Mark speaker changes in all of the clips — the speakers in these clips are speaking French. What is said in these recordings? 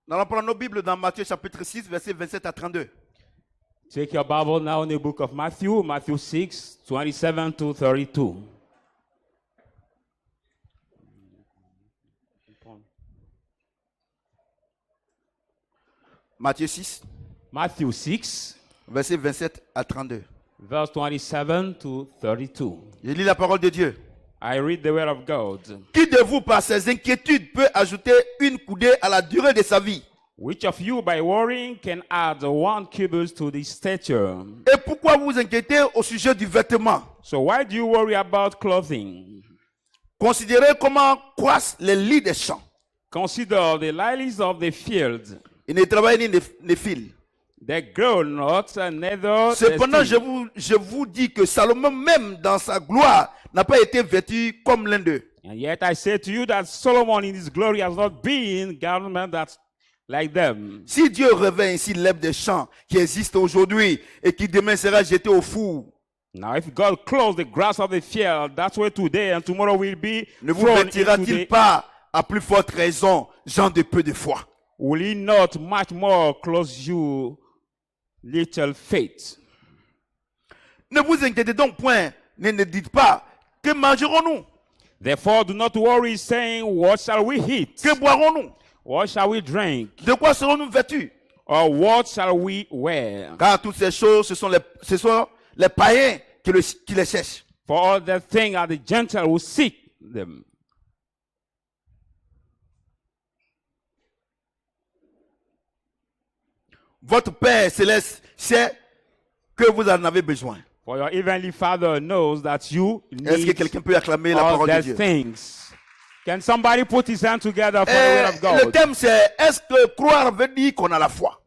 Speaker 1: Nous allons prendre nos Bibles dans Matthieu chapitre 6, versets 27 à 32.
Speaker 2: Take your Bible now in the book of Matthew, Matthew 6, 27 to 32.
Speaker 1: Matthieu 6,
Speaker 2: Matthew 6,
Speaker 1: versets 27 à 32.
Speaker 2: verse 27 to 32.
Speaker 1: Je lis la parole de Dieu.
Speaker 2: I read the word of God.
Speaker 1: Qui de vous, par ses inquiétudes, peut ajouter une coudée à la durée de sa vie?
Speaker 2: Which of you, by worrying, can add 1 cubit to the stature?
Speaker 1: Et pourquoi vous vous inquiétez au sujet du vêtement?
Speaker 2: So why do you worry about clothing?
Speaker 1: Considérez comment croissent les lits des champs.
Speaker 2: Consider the lilies of the field.
Speaker 1: Ils ne travaillent ni ne filent.
Speaker 2: They grow not, and neither
Speaker 1: Cependant,
Speaker 2: they steal.
Speaker 1: je vous dis que Salomon, même dans sa gloire, n'a pas été vêtu comme l'un d'eux.
Speaker 2: And yet I say to you that Solomon in his glory has not been garment that's like them.
Speaker 1: Si Dieu revêt ainsi l'herbe des champs qui existe aujourd'hui et qui demain sera jetée au four,
Speaker 2: Now if God clothes the grass of the field, that's where today and tomorrow will be
Speaker 1: ne vous
Speaker 2: thrown into
Speaker 1: vêtira-t-il
Speaker 2: the...
Speaker 1: pas à plus forte raison, gens de peu de foi?
Speaker 2: Will he not much more clothe you, little faith?
Speaker 1: Ne vous inquiétez donc point, ne dites pas, que mangerons-nous?
Speaker 2: Therefore do not worry, saying, what shall we eat?
Speaker 1: Que boirons-nous?
Speaker 2: What shall we drink?
Speaker 1: De quoi serons-nous vêtus?
Speaker 2: Or what shall we wear?
Speaker 1: Car toutes ces choses, ce sont les païens qui les cherchent.
Speaker 2: For all the things are the Gentiles who seek them.
Speaker 1: Votre Père céleste sait que vous en avez besoin.
Speaker 2: For your heavenly Father knows that you
Speaker 1: Est-ce que
Speaker 2: need
Speaker 1: quelqu'un peut acclamer la
Speaker 2: all
Speaker 1: parole de
Speaker 2: these
Speaker 1: Dieu?
Speaker 2: things. Can somebody put his hand together for the word of
Speaker 1: Le
Speaker 2: God?
Speaker 1: thème c'est, est-ce que croire veut dire qu'on a la foi?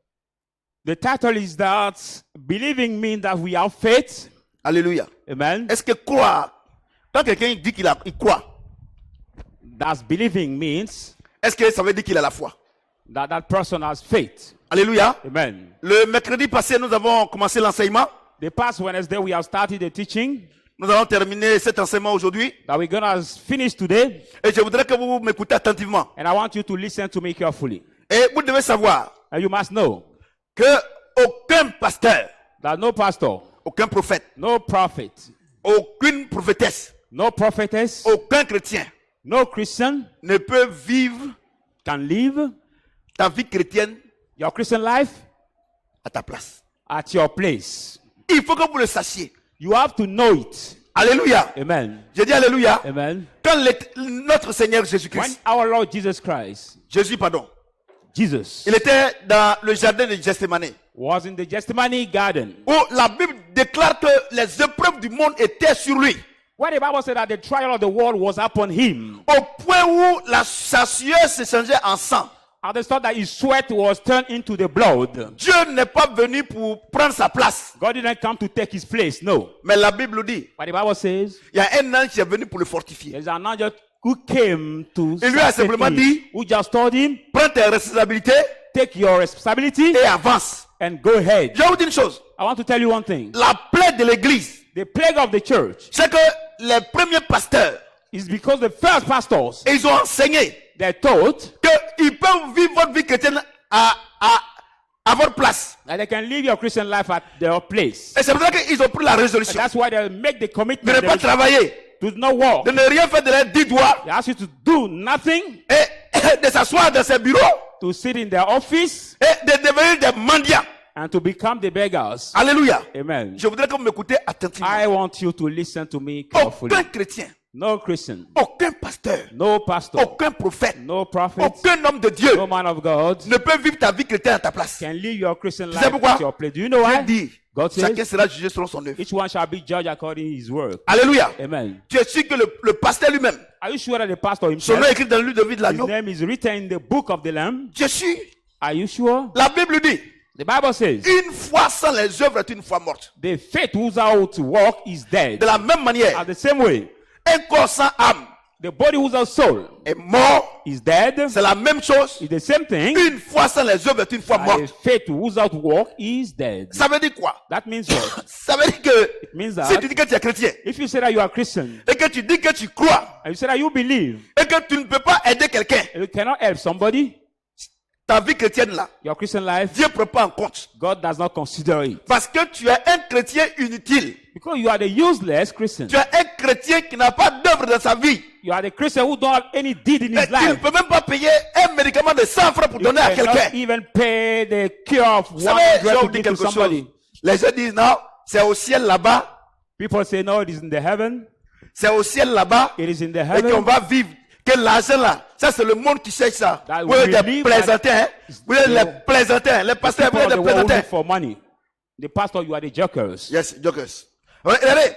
Speaker 2: The title is that believing means that we have faith.
Speaker 1: Alléluia.
Speaker 2: Amen.
Speaker 1: Est-ce que croire, quand quelqu'un dit qu'il croit,
Speaker 2: That's believing means
Speaker 1: est-ce que ça veut dire qu'il a la foi?
Speaker 2: that that person has faith.
Speaker 1: Alléluia.
Speaker 2: Amen.
Speaker 1: Le mercredi passé, nous avons commencé l'enseignement.
Speaker 2: The past Wednesday we have started the teaching
Speaker 1: Nous allons terminer cet enseignement aujourd'hui.
Speaker 2: that we're gonna finish today,
Speaker 1: Et je voudrais que vous m'écoutez attentivement.
Speaker 2: and I want you to listen to me carefully.
Speaker 1: Et vous devez savoir
Speaker 2: And you must know
Speaker 1: que aucun pasteur,
Speaker 2: that no pastor,
Speaker 1: aucun prophète,
Speaker 2: no prophet,
Speaker 1: aucune prophétesse,
Speaker 2: no prophetess,
Speaker 1: aucun chrétien
Speaker 2: no Christian
Speaker 1: ne peut vivre
Speaker 2: can live
Speaker 1: ta vie chrétienne
Speaker 2: your Christian life
Speaker 1: à ta place.
Speaker 2: at your place.
Speaker 1: Il faut que vous le sachiez.
Speaker 2: You have to know it.
Speaker 1: Alléluia.
Speaker 2: Amen.
Speaker 1: Je dis Alléluia.
Speaker 2: Amen.
Speaker 1: Quand notre Seigneur
Speaker 2: When
Speaker 1: Jésus-Christ,
Speaker 2: our Lord Jesus Christ,
Speaker 1: Jesus,
Speaker 2: Jesus,
Speaker 1: il était dans le jardin de Gethsemane,
Speaker 2: was in the Gethsemane garden,
Speaker 1: où la Bible déclare que les épreuves du monde étaient sur lui,
Speaker 2: where the Bible said that the trial of the world was upon him,
Speaker 1: au point où sa sueur se changeait en sang.
Speaker 2: at the start that his sweat was turned into the blood.
Speaker 1: Dieu n'est pas venu pour prendre sa place.
Speaker 2: God didn't come to take his place, no.
Speaker 1: Mais la Bible dit,
Speaker 2: But the Bible says
Speaker 1: il y a un ange qui est venu pour le fortifier.
Speaker 2: there's an angel who came to
Speaker 1: Il lui a
Speaker 2: strengthen
Speaker 1: simplement
Speaker 2: him,
Speaker 1: dit,
Speaker 2: who just told him,
Speaker 1: prends tes responsabilités
Speaker 2: take your responsibility
Speaker 1: et avance.
Speaker 2: and go ahead.
Speaker 1: Je vais vous dire une chose.
Speaker 2: I want to tell you one thing.
Speaker 1: La plaie de l'église,
Speaker 2: The plague of the church
Speaker 1: c'est que les premiers pasteurs,
Speaker 2: is because the first pastors,
Speaker 1: ils ont enseigné
Speaker 2: they taught
Speaker 1: qu'ils peuvent vivre votre vie chrétienne à votre place.
Speaker 2: that they can live your Christian life at their place.
Speaker 1: Et c'est pour ça qu'ils ont pris la
Speaker 2: And
Speaker 1: résolution
Speaker 2: that's why they make the
Speaker 1: de
Speaker 2: commitment
Speaker 1: ne pas travailler,
Speaker 2: to not work.
Speaker 1: de ne rien faire de leurs 10 doigts
Speaker 2: They ask you to do nothing,
Speaker 1: et de s'asseoir dans ses bureaux
Speaker 2: to sit in their office,
Speaker 1: et de devenir des mendiants.
Speaker 2: and to become the beggars.
Speaker 1: Alléluia.
Speaker 2: Amen.
Speaker 1: Je voudrais que vous m'écoutez attentivement.
Speaker 2: I want you to listen to me carefully.
Speaker 1: Aucun chrétien,
Speaker 2: No Christian,
Speaker 1: aucun pasteur,
Speaker 2: no pastor,
Speaker 1: aucun prophète,
Speaker 2: no prophet,
Speaker 1: aucun homme de Dieu
Speaker 2: no man of God
Speaker 1: ne peut vivre ta vie chrétienne à ta place.
Speaker 2: can live your Christian
Speaker 1: sais
Speaker 2: life
Speaker 1: pourquoi?
Speaker 2: at your place. Do you know
Speaker 1: Dieu
Speaker 2: why?
Speaker 1: dit,
Speaker 2: God
Speaker 1: chacun
Speaker 2: says,
Speaker 1: sera jugé selon son œuvre.
Speaker 2: each one shall be judged according to his work.
Speaker 1: Alléluia.
Speaker 2: Amen.
Speaker 1: Tu es sûr que le pasteur lui-même,
Speaker 2: Are you sure that the pastor
Speaker 1: son
Speaker 2: himself,
Speaker 1: nom est écrit dans le livre de vie de
Speaker 2: his
Speaker 1: l'agneau?
Speaker 2: name is written in the book of the Lamb?
Speaker 1: Tu es sûr?
Speaker 2: Are you sure?
Speaker 1: La Bible dit,
Speaker 2: The Bible says,
Speaker 1: une foi sans les œuvres est une foi morte.
Speaker 2: the faith without work is dead.
Speaker 1: De la même manière,
Speaker 2: At the same way,
Speaker 1: un corps sans âme
Speaker 2: the body without soul
Speaker 1: est mort.
Speaker 2: is dead.
Speaker 1: C'est la même chose.
Speaker 2: It's the same thing.
Speaker 1: Une foi sans les œuvres est une foi
Speaker 2: And
Speaker 1: morte.
Speaker 2: the faith without work is dead.
Speaker 1: Ça veut dire quoi?
Speaker 2: That means what?
Speaker 1: Ça veut dire que
Speaker 2: It means
Speaker 1: si tu
Speaker 2: that
Speaker 1: dis que tu es chrétien
Speaker 2: if you say that you are Christian
Speaker 1: et que tu dis que tu crois
Speaker 2: and you say that you believe
Speaker 1: et que tu ne peux pas aider quelqu'un,
Speaker 2: and you cannot help somebody,
Speaker 1: ta vie chrétienne là,
Speaker 2: your Christian life,
Speaker 1: Dieu ne prend pas en compte.
Speaker 2: God does not consider it.
Speaker 1: Parce que tu es un chrétien inutile.
Speaker 2: Because you are the useless Christian.
Speaker 1: Tu es un chrétien qui n'a pas d'œuvre dans sa vie.
Speaker 2: You are the Christian who don't have any deed in
Speaker 1: Et
Speaker 2: his
Speaker 1: tu ne
Speaker 2: life.
Speaker 1: peux même pas payer un médicament de 100 francs pour
Speaker 2: You
Speaker 1: donner à
Speaker 2: cannot
Speaker 1: quelqu'un.
Speaker 2: even pay the cure of
Speaker 1: Vous savez, je vais
Speaker 2: 100
Speaker 1: vous
Speaker 2: to
Speaker 1: dire
Speaker 2: give to
Speaker 1: quelque chose.
Speaker 2: somebody.
Speaker 1: Les gens disent non, c'est au ciel là-bas.
Speaker 2: People say, no, it is in the heaven.
Speaker 1: C'est au ciel là-bas.
Speaker 2: It is in the
Speaker 1: Et qu'on
Speaker 2: heaven.
Speaker 1: va vivre. Que l'argent là, ça c'est le monde qui cherche ça.
Speaker 2: That
Speaker 1: Vous êtes
Speaker 2: we
Speaker 1: des
Speaker 2: live
Speaker 1: plaisantins, hein? Vous êtes les plaisantins, les pasteurs, vous
Speaker 2: People
Speaker 1: êtes
Speaker 2: of
Speaker 1: des
Speaker 2: the world who
Speaker 1: plaisantins.
Speaker 2: live for money. The pastor, you are the jokers.
Speaker 1: Yes, jokers. Regardez,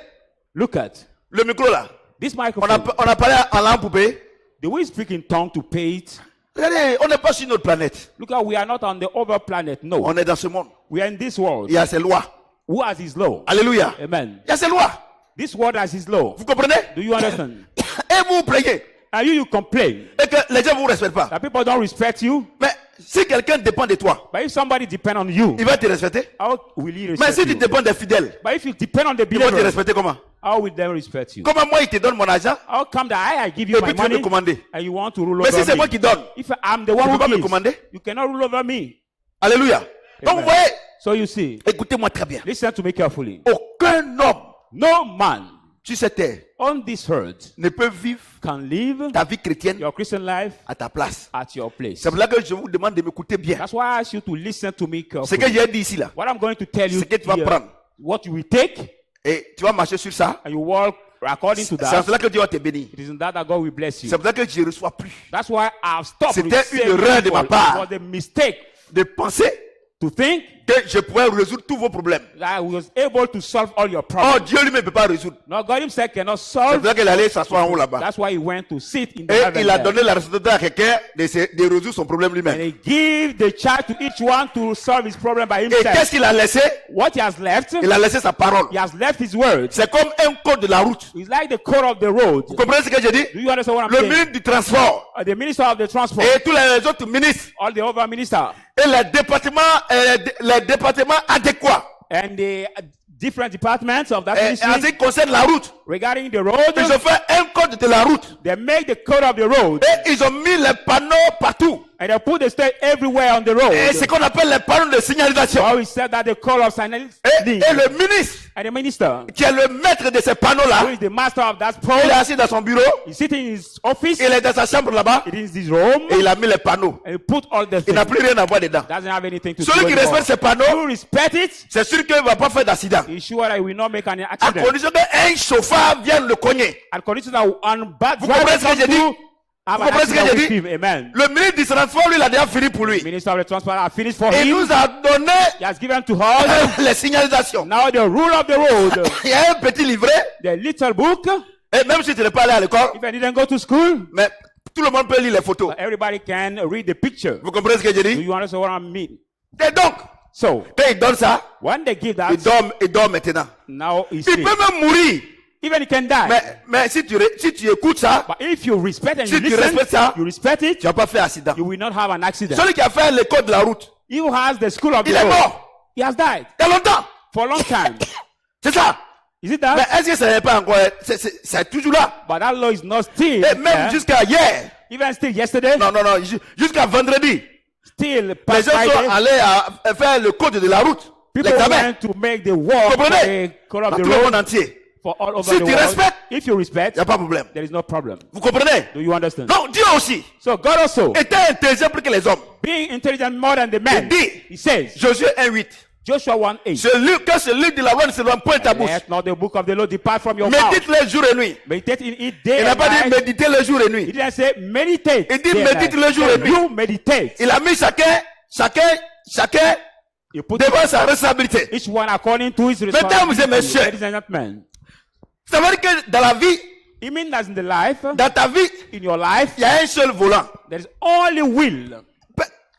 Speaker 2: Look at
Speaker 1: le micro là.
Speaker 2: this
Speaker 1: On
Speaker 2: microphone.
Speaker 1: a parlé en langue poupée.
Speaker 2: Do we speak in tongue to pay it?
Speaker 1: Regardez, on n'est pas sur notre planète.
Speaker 2: Look at, we are not on the other planet. No.
Speaker 1: On est dans ce monde.
Speaker 2: We are in this world.
Speaker 1: Il y a ses lois.
Speaker 2: Who has his law?
Speaker 1: Alléluia.
Speaker 2: Amen.
Speaker 1: Il y a ses lois.
Speaker 2: This world has his law.
Speaker 1: Vous comprenez?
Speaker 2: Do you understand?
Speaker 1: Et vous plaignez.
Speaker 2: And you complain
Speaker 1: Et que les gens ne vous respectent pas.
Speaker 2: that people don't respect you.
Speaker 1: Mais si quelqu'un dépend de toi,
Speaker 2: But if somebody depend on you,
Speaker 1: il va te respecter.
Speaker 2: how will he
Speaker 1: Mais
Speaker 2: respect
Speaker 1: si tu
Speaker 2: you?
Speaker 1: dépends des fidèles,
Speaker 2: But if you depend on the
Speaker 1: ils vont te
Speaker 2: believers,
Speaker 1: respecter comment?
Speaker 2: how will they respect you?
Speaker 1: Comment moi, il te donne mon argent,
Speaker 2: How come that I give you
Speaker 1: et
Speaker 2: my
Speaker 1: puis tu veux me
Speaker 2: money
Speaker 1: commander?
Speaker 2: and you want to rule
Speaker 1: Mais
Speaker 2: over
Speaker 1: si c'est moi
Speaker 2: me?
Speaker 1: qui donne,
Speaker 2: If I'm the
Speaker 1: tu
Speaker 2: one
Speaker 1: ne peux
Speaker 2: who
Speaker 1: pas me
Speaker 2: gives,
Speaker 1: commander.
Speaker 2: you cannot rule over me.
Speaker 1: Alléluia. Donc vous voyez,
Speaker 2: So you see,
Speaker 1: écoutez-moi très bien.
Speaker 2: listen to me carefully.
Speaker 1: Aucun homme
Speaker 2: No man
Speaker 1: sur cette terre
Speaker 2: on this earth
Speaker 1: ne peut vivre
Speaker 2: can live
Speaker 1: ta vie chrétienne
Speaker 2: your Christian life
Speaker 1: à ta place.
Speaker 2: at your place.
Speaker 1: C'est pour là que je vous demande de m'écouter bien.
Speaker 2: That's why I ask you to listen to me
Speaker 1: Ce
Speaker 2: carefully.
Speaker 1: que j'ai dit ici là,
Speaker 2: What I'm going to tell you
Speaker 1: c'est que tu vas
Speaker 2: here,
Speaker 1: prendre
Speaker 2: what you will take
Speaker 1: et tu vas marcher sur ça.
Speaker 2: and you walk according to
Speaker 1: C'est en
Speaker 2: that.
Speaker 1: cela que Dieu va te bénir.
Speaker 2: It is in that God will bless you.
Speaker 1: C'est pour ça que je ne reçois plus
Speaker 2: That's why I've stopped
Speaker 1: C'était
Speaker 2: receiving
Speaker 1: une erreur de ma
Speaker 2: people.
Speaker 1: part.
Speaker 2: It was a mistake
Speaker 1: de penser
Speaker 2: to think
Speaker 1: que je pourrais résoudre tous vos problèmes.
Speaker 2: that I was able to solve all your
Speaker 1: Oh,
Speaker 2: problems.
Speaker 1: Dieu lui-même ne peut pas résoudre.
Speaker 2: No, God himself cannot
Speaker 1: C'est
Speaker 2: solve.
Speaker 1: pour ça qu'il allait s'asseoir en haut là-bas.
Speaker 2: That's why he went to sit in the
Speaker 1: Et
Speaker 2: heaven
Speaker 1: il a
Speaker 2: there.
Speaker 1: donné la responsabilité à quelqu'un de résoudre son problème
Speaker 2: And
Speaker 1: lui-même.
Speaker 2: he gave the charge to each one to solve his problem by
Speaker 1: Et qu'est-ce
Speaker 2: himself.
Speaker 1: qu'il a laissé?
Speaker 2: What he has left,
Speaker 1: Il a laissé sa parole.
Speaker 2: he has left his words.
Speaker 1: C'est comme un code de la route.
Speaker 2: It's like the code of the road.
Speaker 1: Vous comprenez ce que j'ai dit?
Speaker 2: Do you understand what I'm
Speaker 1: Le
Speaker 2: saying?
Speaker 1: ministre du transport
Speaker 2: The minister of the transport,
Speaker 1: et tous les autres ministres
Speaker 2: all the other minister,
Speaker 1: et les départements adéquats
Speaker 2: and the different departments of that
Speaker 1: en ce
Speaker 2: ministry
Speaker 1: qui concerne la route,
Speaker 2: regarding the road,
Speaker 1: ils ont fait un code de la route
Speaker 2: they make the code of the road
Speaker 1: et ils ont mis les panneaux partout.
Speaker 2: and they put the state everywhere on the road.
Speaker 1: Et ce qu'on appelle les panneaux de signalisation.
Speaker 2: How he said that the code of signals
Speaker 1: Et le ministre
Speaker 2: and the minister,
Speaker 1: qui est le maître de ces
Speaker 2: who
Speaker 1: panneaux-là,
Speaker 2: is the master of that
Speaker 1: il est
Speaker 2: pole,
Speaker 1: assis dans son bureau,
Speaker 2: he's sitting in his office,
Speaker 1: il est dans sa chambre là-bas
Speaker 2: it is his room,
Speaker 1: et il a mis les panneaux.
Speaker 2: and he put all the
Speaker 1: Il n'a
Speaker 2: things.
Speaker 1: plus rien à voir dedans.
Speaker 2: Doesn't have anything to do
Speaker 1: Celui qui
Speaker 2: anymore.
Speaker 1: respecte ces panneaux,
Speaker 2: You respect it,
Speaker 1: c'est sûr qu'il ne va pas faire d'accident.
Speaker 2: he's sure that he will not make an
Speaker 1: À
Speaker 2: accident.
Speaker 1: condition qu'un chauffeur vienne le cogner.
Speaker 2: And condition that one bad
Speaker 1: Vous comprenez
Speaker 2: driver
Speaker 1: ce que j'ai
Speaker 2: comes
Speaker 1: dit?
Speaker 2: to have
Speaker 1: Vous
Speaker 2: an
Speaker 1: comprenez ce que
Speaker 2: accident
Speaker 1: j'ai
Speaker 2: with
Speaker 1: dit?
Speaker 2: him. Amen.
Speaker 1: Le ministre du transport, lui, il a déjà fini pour lui.
Speaker 2: Minister of the transport has finished for
Speaker 1: Il
Speaker 2: him.
Speaker 1: nous a donné
Speaker 2: He has given to us
Speaker 1: les signalisations.
Speaker 2: now the rule of the road,
Speaker 1: Il y a un petit livret,
Speaker 2: the little book.
Speaker 1: et même si tu n'es pas allé à l'école,
Speaker 2: If I didn't go to school,
Speaker 1: mais tout le monde peut lire les photos.
Speaker 2: everybody can read the picture.
Speaker 1: Vous comprenez ce que j'ai
Speaker 2: Do
Speaker 1: dit?
Speaker 2: you understand what I mean?
Speaker 1: Et donc,
Speaker 2: So
Speaker 1: quand il donne ça,
Speaker 2: when they give that,
Speaker 1: il dort maintenant.
Speaker 2: now he's
Speaker 1: Il
Speaker 2: free.
Speaker 1: peut même mourir.
Speaker 2: Even he can die.
Speaker 1: Mais si tu écoutes ça,
Speaker 2: But if you respect and
Speaker 1: Si
Speaker 2: you
Speaker 1: tu
Speaker 2: listen,
Speaker 1: respectes ça,
Speaker 2: you respect
Speaker 1: tu
Speaker 2: it,
Speaker 1: n'as pas fait accident.
Speaker 2: you will not have an accident.
Speaker 1: Celui qui a fait le code de la route,
Speaker 2: He who has the school of the
Speaker 1: il est
Speaker 2: road,
Speaker 1: mort.
Speaker 2: he has died
Speaker 1: Il y a longtemps.
Speaker 2: for a long time.
Speaker 1: C'est ça.
Speaker 2: Is it
Speaker 1: Mais
Speaker 2: that?
Speaker 1: est-ce que ça n'est pas encore, c'est toujours là.
Speaker 2: But that law is not still.
Speaker 1: Et même
Speaker 2: there.
Speaker 1: jusqu'à hier.
Speaker 2: Even still yesterday,
Speaker 1: Non, jusqu'à vendredi.
Speaker 2: still
Speaker 1: Les
Speaker 2: past
Speaker 1: gens sont
Speaker 2: Friday,
Speaker 1: allés à faire le code de la route.
Speaker 2: people
Speaker 1: L'examen.
Speaker 2: went to make the walk
Speaker 1: Vous
Speaker 2: for
Speaker 1: comprenez?
Speaker 2: the code of
Speaker 1: Dans
Speaker 2: the
Speaker 1: tout le monde
Speaker 2: road
Speaker 1: entier.
Speaker 2: for all over
Speaker 1: Si
Speaker 2: the
Speaker 1: tu
Speaker 2: world.
Speaker 1: respectes,
Speaker 2: If you
Speaker 1: il
Speaker 2: respect,
Speaker 1: n'y a pas de problème.
Speaker 2: there is no problem.
Speaker 1: Vous comprenez?
Speaker 2: Do you understand?
Speaker 1: Donc Dieu aussi
Speaker 2: So God also,
Speaker 1: était intelligent plus que les hommes.
Speaker 2: being intelligent more than the man,
Speaker 1: Il dit,
Speaker 2: he says,
Speaker 1: Josué 1:8.
Speaker 2: Joshua 1:8,
Speaker 1: Que ce livre de la loi ne se loin point de ta bouche.
Speaker 2: let not the book of the Lord depart from your mouth.
Speaker 1: Médite-le jour et nuit.
Speaker 2: Meditate in it day
Speaker 1: Il n'a
Speaker 2: and
Speaker 1: pas dit
Speaker 2: night.
Speaker 1: méditer le jour et
Speaker 2: He
Speaker 1: nuit.
Speaker 2: didn't say meditate.
Speaker 1: Il dit
Speaker 2: day and
Speaker 1: médite
Speaker 2: night.
Speaker 1: le jour et nuit.
Speaker 2: You meditate.
Speaker 1: Il a mis chacun
Speaker 2: You put
Speaker 1: devant sa responsabilité.
Speaker 2: each one according to his
Speaker 1: Mesdames et
Speaker 2: responsibility.
Speaker 1: messieurs.
Speaker 2: Ladies and gentlemen,
Speaker 1: Ça veut dire que dans la vie,
Speaker 2: it means that in the life,
Speaker 1: dans ta vie,
Speaker 2: in your life,
Speaker 1: il y a un seul volant.
Speaker 2: there is only will.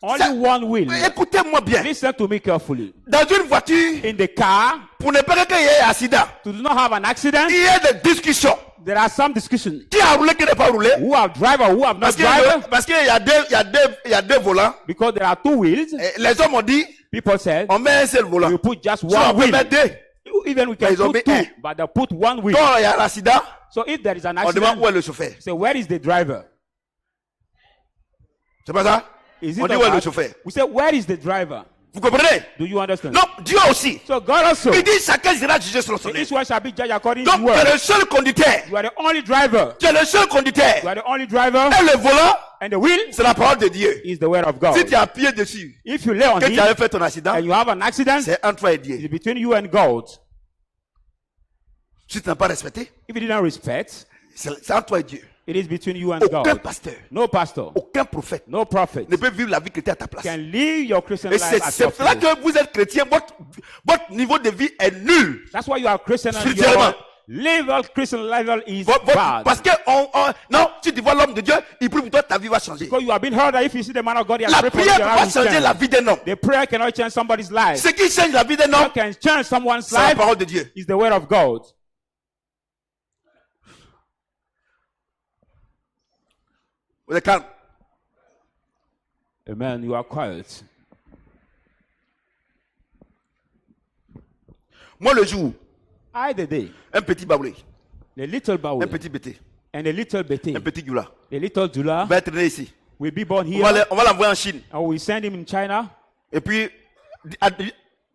Speaker 2: Only
Speaker 1: Ça-
Speaker 2: one will.
Speaker 1: Écoutez-moi bien.
Speaker 2: Listen to me carefully.
Speaker 1: Dans une voiture,
Speaker 2: In the car,
Speaker 1: pour ne pas qu'il y ait accident,
Speaker 2: to do not have an accident,
Speaker 1: il y a des discussions.
Speaker 2: there are some discussions.
Speaker 1: Qui a roulé, qui n'a pas roulé?
Speaker 2: Who have driver, who have not
Speaker 1: Parce
Speaker 2: driver,
Speaker 1: qu'il y a deux volants.
Speaker 2: because there are two wheels.
Speaker 1: Et les hommes ont dit,
Speaker 2: People said,
Speaker 1: on met un seul volant.
Speaker 2: we put just
Speaker 1: Sinon, on
Speaker 2: one
Speaker 1: peut
Speaker 2: wheel.
Speaker 1: mettre deux.
Speaker 2: Even we can
Speaker 1: Ils ont
Speaker 2: put
Speaker 1: mis
Speaker 2: two,
Speaker 1: un.
Speaker 2: but they put one wheel.
Speaker 1: Quand il y a l'accident,
Speaker 2: So if there is an
Speaker 1: on demande où
Speaker 2: accident,
Speaker 1: est le chauffeur.
Speaker 2: say, where is the driver?
Speaker 1: C'est pas ça?
Speaker 2: Is
Speaker 1: On
Speaker 2: it
Speaker 1: dit
Speaker 2: of
Speaker 1: où est le
Speaker 2: us?
Speaker 1: chauffeur?
Speaker 2: We say, where is the driver?
Speaker 1: Vous comprenez?
Speaker 2: Do you understand?
Speaker 1: Non, Dieu aussi.
Speaker 2: So God also.
Speaker 1: Il dit chacun sera jugé selon son œuvre.
Speaker 2: Each one shall be judged according to
Speaker 1: Donc, tu es
Speaker 2: word.
Speaker 1: le seul conducteur.
Speaker 2: You are the only driver.
Speaker 1: Tu es le seul conducteur.
Speaker 2: You are the only driver.
Speaker 1: Et le volant,
Speaker 2: And the wheel
Speaker 1: c'est la parole de Dieu.
Speaker 2: is the word of God.
Speaker 1: Si tu as pied dessus,
Speaker 2: If you lay on
Speaker 1: que tu
Speaker 2: it
Speaker 1: avais fait ton accident,
Speaker 2: and you have an accident,
Speaker 1: c'est entre toi et
Speaker 2: it
Speaker 1: Dieu.
Speaker 2: is between you and God.
Speaker 1: Si tu n'as pas respecté,
Speaker 2: If you didn't respect,
Speaker 1: c'est entre toi et Dieu.
Speaker 2: it is between you and
Speaker 1: Aucun
Speaker 2: God.
Speaker 1: pasteur,
Speaker 2: No pastor,
Speaker 1: aucun prophète
Speaker 2: no prophet
Speaker 1: ne peut vivre la vie chrétienne à ta place.
Speaker 2: can live your Christian
Speaker 1: Et
Speaker 2: life at
Speaker 1: c'est
Speaker 2: your
Speaker 1: cela
Speaker 2: place.
Speaker 1: que vous êtes chrétien, votre niveau de vie est nul.
Speaker 2: That's why you are Christian and
Speaker 1: Spirituellement.
Speaker 2: your level, Christian level is bad.
Speaker 1: Parce que non, si tu vois l'homme de Dieu, il prie pour toi, ta vie va changer.
Speaker 2: Because you have been heard that if you see the man of God, he has
Speaker 1: La
Speaker 2: prayed for you,
Speaker 1: prière
Speaker 2: your
Speaker 1: ne peut
Speaker 2: life
Speaker 1: pas
Speaker 2: will
Speaker 1: changer la
Speaker 2: change.
Speaker 1: vie d'un homme.
Speaker 2: The prayer cannot change somebody's life.
Speaker 1: Ce qui change la vie d'un
Speaker 2: What
Speaker 1: homme,
Speaker 2: can change someone's
Speaker 1: c'est la
Speaker 2: life
Speaker 1: parole de Dieu.
Speaker 2: is the word of God.
Speaker 1: Vous êtes calme.
Speaker 2: Amen. You are quiet.
Speaker 1: Moi, le jour,
Speaker 2: I the day,
Speaker 1: un petit baoulé,
Speaker 2: the little
Speaker 1: un
Speaker 2: Baoul
Speaker 1: petit bété,
Speaker 2: and the little Bete,
Speaker 1: un petit goula,
Speaker 2: the little Dula
Speaker 1: va être né ici.
Speaker 2: will be born
Speaker 1: On
Speaker 2: here,
Speaker 1: va l'envoyer en Chine.
Speaker 2: and we send him in China.
Speaker 1: Et puis, à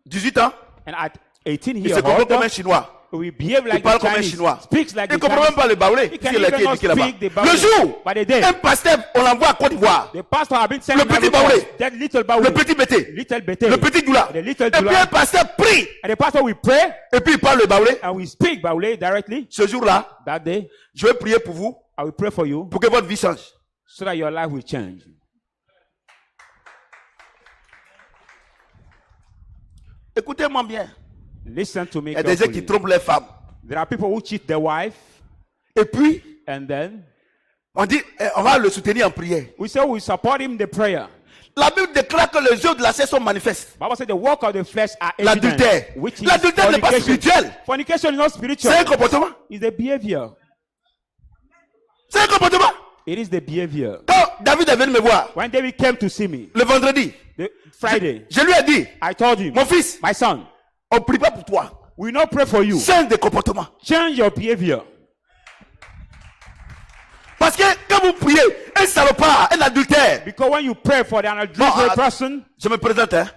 Speaker 1: 18 ans,
Speaker 2: And at 18
Speaker 1: il se
Speaker 2: years
Speaker 1: comporte comme un
Speaker 2: old,
Speaker 1: Chinois.
Speaker 2: we behave
Speaker 1: Il
Speaker 2: like
Speaker 1: parle
Speaker 2: the
Speaker 1: comme un
Speaker 2: Chinese,
Speaker 1: Chinois.
Speaker 2: speaks like
Speaker 1: Il ne
Speaker 2: the
Speaker 1: comprend même
Speaker 2: Chinese.
Speaker 1: pas le baoulé
Speaker 2: He
Speaker 1: qui
Speaker 2: can
Speaker 1: est là,
Speaker 2: even
Speaker 1: qui
Speaker 2: not
Speaker 1: est là-bas.
Speaker 2: speak the Baoulé.
Speaker 1: Le jour,
Speaker 2: By the day,
Speaker 1: un pasteur, on l'envoie à Côte d'Ivoire.
Speaker 2: the pastor have been sent
Speaker 1: Le
Speaker 2: in
Speaker 1: petit
Speaker 2: Ivory
Speaker 1: Baoulé.
Speaker 2: Coast, that little Baoulé,
Speaker 1: Le petit bété,
Speaker 2: little Bete,
Speaker 1: le petit goula.
Speaker 2: the
Speaker 1: Et
Speaker 2: little
Speaker 1: puis un
Speaker 2: Dula,
Speaker 1: pasteur prie.
Speaker 2: and the pastor will pray
Speaker 1: Et puis il parle le baoulé.
Speaker 2: and we speak Baoulé directly.
Speaker 1: Ce jour-là,
Speaker 2: That day,
Speaker 1: je vais prier pour vous,
Speaker 2: I will pray for you
Speaker 1: pour que votre vie change.
Speaker 2: so that your life will change.
Speaker 1: Écoutez-moi bien.
Speaker 2: Listen to me
Speaker 1: Il y a des gens qui
Speaker 2: carefully.
Speaker 1: trompent les femmes.
Speaker 2: There are people who cheat their wife,
Speaker 1: Et puis,
Speaker 2: and then
Speaker 1: on dit, on va le soutenir en prière.
Speaker 2: we say we support him in the prayer.
Speaker 1: La Bible déclare que les œuvres de la chair sont manifestes.
Speaker 2: Bible says the work of the flesh are
Speaker 1: L'adultère.
Speaker 2: evident, which is
Speaker 1: L'adultère n'est pas
Speaker 2: fornication.
Speaker 1: spirituel.
Speaker 2: Fornication is not spiritual.
Speaker 1: C'est un comportement.
Speaker 2: It's the behavior.
Speaker 1: C'est un comportement.
Speaker 2: It is the behavior.
Speaker 1: Quand David est venu me voir,
Speaker 2: When David came to see me,
Speaker 1: le vendredi,
Speaker 2: the Friday,
Speaker 1: je lui ai dit,
Speaker 2: I told him,
Speaker 1: mon fils,
Speaker 2: my son,
Speaker 1: on ne prie pas pour toi.
Speaker 2: we will not pray for you.
Speaker 1: Change de comportement.
Speaker 2: Change your behavior.
Speaker 1: Parce que quand vous priez, un salopard, un adultère,
Speaker 2: Because when you pray for an adulterous
Speaker 1: ah,
Speaker 2: person,
Speaker 1: je me présente, hein.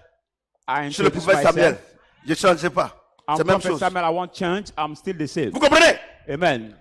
Speaker 2: I
Speaker 1: Je suis le
Speaker 2: introduce
Speaker 1: prophète Samuel.
Speaker 2: myself.
Speaker 1: Je ne changerai pas.
Speaker 2: I'm
Speaker 1: C'est la même
Speaker 2: Prophet
Speaker 1: chose.
Speaker 2: Samuel. I won't change. I'm still the same.
Speaker 1: Vous comprenez?
Speaker 2: Amen.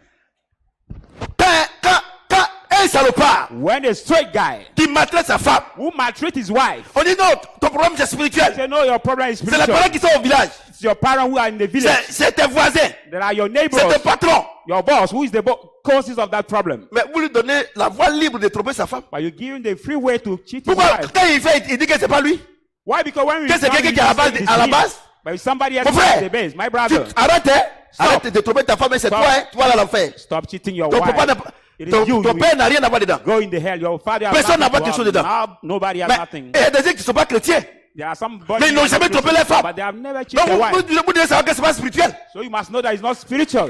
Speaker 1: Quand un salopard
Speaker 2: When a straight guy
Speaker 1: qui maltraite sa femme,
Speaker 2: who maltreat his wife,
Speaker 1: on dit non, ton problème c'est spirituel.
Speaker 2: say no, your problem is
Speaker 1: C'est les
Speaker 2: spiritual.
Speaker 1: parents qui sont au village.
Speaker 2: It's your parents who are in the village.
Speaker 1: C'est tes voisins.
Speaker 2: There are your
Speaker 1: C'est
Speaker 2: neighbors,
Speaker 1: tes patrons.
Speaker 2: your boss, who is the causes of that problem.
Speaker 1: Mais vous lui donnez la voie libre de tromper sa femme.
Speaker 2: But you give him the free way to cheat his
Speaker 1: Pourquoi
Speaker 2: wife.
Speaker 1: quand il fait, il dit que c'est pas lui?
Speaker 2: Why? Because when we
Speaker 1: Que c'est quelqu'un qui est à la base?
Speaker 2: but if somebody else
Speaker 1: Mon frère,
Speaker 2: is the base, my
Speaker 1: Tu
Speaker 2: brother,
Speaker 1: arrête, hein?
Speaker 2: Stop.
Speaker 1: Arrête de tromper ta femme, et c'est
Speaker 2: Stop.
Speaker 1: toi, hein? Tu vas aller à l'enfer.
Speaker 2: stop cheating your
Speaker 1: Ton papa n'a
Speaker 2: wife.
Speaker 1: pas-
Speaker 2: It is
Speaker 1: ton
Speaker 2: you.
Speaker 1: ton
Speaker 2: You
Speaker 1: père n'a rien à voir dedans.
Speaker 2: go in the hell. Your father has
Speaker 1: Personne n'a
Speaker 2: nothing
Speaker 1: pas
Speaker 2: to
Speaker 1: quelque chose
Speaker 2: have.
Speaker 1: dedans.
Speaker 2: Nobody has
Speaker 1: Mais
Speaker 2: nothing.
Speaker 1: il y a des gens qui ne sont pas chrétiens.
Speaker 2: There are some
Speaker 1: Mais ils n'ont jamais trompé les femmes.
Speaker 2: but they have never cheated
Speaker 1: Donc
Speaker 2: their
Speaker 1: vous
Speaker 2: wife.
Speaker 1: devez savoir que c'est pas spirituel.
Speaker 2: So you must know that it's not spiritual.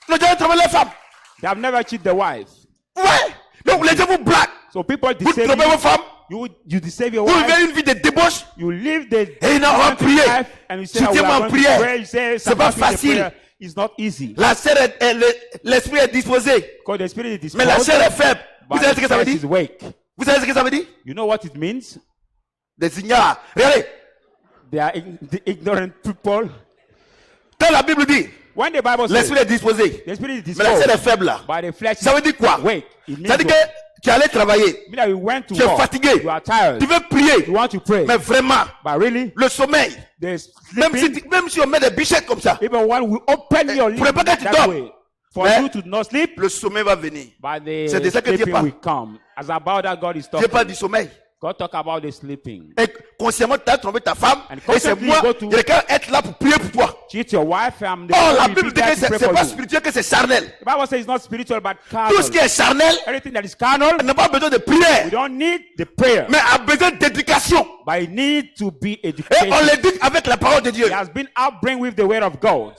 Speaker 1: Ils n'ont jamais trompé les femmes.
Speaker 2: They have never cheated their wife.
Speaker 1: Ouais. Donc les gens vous blaguent.
Speaker 2: So people
Speaker 1: Vous
Speaker 2: deceive
Speaker 1: trompez vos
Speaker 2: you.
Speaker 1: femmes.
Speaker 2: You deceive your
Speaker 1: Vous
Speaker 2: wife.
Speaker 1: vivez une vie de débauche.
Speaker 2: You live the
Speaker 1: Et non, on va prier.
Speaker 2: life and you say, we
Speaker 1: Soutiens-moi
Speaker 2: are
Speaker 1: en
Speaker 2: going to
Speaker 1: prière.
Speaker 2: pray. You say,
Speaker 1: C'est pas
Speaker 2: support me in the
Speaker 1: facile.
Speaker 2: prayer. It's not easy.
Speaker 1: La chair l'esprit est disposé.
Speaker 2: Because the spirit is
Speaker 1: Mais la
Speaker 2: disposed,
Speaker 1: chair est faible. Vous
Speaker 2: but
Speaker 1: savez
Speaker 2: the
Speaker 1: ce que ça veut
Speaker 2: flesh
Speaker 1: dire?
Speaker 2: is weak.
Speaker 1: Vous savez ce que ça veut dire?
Speaker 2: You know what it means?
Speaker 1: Des ignares. Regardez.
Speaker 2: They are the ignorant people.
Speaker 1: Quand la Bible dit,
Speaker 2: When the Bible says
Speaker 1: l'esprit est disposé.
Speaker 2: the spirit is
Speaker 1: Mais la chair est
Speaker 2: disposed,
Speaker 1: faible là.
Speaker 2: but the flesh
Speaker 1: Ça veut dire quoi?
Speaker 2: is weak. It means
Speaker 1: Ça veut dire que tu allais travailler.
Speaker 2: mean that you went to
Speaker 1: Tu es
Speaker 2: work.
Speaker 1: fatigué.
Speaker 2: You are tired.
Speaker 1: Tu veux prier.
Speaker 2: You want to pray.
Speaker 1: Mais vraiment,
Speaker 2: But really,
Speaker 1: le sommeil.
Speaker 2: there's
Speaker 1: Même
Speaker 2: sleeping.
Speaker 1: même si on met des bichettes comme ça,
Speaker 2: Even when we open your
Speaker 1: pour
Speaker 2: lips
Speaker 1: ne pas que tu
Speaker 2: that
Speaker 1: dormes.
Speaker 2: way, for
Speaker 1: Mais
Speaker 2: you to not sleep,
Speaker 1: le sommeil va venir.
Speaker 2: but the
Speaker 1: C'est de ça que Dieu
Speaker 2: sleeping
Speaker 1: parle.
Speaker 2: will come. As about that, God is
Speaker 1: Dieu parle
Speaker 2: talking.
Speaker 1: du sommeil.
Speaker 2: God talk about the sleeping.
Speaker 1: Et consciemment, tu as trompé ta femme.
Speaker 2: And
Speaker 1: Et c'est
Speaker 2: consciously
Speaker 1: moi,
Speaker 2: go to-
Speaker 1: il y a quelqu'un être là pour prier pour toi.
Speaker 2: Cheat your wife and the
Speaker 1: Oh, la
Speaker 2: Lord will
Speaker 1: Bible
Speaker 2: be
Speaker 1: dit
Speaker 2: there
Speaker 1: que
Speaker 2: to pray
Speaker 1: c'est
Speaker 2: for
Speaker 1: pas
Speaker 2: you.
Speaker 1: spirituel, que c'est charnel.
Speaker 2: The Bible says it's not spiritual but
Speaker 1: Tout
Speaker 2: carnal.
Speaker 1: ce qui est charnel
Speaker 2: Everything that is carnal,
Speaker 1: n'a pas besoin de
Speaker 2: we
Speaker 1: prière,
Speaker 2: don't need the prayer,
Speaker 1: mais a besoin d'éducation.
Speaker 2: but it need to be
Speaker 1: Et
Speaker 2: educated.
Speaker 1: on l'éduque avec la parole de Dieu.
Speaker 2: It has been upbringed with the word of God.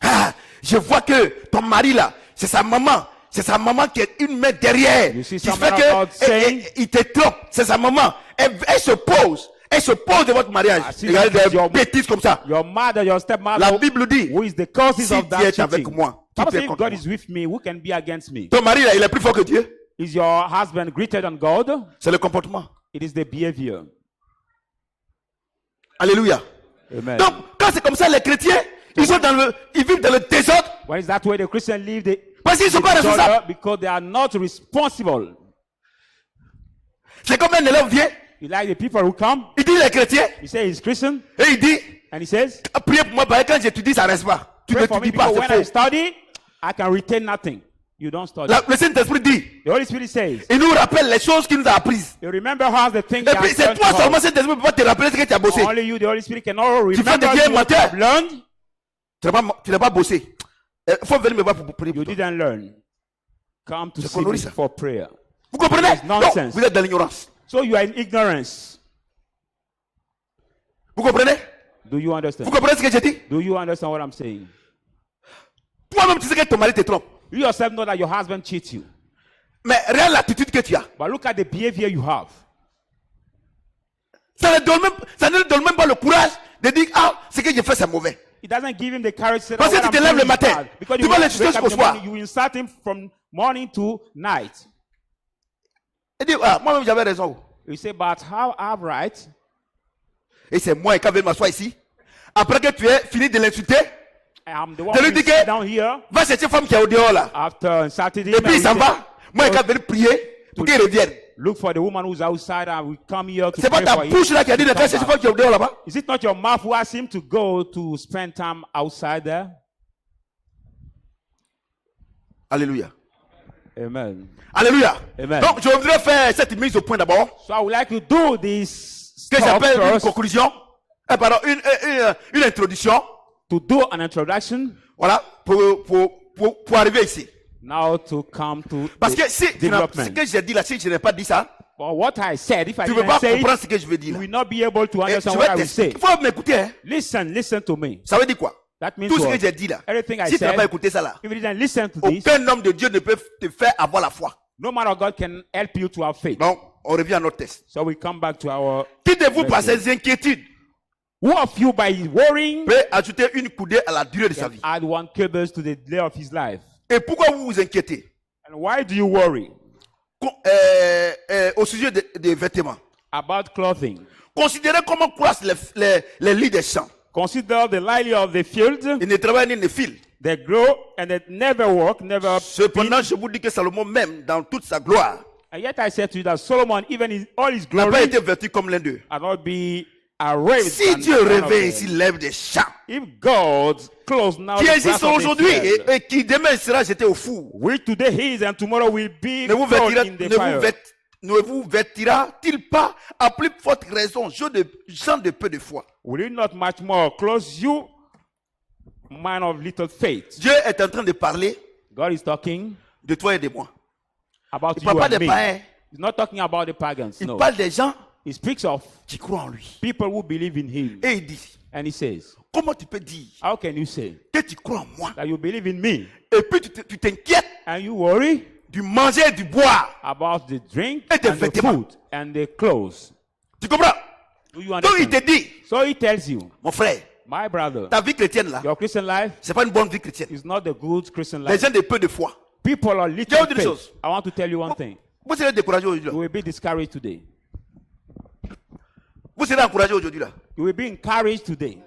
Speaker 1: Ah, je vois que ton mari là, c'est sa maman. C'est sa maman qui est une main derrière.
Speaker 2: You see
Speaker 1: Qui
Speaker 2: some
Speaker 1: fait
Speaker 2: man of God saying-
Speaker 1: que il te trompe. C'est sa maman. Elle se pose. Elle se pose de votre mariage.
Speaker 2: Ah, si
Speaker 1: Regardez
Speaker 2: that is
Speaker 1: des
Speaker 2: your-
Speaker 1: bêtises comme ça.
Speaker 2: Your mother, your stepmother,
Speaker 1: La Bible dit,
Speaker 2: who is the causes
Speaker 1: si
Speaker 2: of
Speaker 1: Dieu
Speaker 2: that
Speaker 1: est avec
Speaker 2: cheating.
Speaker 1: moi, qui
Speaker 2: Bible
Speaker 1: peut
Speaker 2: says, if
Speaker 1: contre
Speaker 2: God
Speaker 1: moi?
Speaker 2: is with me, who can be against me?
Speaker 1: Ton mari, là, il est plus fort que Dieu.
Speaker 2: Is your husband greater than God?
Speaker 1: C'est le comportement.
Speaker 2: It is the behavior.
Speaker 1: Alléluia.
Speaker 2: Amen.
Speaker 1: Donc, quand c'est comme ça, les chrétiens, ils vivent dans le désordre
Speaker 2: When is that way the Christians live? They
Speaker 1: parce qu'ils ne sont pas responsables.
Speaker 2: because they are not responsible.
Speaker 1: C'est comme un élève vient,
Speaker 2: You like the people who come,
Speaker 1: il dit les chrétiens,
Speaker 2: he says he's Christian,
Speaker 1: et il dit,
Speaker 2: and he says,
Speaker 1: priez pour moi, parce que quand j'étudie, ça ne reste pas. Tu
Speaker 2: pray for me
Speaker 1: n'étudies pas,
Speaker 2: because when I
Speaker 1: c'est faux.
Speaker 2: study, I can retain nothing. You don't study.
Speaker 1: Le Saint-Esprit dit,
Speaker 2: The Holy Spirit says,
Speaker 1: il nous rappelle les choses qu'il nous a apprises.
Speaker 2: you remember how the things
Speaker 1: Et
Speaker 2: that
Speaker 1: puis, c'est toi seulement, Saint-Esprit, ne peut pas te rappeler ce que tu as bossé.
Speaker 2: only you, the Holy Spirit, can all
Speaker 1: Tu fais
Speaker 2: remember
Speaker 1: des vieilles
Speaker 2: what you have
Speaker 1: menteurs.
Speaker 2: learned.
Speaker 1: Tu n'as pas bossé. Il faut venir me voir pour prier
Speaker 2: You
Speaker 1: pour toi.
Speaker 2: didn't learn. Come to
Speaker 1: C'est
Speaker 2: see me
Speaker 1: connerie, ça.
Speaker 2: for prayer.
Speaker 1: Vous comprenez?
Speaker 2: It's
Speaker 1: Non,
Speaker 2: nonsense.
Speaker 1: vous êtes dans l'ignorance.
Speaker 2: So you are in ignorance.
Speaker 1: Vous comprenez?
Speaker 2: Do you understand?
Speaker 1: Vous comprenez ce que j'ai dit?
Speaker 2: Do you understand what I'm saying?
Speaker 1: Toi-même, tu sais que ton mari te trompe.
Speaker 2: You yourself know that your husband cheats you.
Speaker 1: Mais regarde l'attitude que tu as.
Speaker 2: But look at the behavior you have.
Speaker 1: Ça ne lui donne même pas le courage de dire, ah, ce que j'ai fait, c'est mauvais.
Speaker 2: It doesn't give him the courage to say,
Speaker 1: Parce que
Speaker 2: "Oh,
Speaker 1: tu
Speaker 2: what
Speaker 1: te
Speaker 2: I'm
Speaker 1: lèves
Speaker 2: doing
Speaker 1: le
Speaker 2: is
Speaker 1: matin.
Speaker 2: bad." Because
Speaker 1: Tu
Speaker 2: you
Speaker 1: vas
Speaker 2: wake
Speaker 1: l'insulter
Speaker 2: up in
Speaker 1: jusqu'au
Speaker 2: the
Speaker 1: soir.
Speaker 2: morning, you insult him from morning to night.
Speaker 1: Il dit, ah, moi-même, j'avais raison.
Speaker 2: You say, but how I'm right?
Speaker 1: Et c'est moi qui vais m'asseoir ici. Après que tu aies fini de l'insulter,
Speaker 2: I'm the one
Speaker 1: Tu lui
Speaker 2: who
Speaker 1: dis
Speaker 2: sit
Speaker 1: que-
Speaker 2: down here
Speaker 1: va chercher femme qui est au dehors là.
Speaker 2: after insulting him.
Speaker 1: Et puis il
Speaker 2: and
Speaker 1: s'en
Speaker 2: we
Speaker 1: va. Moi, il vais prier pour qu'il revienne.
Speaker 2: look for the woman who's outside and we come here to
Speaker 1: C'est pas
Speaker 2: pray
Speaker 1: ta
Speaker 2: for him.
Speaker 1: bouche là qui a dit de faire chercher femme qui est au dehors là-bas.
Speaker 2: Is it not your mouth who asked him to go to spend time outside there?
Speaker 1: Alléluia.
Speaker 2: Amen.
Speaker 1: Alléluia.
Speaker 2: Amen.
Speaker 1: Donc, je voudrais faire cette mise au point d'abord,
Speaker 2: So I would like to do this
Speaker 1: que
Speaker 2: stuff
Speaker 1: j'appelle une
Speaker 2: first,
Speaker 1: conclusion. Pardon, une introduction.
Speaker 2: to do an introduction,
Speaker 1: Voilà, pour arriver ici.
Speaker 2: now to come to
Speaker 1: Parce
Speaker 2: the
Speaker 1: que si tu n'as- ce
Speaker 2: development.
Speaker 1: que j'ai dit là, si je n'ai pas dit ça,
Speaker 2: But what I said, if I
Speaker 1: tu ne peux
Speaker 2: didn't
Speaker 1: pas
Speaker 2: say it,
Speaker 1: comprendre ce que je veux dire.
Speaker 2: you
Speaker 1: là.
Speaker 2: will not be able to
Speaker 1: Et
Speaker 2: understand
Speaker 1: je
Speaker 2: what I
Speaker 1: vais
Speaker 2: will say.
Speaker 1: t'expliquer. Il faut m'écouter. Hein.
Speaker 2: Listen to me.
Speaker 1: Ça veut dire quoi?
Speaker 2: That means
Speaker 1: Tout ce
Speaker 2: what?
Speaker 1: que j'ai dit là.
Speaker 2: Everything I
Speaker 1: Si tu n'as
Speaker 2: said,
Speaker 1: pas écouté ça là,
Speaker 2: if you didn't listen to this,
Speaker 1: aucun homme de Dieu ne peut te faire avoir la foi.
Speaker 2: no man of God can help you to have faith.
Speaker 1: Donc, on revient à notre test.
Speaker 2: So we come back to our.
Speaker 1: Qui de vous, par ces inquiétudes,
Speaker 2: Who of you, by worrying,
Speaker 1: peut ajouter une coudée à la durée de sa
Speaker 2: can
Speaker 1: vie?
Speaker 2: add one cubits to the delay of his life?
Speaker 1: Et pourquoi vous vous inquiétez?
Speaker 2: And why do you worry
Speaker 1: Au sujet des vêtements.
Speaker 2: about clothing?
Speaker 1: Considérez comment croissent les lits des champs.
Speaker 2: Consider the lily of the field.
Speaker 1: Ils ne travaillent ni ne filent.
Speaker 2: They grow and they never work, never.
Speaker 1: Cependant, je vous dis que Salomon même, dans toute sa gloire,
Speaker 2: And yet I said to you that Solomon, even in all his
Speaker 1: n'a pas
Speaker 2: glory,
Speaker 1: été vêtu comme l'un d'eux.
Speaker 2: and not be arrayed.
Speaker 1: Si
Speaker 2: than
Speaker 1: Dieu
Speaker 2: one of
Speaker 1: réveille
Speaker 2: them.
Speaker 1: ici, lève des champs,
Speaker 2: If God's clothes now
Speaker 1: qui
Speaker 2: the
Speaker 1: existe
Speaker 2: grass of the
Speaker 1: aujourd'hui
Speaker 2: field,
Speaker 1: et qui demain sera jeté au four,
Speaker 2: which today he is and tomorrow will be
Speaker 1: ne vous
Speaker 2: thrown in the fire.
Speaker 1: vêtira-t-il pas à plus forte raison, gens de peu de foi?
Speaker 2: Will it not much more close you, man of little faith?
Speaker 1: Dieu est en train de parler
Speaker 2: God is talking
Speaker 1: de toi et de moi.
Speaker 2: about
Speaker 1: Il ne
Speaker 2: you
Speaker 1: parle pas
Speaker 2: and
Speaker 1: des
Speaker 2: me.
Speaker 1: païens,
Speaker 2: He's not talking about the pagans.
Speaker 1: il
Speaker 2: No.
Speaker 1: parle des gens
Speaker 2: He speaks of
Speaker 1: qui croient en lui.
Speaker 2: people who believe in him.
Speaker 1: Et il dit,
Speaker 2: And he says,
Speaker 1: comment tu peux dire
Speaker 2: how can you say
Speaker 1: que tu crois en moi
Speaker 2: that you believe in me
Speaker 1: et puis tu t'inquiètes
Speaker 2: and you worry
Speaker 1: du manger et du boire?
Speaker 2: about the drink
Speaker 1: Et des
Speaker 2: and the
Speaker 1: vêtements.
Speaker 2: food and the clothes?
Speaker 1: Tu comprends?
Speaker 2: Do you
Speaker 1: Donc il te
Speaker 2: understand?
Speaker 1: dit,
Speaker 2: So he tells you,
Speaker 1: mon frère,
Speaker 2: my brother,
Speaker 1: ta vie chrétienne là,
Speaker 2: your Christian life
Speaker 1: c'est pas une bonne vie chrétienne.
Speaker 2: is not the good Christian
Speaker 1: Les
Speaker 2: life.
Speaker 1: gens de peu de foi.
Speaker 2: People are
Speaker 1: Je vais
Speaker 2: little
Speaker 1: vous dire une
Speaker 2: faith.
Speaker 1: chose.
Speaker 2: I want to tell you one thing.
Speaker 1: Vous serez découragé aujourd'hui là.
Speaker 2: You will be discouraged today.
Speaker 1: Vous serez encouragé aujourd'hui là.
Speaker 2: You will be encouraged today.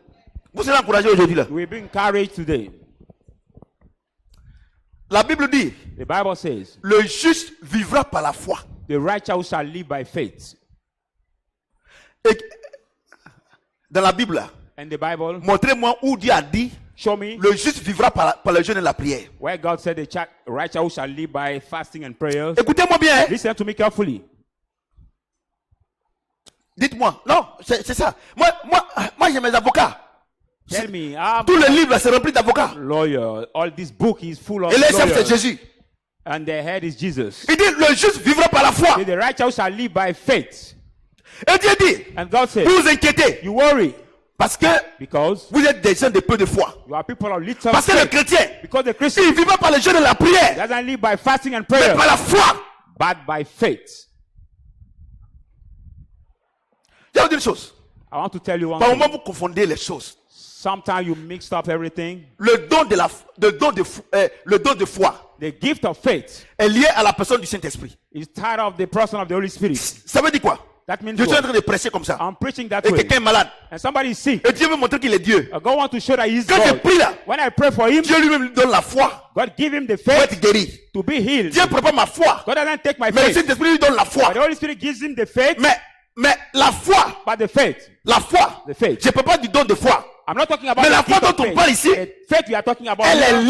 Speaker 1: Vous serez encouragé aujourd'hui là.
Speaker 2: You will be encouraged today.
Speaker 1: La Bible dit,
Speaker 2: The Bible says,
Speaker 1: le juste vivra par la foi.
Speaker 2: the righteous shall live by faith.
Speaker 1: Et dans la Bible là,
Speaker 2: And the Bible,
Speaker 1: montrez-moi où Dieu a dit,
Speaker 2: show me
Speaker 1: le juste vivra par le jeûne et la prière.
Speaker 2: where God said the righteous shall live by fasting and prayers.
Speaker 1: Écoutez-moi bien. Hein.
Speaker 2: Listen to me carefully.
Speaker 1: Dites-moi. Non, c'est ça. Moi j'ai mes avocats.
Speaker 2: Tell me, I'm
Speaker 1: Tout le livre là, c'est rempli d'avocats.
Speaker 2: a lawyer. All this book is full of
Speaker 1: Et les chefs, c'est
Speaker 2: lawyers.
Speaker 1: Jésus.
Speaker 2: And their head is Jesus.
Speaker 1: Il dit, le juste vivra par la foi.
Speaker 2: The righteous shall live by faith.
Speaker 1: Et Dieu dit,
Speaker 2: And God said,
Speaker 1: vous vous inquiétez.
Speaker 2: you worry
Speaker 1: Parce que
Speaker 2: because
Speaker 1: vous êtes des gens de peu de foi.
Speaker 2: you are people of little
Speaker 1: Parce que le
Speaker 2: faith.
Speaker 1: chrétien,
Speaker 2: Because the Christian
Speaker 1: il ne vit pas par le jeûne et la prière,
Speaker 2: doesn't live by fasting and
Speaker 1: mais
Speaker 2: prayer,
Speaker 1: par la foi.
Speaker 2: but by faith.
Speaker 1: Je vais vous dire une chose.
Speaker 2: I want to tell you one
Speaker 1: Par
Speaker 2: thing.
Speaker 1: moment, vous confondez les choses.
Speaker 2: Sometimes you mixed up everything.
Speaker 1: Le don de foi
Speaker 2: The gift of faith
Speaker 1: est lié à la personne du Saint-Esprit.
Speaker 2: is tied of the person of the Holy Spirit.
Speaker 1: Ça veut dire quoi?
Speaker 2: That means
Speaker 1: Je suis en
Speaker 2: what?
Speaker 1: train de prêcher comme ça.
Speaker 2: I'm preaching that
Speaker 1: Et
Speaker 2: way.
Speaker 1: quelqu'un est malade.
Speaker 2: And somebody is sick.
Speaker 1: Et Dieu veut montrer qu'il est Dieu.
Speaker 2: God wants to show that He's
Speaker 1: Quand je
Speaker 2: God.
Speaker 1: prie là,
Speaker 2: When I pray for him,
Speaker 1: Dieu lui-même lui donne la foi
Speaker 2: God give him the
Speaker 1: pour
Speaker 2: faith
Speaker 1: être guéri.
Speaker 2: to be healed.
Speaker 1: Dieu prépare ma foi.
Speaker 2: God doesn't take my
Speaker 1: Mais le
Speaker 2: faith.
Speaker 1: Saint-Esprit lui donne la foi.
Speaker 2: But the Holy Spirit gives him the faith,
Speaker 1: Mais la foi,
Speaker 2: but the faith.
Speaker 1: je ne peux pas du don de foi.
Speaker 2: I'm not talking about
Speaker 1: Mais la
Speaker 2: the gift
Speaker 1: foi
Speaker 2: of
Speaker 1: dont on
Speaker 2: faith.
Speaker 1: parle ici,
Speaker 2: The faith we are talking about
Speaker 1: elle est
Speaker 2: here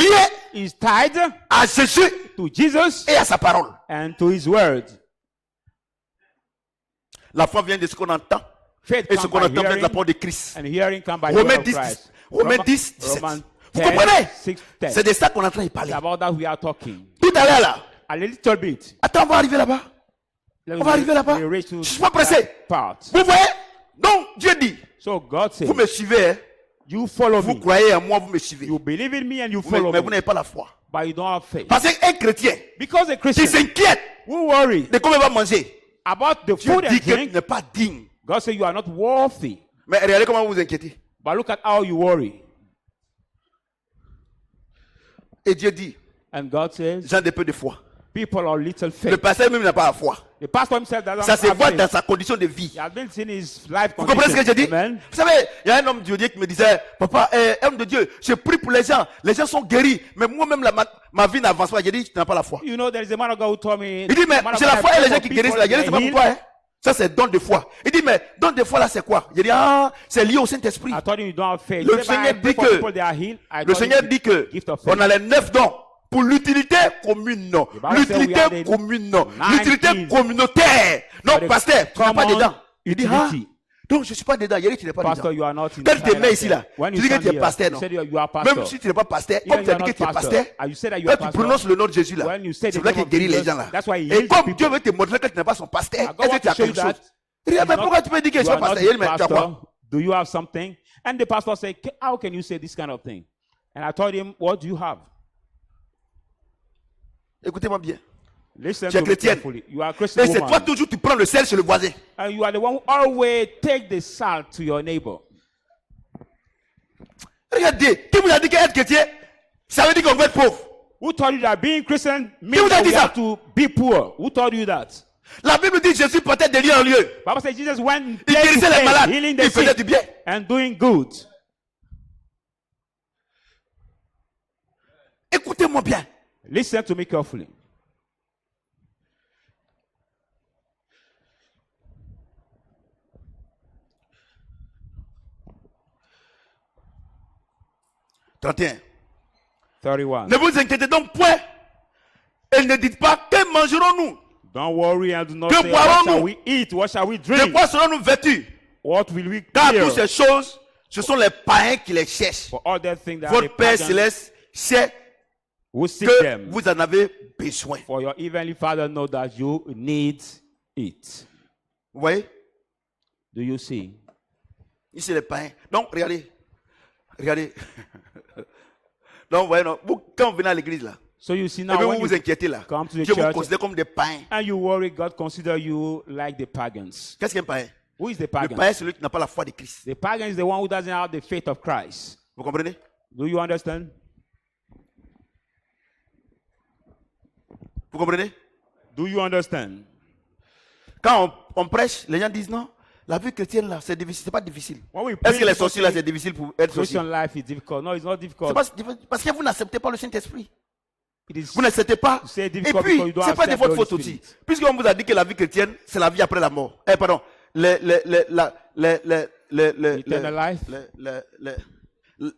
Speaker 1: liée
Speaker 2: is tied
Speaker 1: à Jésus
Speaker 2: to Jesus
Speaker 1: et à sa parole.
Speaker 2: and to His word.
Speaker 1: La foi vient de ce qu'on entend.
Speaker 2: Faith
Speaker 1: Et ce
Speaker 2: comes
Speaker 1: qu'on
Speaker 2: by
Speaker 1: entend vient de la
Speaker 2: hearing,
Speaker 1: parole de Christ.
Speaker 2: and hearing comes by the word
Speaker 1: Romains
Speaker 2: of
Speaker 1: 10,
Speaker 2: Christ.
Speaker 1: Romains 10, 17.
Speaker 2: Romans
Speaker 1: Vous
Speaker 2: 10,
Speaker 1: comprenez?
Speaker 2: 6, 10.
Speaker 1: C'est de ça qu'on est en train de parler.
Speaker 2: It's about that we are talking.
Speaker 1: Tout à l'heure là.
Speaker 2: A little bit.
Speaker 1: Attends, on va arriver là-bas.
Speaker 2: Let's
Speaker 1: On va arriver là-bas.
Speaker 2: we reach to
Speaker 1: Je suis pas pressé.
Speaker 2: that part.
Speaker 1: Vous voyez? Donc Dieu dit,
Speaker 2: So God says,
Speaker 1: vous me suivez, hein?
Speaker 2: you follow
Speaker 1: Vous
Speaker 2: me.
Speaker 1: croyez en moi, vous me suivez.
Speaker 2: You believe in me and you
Speaker 1: Mais
Speaker 2: follow
Speaker 1: vous
Speaker 2: me.
Speaker 1: n'avez pas la foi.
Speaker 2: But you don't have faith.
Speaker 1: Parce qu'un chrétien
Speaker 2: Because a
Speaker 1: qui
Speaker 2: Christian
Speaker 1: s'inquiète
Speaker 2: who worry
Speaker 1: de comment il va manger,
Speaker 2: about the
Speaker 1: Dieu
Speaker 2: food and
Speaker 1: dit que tu
Speaker 2: drink,
Speaker 1: n'es pas digne.
Speaker 2: God says you are not worthy.
Speaker 1: Mais regardez comment vous vous inquiétez.
Speaker 2: But look at how you worry.
Speaker 1: Et Dieu dit,
Speaker 2: And God says,
Speaker 1: j'ai de peu de foi.
Speaker 2: people are little
Speaker 1: Le
Speaker 2: faith.
Speaker 1: pasteur même n'a pas la foi.
Speaker 2: The pastor himself doesn't
Speaker 1: Ça se
Speaker 2: have
Speaker 1: voit
Speaker 2: faith.
Speaker 1: dans sa condition de vie.
Speaker 2: He has been seeing his life
Speaker 1: Vous comprenez ce que je dis?
Speaker 2: Amen.
Speaker 1: Vous savez, il y a un homme de Dieu qui me disait, papa, homme de Dieu, je prie pour les gens sont guéris, mais moi-même, ma vie n'avance pas. J'ai dit, tu n'as pas la foi.
Speaker 2: You know, there is a man of God who told me.
Speaker 1: Il dit, mais
Speaker 2: man of
Speaker 1: j'ai
Speaker 2: God,
Speaker 1: la
Speaker 2: I
Speaker 1: foi et
Speaker 2: pray
Speaker 1: les gens
Speaker 2: for
Speaker 1: qui
Speaker 2: people,
Speaker 1: guérissent la guérison, c'est pas
Speaker 2: they
Speaker 1: pourquoi,
Speaker 2: heal.
Speaker 1: hein? Ça, c'est don de foi. Il dit, mais don de foi là, c'est quoi? J'ai dit, ah, c'est lié au Saint-Esprit.
Speaker 2: I told him you don't have faith.
Speaker 1: Le
Speaker 2: He said,
Speaker 1: Seigneur
Speaker 2: I pray
Speaker 1: dit
Speaker 2: for
Speaker 1: que-
Speaker 2: people, they are healed. I
Speaker 1: Le
Speaker 2: told
Speaker 1: Seigneur
Speaker 2: him,
Speaker 1: dit que
Speaker 2: gift of faith.
Speaker 1: on a les 9 dons pour l'utilité commune.
Speaker 2: Bible
Speaker 1: L'utilité
Speaker 2: says we have the
Speaker 1: commune.
Speaker 2: 19
Speaker 1: L'utilité communautaire. Non,
Speaker 2: for the
Speaker 1: pasteur, tu n'es pas
Speaker 2: common
Speaker 1: dedans. Il dit, ah,
Speaker 2: utility.
Speaker 1: donc je ne suis pas dedans. Il dit, tu n'es pas
Speaker 2: Pastor,
Speaker 1: dedans.
Speaker 2: you are not in
Speaker 1: Quand tu te
Speaker 2: the
Speaker 1: mets ici là,
Speaker 2: When
Speaker 1: tu
Speaker 2: you
Speaker 1: dis que
Speaker 2: stand
Speaker 1: tu es
Speaker 2: here,
Speaker 1: pasteur,
Speaker 2: you
Speaker 1: non?
Speaker 2: said you are pastor.
Speaker 1: Même si tu n'es pas pasteur,
Speaker 2: Even
Speaker 1: comme tu as
Speaker 2: you
Speaker 1: dit
Speaker 2: are
Speaker 1: que tu es
Speaker 2: not
Speaker 1: pasteur,
Speaker 2: pastor. You said that you
Speaker 1: quand
Speaker 2: are
Speaker 1: tu
Speaker 2: pastor.
Speaker 1: prononces le nom de Jésus là,
Speaker 2: When you say
Speaker 1: c'est
Speaker 2: the
Speaker 1: là
Speaker 2: name
Speaker 1: qu'il
Speaker 2: of
Speaker 1: guérit les
Speaker 2: Jesus,
Speaker 1: gens là.
Speaker 2: that's why he
Speaker 1: Et
Speaker 2: heals
Speaker 1: comme
Speaker 2: people.
Speaker 1: Dieu veut te montrer que tu n'es pas son pasteur,
Speaker 2: God
Speaker 1: est-ce que
Speaker 2: wants
Speaker 1: tu as
Speaker 2: to show you
Speaker 1: quelque chose?
Speaker 2: that
Speaker 1: Il dit,
Speaker 2: he's
Speaker 1: mais
Speaker 2: not-
Speaker 1: pourquoi tu peux dire que je
Speaker 2: you
Speaker 1: suis
Speaker 2: are
Speaker 1: pas
Speaker 2: not
Speaker 1: pasteur? Il dit, mais tu as
Speaker 2: pastor.
Speaker 1: quoi?
Speaker 2: Do you have something? And the pastor said, how can you say this kind of thing? And I told him, what do you have?
Speaker 1: Écoutez-moi bien.
Speaker 2: Listen
Speaker 1: Tu es
Speaker 2: to me
Speaker 1: chrétienne.
Speaker 2: carefully. You are a Christian
Speaker 1: Et c'est toi
Speaker 2: woman.
Speaker 1: toujours, tu prends le sel chez le voisin.
Speaker 2: And you are the one who always take the salt to your neighbor.
Speaker 1: Regardez, qui vous a dit qu'être chrétien, ça veut dire qu'on va être pauvre?
Speaker 2: Who told you that being Christian
Speaker 1: vous
Speaker 2: means
Speaker 1: a
Speaker 2: that
Speaker 1: dit
Speaker 2: we
Speaker 1: ça?
Speaker 2: have to be poor? Who told you that?
Speaker 1: La Bible dit Jésus portait de lieu en lieu.
Speaker 2: Bible says Jesus went
Speaker 1: Il
Speaker 2: place to
Speaker 1: guérissait les
Speaker 2: place,
Speaker 1: malades.
Speaker 2: healing
Speaker 1: Il
Speaker 2: the
Speaker 1: faisait
Speaker 2: sick
Speaker 1: du bien.
Speaker 2: and doing good.
Speaker 1: Écoutez-moi bien.
Speaker 2: Listen to me carefully. «
Speaker 1: 31.
Speaker 2: 31.
Speaker 1: Ne vous inquiétez donc point. Et ne dites pas, que mangerons-nous?
Speaker 2: Don't worry and do not
Speaker 1: Que
Speaker 2: say, what shall
Speaker 1: boirons-nous?
Speaker 2: we eat? What shall we
Speaker 1: De
Speaker 2: drink?
Speaker 1: quoi serons-nous vêtus?
Speaker 2: What will we
Speaker 1: Car
Speaker 2: wear?
Speaker 1: toutes ces choses, ce sont les païens qui les cherchent.
Speaker 2: For all that thing that
Speaker 1: Votre
Speaker 2: the
Speaker 1: Père
Speaker 2: pagans
Speaker 1: céleste sait
Speaker 2: will seek
Speaker 1: que
Speaker 2: them.
Speaker 1: vous en avez besoin.
Speaker 2: For your heavenly Father know that you need it.
Speaker 1: Vous voyez?
Speaker 2: Do you see?
Speaker 1: Ici, les païens. Donc, regardez. Regardez. Donc, vous voyez, non, vous, quand vous venez à l'église, là,
Speaker 2: So you see
Speaker 1: et
Speaker 2: now
Speaker 1: puis
Speaker 2: when
Speaker 1: vous vous
Speaker 2: you
Speaker 1: inquiétez, là,
Speaker 2: come to the
Speaker 1: Dieu vous
Speaker 2: church
Speaker 1: considère comme des païens.
Speaker 2: and you worry, God consider you like the pagans.
Speaker 1: Qu'est-ce qu'un païen?
Speaker 2: Who is the
Speaker 1: Le
Speaker 2: pagan?
Speaker 1: païen, c'est celui qui n'a pas la foi de Christ.
Speaker 2: The pagan is the one who doesn't have the faith of Christ.
Speaker 1: Vous comprenez?
Speaker 2: Do you understand?
Speaker 1: Vous comprenez?
Speaker 2: Do you understand?
Speaker 1: Quand on prêche, les gens disent non, la vie chrétienne, là, c'est difficile. C'est pas difficile.
Speaker 2: When we
Speaker 1: Est-ce
Speaker 2: preach,
Speaker 1: que les
Speaker 2: people
Speaker 1: sorciers, là,
Speaker 2: say
Speaker 1: c'est difficile pour être sorcier?
Speaker 2: Christian life is difficult. No, it's not
Speaker 1: C'est
Speaker 2: difficult.
Speaker 1: parce que vous n'acceptez pas le Saint-Esprit.
Speaker 2: It is
Speaker 1: Vous n'acceptez pas.
Speaker 2: C'est
Speaker 1: Et
Speaker 2: difficult
Speaker 1: puis,
Speaker 2: because you don't
Speaker 1: c'est pas de
Speaker 2: accept
Speaker 1: votre
Speaker 2: the Holy
Speaker 1: faute aussi.
Speaker 2: Spirit.
Speaker 1: Puisqu'on vous a dit que la vie chrétienne, c'est la vie après la mort. Pardon.
Speaker 2: Eternal life.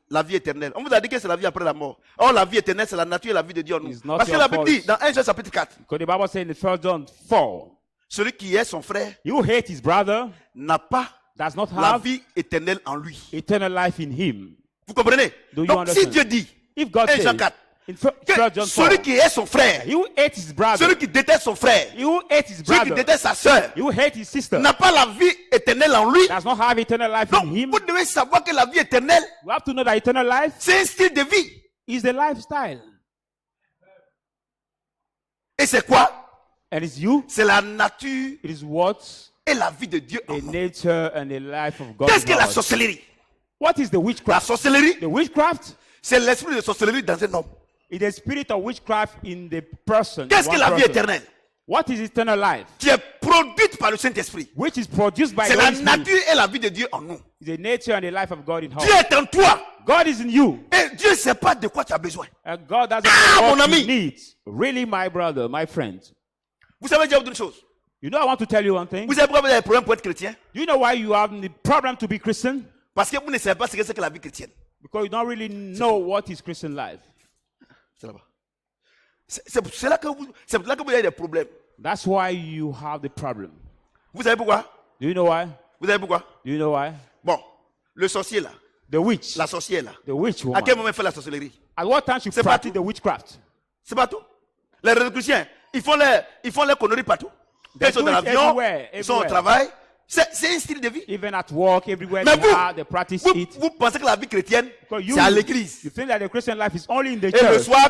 Speaker 1: La vie éternelle. On vous a dit que c'est la vie après la mort. Or, la vie éternelle, c'est la nature et la vie de Dieu en nous.
Speaker 2: It's not
Speaker 1: Parce que
Speaker 2: your
Speaker 1: la Bible
Speaker 2: fault.
Speaker 1: dit, dans 1 Jean chapitre 4,
Speaker 2: Because the Bible says in the 1 John 4,
Speaker 1: celui qui est son frère
Speaker 2: you hate his brother,
Speaker 1: n'a pas
Speaker 2: does not
Speaker 1: la
Speaker 2: have
Speaker 1: vie éternelle en lui.
Speaker 2: eternal life in him.
Speaker 1: Vous comprenez?
Speaker 2: Do you
Speaker 1: Donc, si
Speaker 2: understand?
Speaker 1: Dieu dit,
Speaker 2: If God
Speaker 1: 1
Speaker 2: says
Speaker 1: Jean 4,
Speaker 2: in 1
Speaker 1: que
Speaker 2: John 4,
Speaker 1: celui qui est son frère,
Speaker 2: you hate his brother,
Speaker 1: celui qui déteste son frère,
Speaker 2: you hate his
Speaker 1: celui qui
Speaker 2: brother,
Speaker 1: déteste sa soeur,
Speaker 2: you hate his sister,
Speaker 1: n'a pas la vie éternelle en lui.
Speaker 2: does not have eternal life
Speaker 1: Donc,
Speaker 2: in him.
Speaker 1: vous devez savoir que la vie éternelle,
Speaker 2: You have to know that eternal life
Speaker 1: c'est un style de vie.
Speaker 2: is the lifestyle.
Speaker 1: Et c'est quoi?
Speaker 2: And it's you,
Speaker 1: C'est la nature
Speaker 2: it is what
Speaker 1: et la vie de Dieu en
Speaker 2: the
Speaker 1: nous.
Speaker 2: nature and the life of God.
Speaker 1: Qu'est-ce
Speaker 2: in
Speaker 1: que la
Speaker 2: us.
Speaker 1: sorcellerie?
Speaker 2: What is the
Speaker 1: La
Speaker 2: witchcraft?
Speaker 1: sorcellerie,
Speaker 2: The witchcraft
Speaker 1: c'est l'esprit de sorcellerie dans un homme.
Speaker 2: is the spirit of witchcraft in the person.
Speaker 1: Qu'est-ce que
Speaker 2: one
Speaker 1: la vie
Speaker 2: person.
Speaker 1: éternelle?
Speaker 2: What is eternal life?
Speaker 1: Qui est produite par le Saint-Esprit.
Speaker 2: Which is produced by
Speaker 1: C'est
Speaker 2: the
Speaker 1: la
Speaker 2: Holy Spirit.
Speaker 1: nature et la vie de Dieu en nous.
Speaker 2: The nature and the life of God in
Speaker 1: Dieu
Speaker 2: us.
Speaker 1: est en toi.
Speaker 2: God is in you.
Speaker 1: Et Dieu ne sait pas de quoi tu as besoin.
Speaker 2: And God doesn't
Speaker 1: Ah,
Speaker 2: know
Speaker 1: mon
Speaker 2: what
Speaker 1: ami.
Speaker 2: you need. Really, my brother, my friend.
Speaker 1: Vous savez déjà une chose.
Speaker 2: You know, I want to tell you one thing.
Speaker 1: Vous savez pourquoi vous avez des problèmes pour être chrétien?
Speaker 2: Do you know why you have the problem to be Christian?
Speaker 1: Parce que vous ne savez pas ce que c'est que la vie chrétienne.
Speaker 2: Because you don't really know what is Christian life.
Speaker 1: C'est là-bas. C'est pour cela que vous avez des problèmes.
Speaker 2: That's why you have the problem.
Speaker 1: Vous savez pourquoi?
Speaker 2: Do you know why?
Speaker 1: Vous savez pourquoi?
Speaker 2: Do you know why?
Speaker 1: Bon, le sorcier là,
Speaker 2: The witch.
Speaker 1: la sorcière là.
Speaker 2: The witch
Speaker 1: À
Speaker 2: woman.
Speaker 1: quel moment il fait la sorcellerie?
Speaker 2: At what time she
Speaker 1: C'est
Speaker 2: practice
Speaker 1: partout.
Speaker 2: the witchcraft?
Speaker 1: C'est pas tout. Les chrétiens, ils font les conneries partout.
Speaker 2: They
Speaker 1: Ils sont
Speaker 2: do
Speaker 1: dans
Speaker 2: it
Speaker 1: l'avion,
Speaker 2: everywhere,
Speaker 1: ils sont au
Speaker 2: everywhere.
Speaker 1: travail. C'est un style de vie.
Speaker 2: Even at work, everywhere
Speaker 1: Mais
Speaker 2: they are, they practice
Speaker 1: vous,
Speaker 2: it.
Speaker 1: vous pensez que la vie chrétienne,
Speaker 2: Because you,
Speaker 1: c'est à l'église.
Speaker 2: you think that the Christian life is only in the
Speaker 1: Et le
Speaker 2: church.
Speaker 1: soir,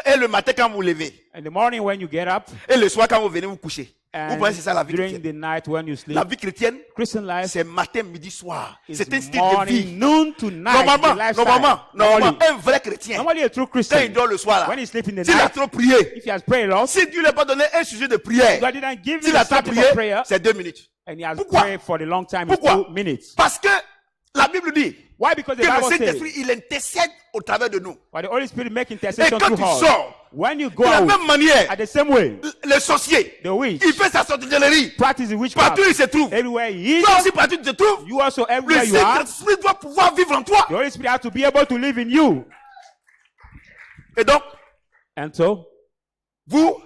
Speaker 1: et le matin quand vous vous levez.
Speaker 2: In the morning when you get up,
Speaker 1: Et le soir quand vous venez vous coucher. Vous
Speaker 2: and
Speaker 1: pensez que c'est ça la vie
Speaker 2: during
Speaker 1: chrétienne?
Speaker 2: the night when you sleep.
Speaker 1: La vie chrétienne,
Speaker 2: Christian life
Speaker 1: c'est matin, midi, soir.
Speaker 2: is
Speaker 1: C'est un style de
Speaker 2: morning,
Speaker 1: vie.
Speaker 2: noon to night.
Speaker 1: Normalement,
Speaker 2: the lifestyle.
Speaker 1: normalement, un vrai chrétien,
Speaker 2: Normally a true
Speaker 1: quand il
Speaker 2: Christian,
Speaker 1: dort le soir
Speaker 2: when
Speaker 1: là,
Speaker 2: he sleeps in the
Speaker 1: s'il a
Speaker 2: night,
Speaker 1: trop prié,
Speaker 2: if he has prayed a lot,
Speaker 1: si Dieu ne lui a pas donné un sujet de prière,
Speaker 2: God didn't give
Speaker 1: s'il
Speaker 2: you
Speaker 1: a
Speaker 2: the
Speaker 1: trop
Speaker 2: subject
Speaker 1: prié,
Speaker 2: of prayer,
Speaker 1: c'est 2 minutes.
Speaker 2: and he has
Speaker 1: Pourquoi?
Speaker 2: prayed for the long time, it's
Speaker 1: Pourquoi?
Speaker 2: 2 minutes.
Speaker 1: Parce que la Bible dit
Speaker 2: Why? Because the
Speaker 1: que le
Speaker 2: Bible
Speaker 1: Saint-Esprit,
Speaker 2: says,
Speaker 1: il intercède au travers de nous.
Speaker 2: but the Holy Spirit make
Speaker 1: Et
Speaker 2: intercession
Speaker 1: quand
Speaker 2: through
Speaker 1: tu
Speaker 2: us.
Speaker 1: sors,
Speaker 2: When you go
Speaker 1: de la
Speaker 2: out,
Speaker 1: même manière,
Speaker 2: at the same way,
Speaker 1: le sorcier,
Speaker 2: the witch
Speaker 1: il fait sa sorcellerie.
Speaker 2: practice the witchcraft.
Speaker 1: Partout il se trouve.
Speaker 2: Everywhere he is,
Speaker 1: Toi aussi, partout tu te trouves.
Speaker 2: you also
Speaker 1: Le
Speaker 2: everywhere you are.
Speaker 1: Saint-Esprit doit pouvoir vivre en toi.
Speaker 2: The Holy Spirit has to be able to live in you.
Speaker 1: Et donc,
Speaker 2: And so,
Speaker 1: vous,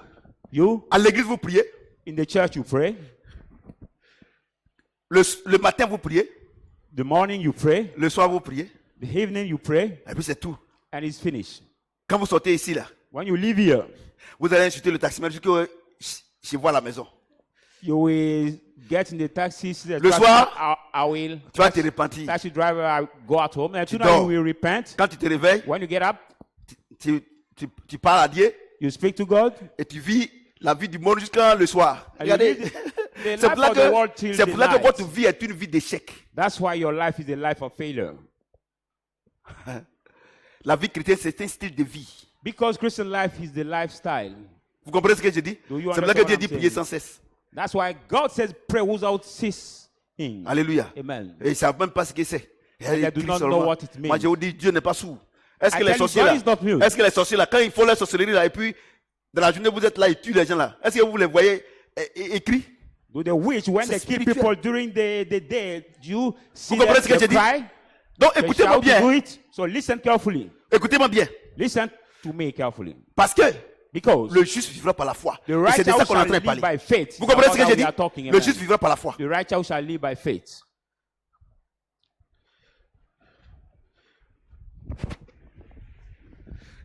Speaker 2: you,
Speaker 1: à l'église, vous priez.
Speaker 2: in the church, you pray.
Speaker 1: Le matin, vous priez.
Speaker 2: The morning, you pray.
Speaker 1: Le soir, vous priez.
Speaker 2: The evening, you pray.
Speaker 1: Et puis c'est tout.
Speaker 2: And it's finished.
Speaker 1: Quand vous sortez ici, là,
Speaker 2: When you leave here,
Speaker 1: vous allez insulter le taximètre jusqu'à chez vous à la maison.
Speaker 2: you will get in the taxi. See the
Speaker 1: Le
Speaker 2: taxi,
Speaker 1: soir,
Speaker 2: I will.
Speaker 1: Tu vas te repentir.
Speaker 2: Taxi driver, I go at home. And
Speaker 1: Tu
Speaker 2: tonight you
Speaker 1: dors.
Speaker 2: will repent.
Speaker 1: Quand tu te réveilles,
Speaker 2: When you get up,
Speaker 1: tu parles à Dieu
Speaker 2: you speak to God.
Speaker 1: et tu vis la vie du monde jusqu'à le soir.
Speaker 2: And you
Speaker 1: Regardez,
Speaker 2: live the
Speaker 1: c'est
Speaker 2: life
Speaker 1: pour là
Speaker 2: of the world till
Speaker 1: c'est
Speaker 2: the
Speaker 1: pour là que
Speaker 2: night.
Speaker 1: votre vie est une vie d'échec.
Speaker 2: That's why your life is a life of failure.
Speaker 1: La vie chrétienne, c'est un style de vie.
Speaker 2: Because Christian life is the lifestyle.
Speaker 1: Vous comprenez ce que je dis?
Speaker 2: Do you
Speaker 1: C'est pour là que
Speaker 2: understand
Speaker 1: Dieu
Speaker 2: what
Speaker 1: dit
Speaker 2: I'm
Speaker 1: prier
Speaker 2: saying?
Speaker 1: sans cesse.
Speaker 2: That's why God says pray without ceasing.
Speaker 1: Alléluia.
Speaker 2: Amen.
Speaker 1: Et ils ne savent même pas ce que c'est. Et
Speaker 2: they
Speaker 1: ils
Speaker 2: do
Speaker 1: crient
Speaker 2: not
Speaker 1: seulement.
Speaker 2: know what it means.
Speaker 1: Moi, je vous dis, Dieu n'est pas sourd. Est-ce
Speaker 2: I
Speaker 1: que
Speaker 2: tell
Speaker 1: les
Speaker 2: you,
Speaker 1: sorciers
Speaker 2: God
Speaker 1: là,
Speaker 2: is not mute.
Speaker 1: est-ce que les sorciers là, quand ils font leur sorcellerie là, et puis dans la journée vous êtes là, ils tuent les gens là, est-ce que vous les voyez écrits?
Speaker 2: Do the witch, when they
Speaker 1: C'est
Speaker 2: kill
Speaker 1: spirituel.
Speaker 2: people during the day, do you see
Speaker 1: Vous comprenez ce que
Speaker 2: them
Speaker 1: je dis?
Speaker 2: cry?
Speaker 1: Donc
Speaker 2: They
Speaker 1: écoutez-moi
Speaker 2: shout to do
Speaker 1: bien.
Speaker 2: it. So listen carefully.
Speaker 1: Écoutez-moi bien.
Speaker 2: Listen to me carefully.
Speaker 1: Parce que
Speaker 2: Because
Speaker 1: le juste vivra par la foi.
Speaker 2: the
Speaker 1: Et c'est de ça
Speaker 2: righteous
Speaker 1: qu'on est en
Speaker 2: shall
Speaker 1: train de
Speaker 2: live
Speaker 1: parler.
Speaker 2: by faith.
Speaker 1: Vous comprenez ce que
Speaker 2: About
Speaker 1: j'ai
Speaker 2: that we
Speaker 1: dit?
Speaker 2: are talking,
Speaker 1: Le
Speaker 2: amen.
Speaker 1: juste vivra par la foi.
Speaker 2: The righteous shall live by faith.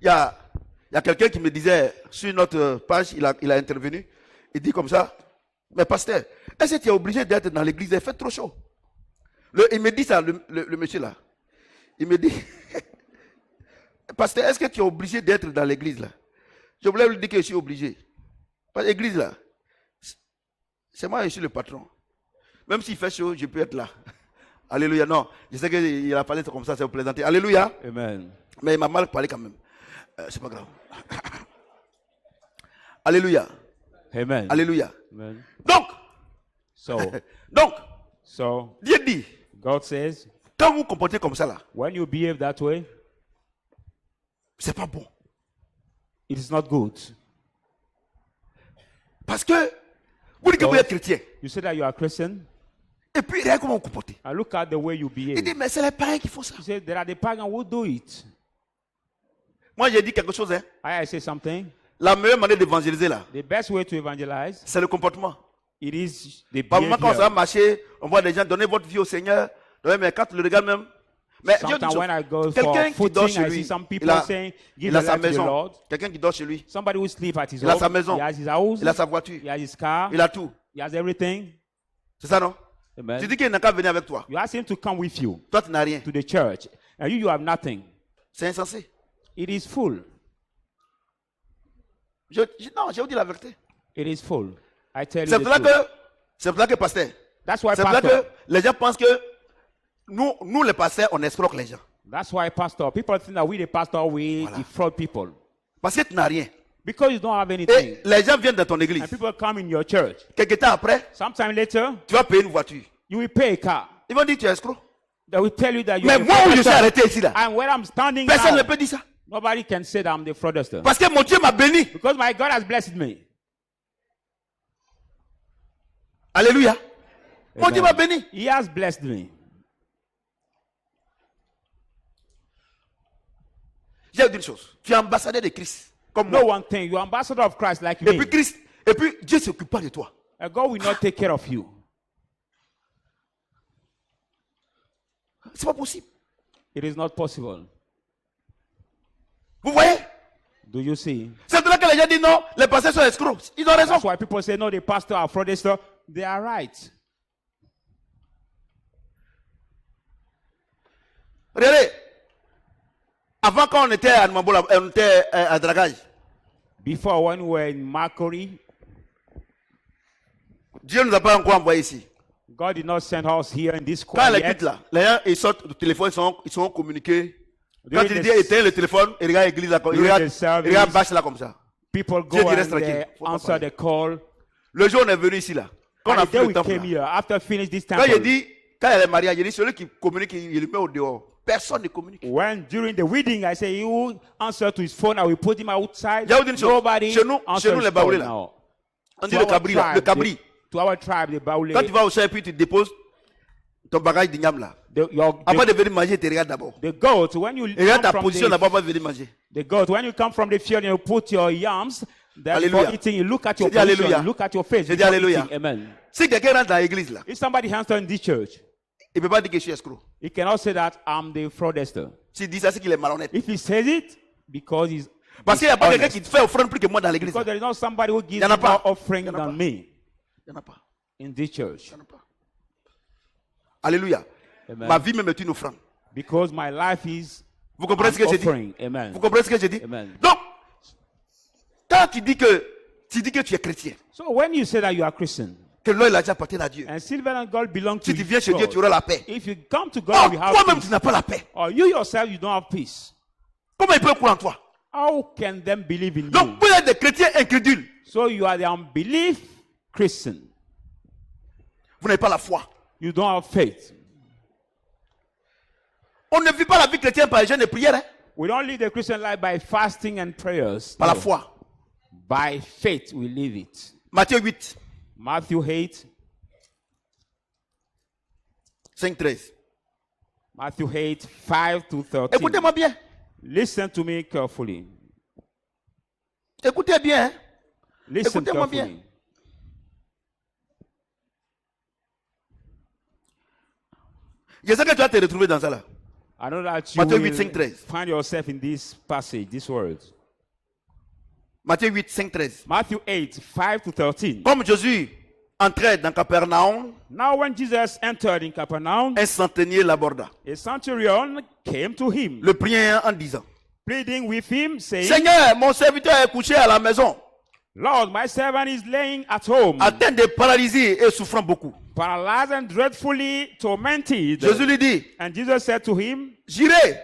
Speaker 1: Il y a quelqu'un qui me disait sur notre page, il a intervenu, il dit comme ça, mais pasteur, est-ce que tu es obligé d'être dans l'église? Il fait trop chaud. Il me dit ça, le monsieur là. Il me dit, pasteur, est-ce que tu es obligé d'être dans l'église là? Je voulais lui dire que je suis obligé. Parce que l'église là, c'est moi, je suis le patron. Même s'il fait chaud, je peux être là. Alléluia. Non, je sais qu'il a parlé comme ça, c'est pour plaisanter. Alléluia.
Speaker 2: Amen.
Speaker 1: Mais il m'a mal parlé quand même. C'est pas grave. Alléluia.
Speaker 2: Amen.
Speaker 1: Alléluia.
Speaker 2: Amen.
Speaker 1: Donc,
Speaker 2: So
Speaker 1: Dieu dit,
Speaker 2: God says,
Speaker 1: quand vous vous comportez comme ça là,
Speaker 2: when you behave that way,
Speaker 1: c'est pas bon.
Speaker 2: it is not good.
Speaker 1: Parce que vous dites que vous êtes chrétien.
Speaker 2: You say that you are Christian,
Speaker 1: Et puis, regarde comment vous comportez.
Speaker 2: and look at the way you
Speaker 1: Il
Speaker 2: behave.
Speaker 1: dit, mais c'est les païens qui font ça.
Speaker 2: You say there are the pagans who do it.
Speaker 1: Moi, j'ai dit quelque chose. Hein.
Speaker 2: I say something.
Speaker 1: La meilleure manière d'évangéliser là,
Speaker 2: The best way to evangelize,
Speaker 1: c'est le comportement.
Speaker 2: it is the
Speaker 1: Par moment, quand on va
Speaker 2: behavior.
Speaker 1: marcher, on voit des gens donner votre vie au Seigneur. Mais quand tu le regardes même, mais je dis une
Speaker 2: Sometimes
Speaker 1: chose,
Speaker 2: when I go for
Speaker 1: quelqu'un qui dort
Speaker 2: footing,
Speaker 1: chez
Speaker 2: I see
Speaker 1: lui,
Speaker 2: some
Speaker 1: il
Speaker 2: people
Speaker 1: a,
Speaker 2: saying, give
Speaker 1: il a
Speaker 2: your
Speaker 1: sa
Speaker 2: life to the
Speaker 1: maison.
Speaker 2: Lord.
Speaker 1: Quelqu'un qui dort chez lui,
Speaker 2: Somebody who sleep at his
Speaker 1: il a
Speaker 2: home,
Speaker 1: sa maison.
Speaker 2: he has his house,
Speaker 1: il a sa voiture,
Speaker 2: he has his car,
Speaker 1: il a tout.
Speaker 2: he has everything.
Speaker 1: C'est ça, non? Tu
Speaker 2: Amen.
Speaker 1: dis qu'il n'a qu'à venir avec toi.
Speaker 2: You ask him to come with you
Speaker 1: Toi, tu n'as rien.
Speaker 2: to the church, and you have nothing.
Speaker 1: C'est insensé.
Speaker 2: It is full.
Speaker 1: Non, je vous dis la vérité.
Speaker 2: It is full. I tell you
Speaker 1: C'est
Speaker 2: the
Speaker 1: pour là
Speaker 2: truth.
Speaker 1: que C'est pour ça que pasteur.
Speaker 2: That's why
Speaker 1: C'est pour ça
Speaker 2: pastor.
Speaker 1: que les gens pensent que nous les pasteurs, on escroque les gens.
Speaker 2: That's why pastor. People think that we the pastor we
Speaker 1: Voilà.
Speaker 2: defraud people
Speaker 1: Parce que tu n'as rien.
Speaker 2: because you don't have anything.
Speaker 1: Et les gens viennent dans ton église.
Speaker 2: And people come in your church.
Speaker 1: Quelque temps après,
Speaker 2: Sometime later,
Speaker 1: tu vas payer une voiture.
Speaker 2: you will pay a car.
Speaker 1: Ils vont dire tu es escroc.
Speaker 2: They will tell you that you
Speaker 1: Mais
Speaker 2: are
Speaker 1: moi
Speaker 2: the
Speaker 1: où je suis
Speaker 2: fraudster.
Speaker 1: arrêté ici là,
Speaker 2: And where I'm standing
Speaker 1: personne ne
Speaker 2: now,
Speaker 1: peut dire ça.
Speaker 2: nobody can say that I'm the fraudster.
Speaker 1: Parce que mon Dieu m'a béni.
Speaker 2: Because my God has blessed me.
Speaker 1: Alléluia. Mon
Speaker 2: Amen.
Speaker 1: Dieu m'a béni.
Speaker 2: He has blessed me.
Speaker 1: J'ai dit une chose. Tu es ambassadeur de Christ. Comme
Speaker 2: No
Speaker 1: moi.
Speaker 2: one thing. You're ambassador of Christ like
Speaker 1: Et
Speaker 2: me.
Speaker 1: puis Christ. Et puis Dieu ne s'occupe pas de toi.
Speaker 2: And God will not take care of you.
Speaker 1: C'est pas possible.
Speaker 2: It is not possible.
Speaker 1: Vous voyez?
Speaker 2: Do you see?
Speaker 1: C'est là que les gens disent non, les pasteurs sont escrocs. Ils ont raison.
Speaker 2: That's why people say, no, the pastor are fraudster. They are right.
Speaker 1: Regardez. Avant quand on était à Nambola, on était à Dragage.
Speaker 2: Before, when we were in Makori,
Speaker 1: Dieu ne nous a pas encore envoyé ici.
Speaker 2: God did not send us here in this
Speaker 1: Quand
Speaker 2: choir
Speaker 1: les
Speaker 2: yet.
Speaker 1: quitte là, les gens ils sortent du téléphone, ils sont communiqués. Quand
Speaker 2: During
Speaker 1: il
Speaker 2: the
Speaker 1: dit éteins le téléphone, il regarde l'église là, il
Speaker 2: during
Speaker 1: regarde,
Speaker 2: the service,
Speaker 1: il regarde Bâche là comme ça.
Speaker 2: People
Speaker 1: Dieu
Speaker 2: go
Speaker 1: dit, reste
Speaker 2: and
Speaker 1: tranquille. Faut pas
Speaker 2: answer
Speaker 1: parler.
Speaker 2: the call.
Speaker 1: Le jour où on est venu ici là, quand on a
Speaker 2: And the
Speaker 1: fait
Speaker 2: day
Speaker 1: le
Speaker 2: we
Speaker 1: temple
Speaker 2: came
Speaker 1: là,
Speaker 2: here, after finish this
Speaker 1: quand il
Speaker 2: temple,
Speaker 1: dit, quand il y a les mariages, il dit celui qui communique, il le met au dehors. Personne ne communique.
Speaker 2: when during the wedding, I say, you answer to his phone, I will put him outside.
Speaker 1: Il y a une chose.
Speaker 2: Nobody
Speaker 1: Chez nous,
Speaker 2: answers
Speaker 1: les
Speaker 2: his
Speaker 1: Baoulés,
Speaker 2: phone
Speaker 1: là.
Speaker 2: now.
Speaker 1: On dit
Speaker 2: To
Speaker 1: le
Speaker 2: our
Speaker 1: cabri là, le
Speaker 2: tribe,
Speaker 1: cabri.
Speaker 2: To our tribe, the Baoulé.
Speaker 1: Quand tu vas au champ et puis tu déposes ton bagage d'igname là. Avant de venir manger, tu regardes d'abord.
Speaker 2: the goat, when you
Speaker 1: Et regarde ta
Speaker 2: come from
Speaker 1: position
Speaker 2: the,
Speaker 1: d'abord avant de venir manger.
Speaker 2: the goat, when you come from the field and you put your yams, then
Speaker 1: Hallelujah.
Speaker 2: before eating, you look at your
Speaker 1: Je dis
Speaker 2: position,
Speaker 1: Alléluia.
Speaker 2: you look at your face.
Speaker 1: Je dis
Speaker 2: before
Speaker 1: Alléluia.
Speaker 2: eating. Amen.
Speaker 1: Si quelqu'un rentre dans l'église là,
Speaker 2: If somebody enters in this church,
Speaker 1: il ne peut pas dire que je suis escroc.
Speaker 2: he cannot say that I'm the fraudster.
Speaker 1: S'il dit ça, c'est qu'il est malhonnête.
Speaker 2: If he says it, because he's
Speaker 1: Parce qu'il n'y a pas quelqu'un
Speaker 2: honest.
Speaker 1: qui te fait offrande plus que moi dans l'église.
Speaker 2: Because there is not somebody who gives
Speaker 1: Y en a pas.
Speaker 2: more offering
Speaker 1: Y en a
Speaker 2: than
Speaker 1: pas.
Speaker 2: me
Speaker 1: Il n'y en a pas.
Speaker 2: in this church.
Speaker 1: Il n'y en a pas. Alléluia.
Speaker 2: Amen.
Speaker 1: Ma vie même est une offrande.
Speaker 2: Because my life is
Speaker 1: Vous comprenez
Speaker 2: an
Speaker 1: ce que j'ai dit?
Speaker 2: offering. Amen.
Speaker 1: Vous comprenez ce que j'ai dit?
Speaker 2: Amen.
Speaker 1: Donc, quand tu dis que tu es chrétien,
Speaker 2: So when you say that you are Christian,
Speaker 1: que l'œil a déjà appartient à Dieu,
Speaker 2: and silver and gold belong to
Speaker 1: si tu viens chez Dieu,
Speaker 2: God,
Speaker 1: tu auras la paix.
Speaker 2: if you come to God,
Speaker 1: Oh,
Speaker 2: you have
Speaker 1: toi-même,
Speaker 2: peace.
Speaker 1: tu n'as pas la paix.
Speaker 2: Or you yourself, you don't have peace.
Speaker 1: Comment il peut croire en toi?
Speaker 2: How can them believe in you?
Speaker 1: Donc, vous êtes des chrétiens incrédules.
Speaker 2: So you are the unbelief Christian.
Speaker 1: Vous n'avez pas la foi.
Speaker 2: You don't have faith.
Speaker 1: On ne vit pas la vie chrétienne par les jeûnes et prières, hein?
Speaker 2: We don't live the Christian life by fasting and prayers.
Speaker 1: Par la
Speaker 2: No.
Speaker 1: foi.
Speaker 2: By faith we live it.
Speaker 1: Matthieu 8,
Speaker 2: Matthew 8,
Speaker 1: 5, 13.
Speaker 2: Matthew 8, 5 to 13.
Speaker 1: Écoutez-moi bien.
Speaker 2: Listen to me carefully.
Speaker 1: Écoutez bien. Hein?
Speaker 2: Listen
Speaker 1: Écoutez-moi bien.
Speaker 2: carefully.
Speaker 1: Je sais que tu vas te retrouver dans ça là.
Speaker 2: I know that you
Speaker 1: Matthieu 8,
Speaker 2: will
Speaker 1: 5, 13.
Speaker 2: find yourself in this passage, these words.
Speaker 1: Matthieu 8, 5, 13.
Speaker 2: Matthew 8, 5 to 13.
Speaker 1: Comme Jésus entrait dans Capernaum,
Speaker 2: Now when Jesus entered in Capernaum,
Speaker 1: un centenier l'aborda,
Speaker 2: a centurion came to him,
Speaker 1: le priant en disant,
Speaker 2: pleading with him, saying,
Speaker 1: Seigneur, mon serviteur est couché à la maison,
Speaker 2: Lord, my servant is laying at home,
Speaker 1: atteint de paralysie et souffrant beaucoup.
Speaker 2: paralyzed and dreadfully tormented.
Speaker 1: Jésus lui dit,
Speaker 2: And Jesus said to him,
Speaker 1: j'irai,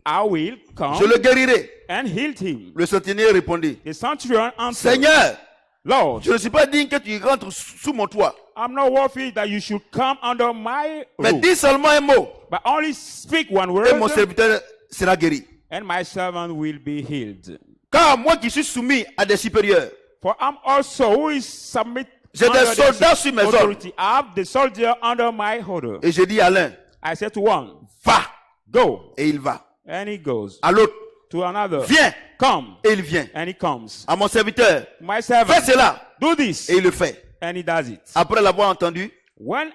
Speaker 2: I will come
Speaker 1: je le guérirai.
Speaker 2: and healed him.
Speaker 1: Le centenier répondit,
Speaker 2: The centurion answered,
Speaker 1: Seigneur,
Speaker 2: Lord,
Speaker 1: je ne suis pas digne que tu rentres sous mon toit,
Speaker 2: I'm not worthy that you should come under my
Speaker 1: mais
Speaker 2: roof,
Speaker 1: dis seulement un mot,
Speaker 2: but only speak one
Speaker 1: et mon
Speaker 2: word,
Speaker 1: serviteur sera guéri.
Speaker 2: and my servant will be healed.
Speaker 1: Car moi qui suis soumis à des supérieurs,
Speaker 2: For I'm also who is submit
Speaker 1: j'ai
Speaker 2: under
Speaker 1: des soldats sur mes ordres.
Speaker 2: authority. I have the soldier under my order.
Speaker 1: Et j'ai dit à l'un,
Speaker 2: I said to one,
Speaker 1: va,
Speaker 2: go,
Speaker 1: et il va.
Speaker 2: and he goes.
Speaker 1: À l'autre,
Speaker 2: To another,
Speaker 1: viens,
Speaker 2: come,
Speaker 1: et il vient.
Speaker 2: and he comes.
Speaker 1: À mon serviteur,
Speaker 2: My servant,
Speaker 1: fais cela,
Speaker 2: do this,
Speaker 1: et il le fait.
Speaker 2: and he does it.
Speaker 1: Après l'avoir entendu,
Speaker 2: When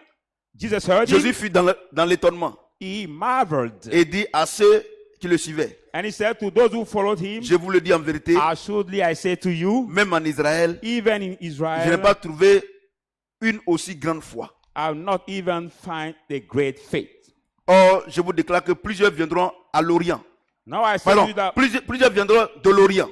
Speaker 2: Jesus heard
Speaker 1: Jésus
Speaker 2: him,
Speaker 1: fut dans l'étonnement
Speaker 2: he marveled,
Speaker 1: et dit à ceux qui le suivaient,
Speaker 2: and he said to those who followed him,
Speaker 1: je vous le dis en vérité,
Speaker 2: assuredly I say to you,
Speaker 1: même en Israël,
Speaker 2: even in
Speaker 1: je n'ai
Speaker 2: Israel,
Speaker 1: pas trouvé une aussi grande foi.
Speaker 2: I will not even find the great faith.
Speaker 1: Or, je vous déclare que plusieurs viendront à l'Orient.
Speaker 2: Now I say to
Speaker 1: Pardon,
Speaker 2: you that
Speaker 1: plusieurs viendront de l'Orient,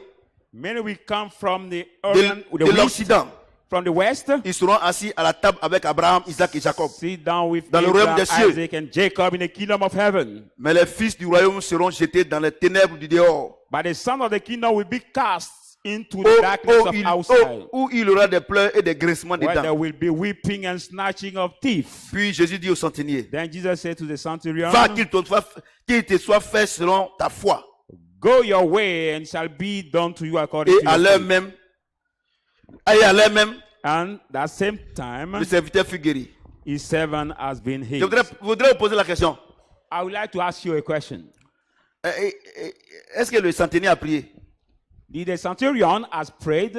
Speaker 2: many will come from the
Speaker 1: de,
Speaker 2: Orient,
Speaker 1: de
Speaker 2: the West,
Speaker 1: l'Occident,
Speaker 2: from the west
Speaker 1: ils seront assis à la table avec Abraham, Isaac et Jacob.
Speaker 2: sit down with
Speaker 1: Dans le royaume
Speaker 2: Abraham,
Speaker 1: des cieux.
Speaker 2: Isaac, and Jacob in the kingdom of heaven.
Speaker 1: Mais les fils du royaume seront jetés dans les ténèbres du dehors.
Speaker 2: But the son of the kingdom will be cast into the darkness of outside,
Speaker 1: Où il y aura des pleurs et des grincements des
Speaker 2: where there
Speaker 1: dents.
Speaker 2: will be weeping and snatching of teeth.
Speaker 1: Puis Jésus dit au centenier,
Speaker 2: Then Jesus said to the centurion,
Speaker 1: va qu'il te soit fait selon ta foi.
Speaker 2: go your way and shall be done to you according
Speaker 1: Et
Speaker 2: to
Speaker 1: à
Speaker 2: your
Speaker 1: l'heure
Speaker 2: faith.
Speaker 1: même,
Speaker 2: And that same time,
Speaker 1: le serviteur fut guéri.
Speaker 2: his servant has been
Speaker 1: Je
Speaker 2: healed.
Speaker 1: voudrais vous poser la question.
Speaker 2: I would like to ask you a question.
Speaker 1: Est-ce que le centenier a prié?
Speaker 2: Did the centurion has prayed?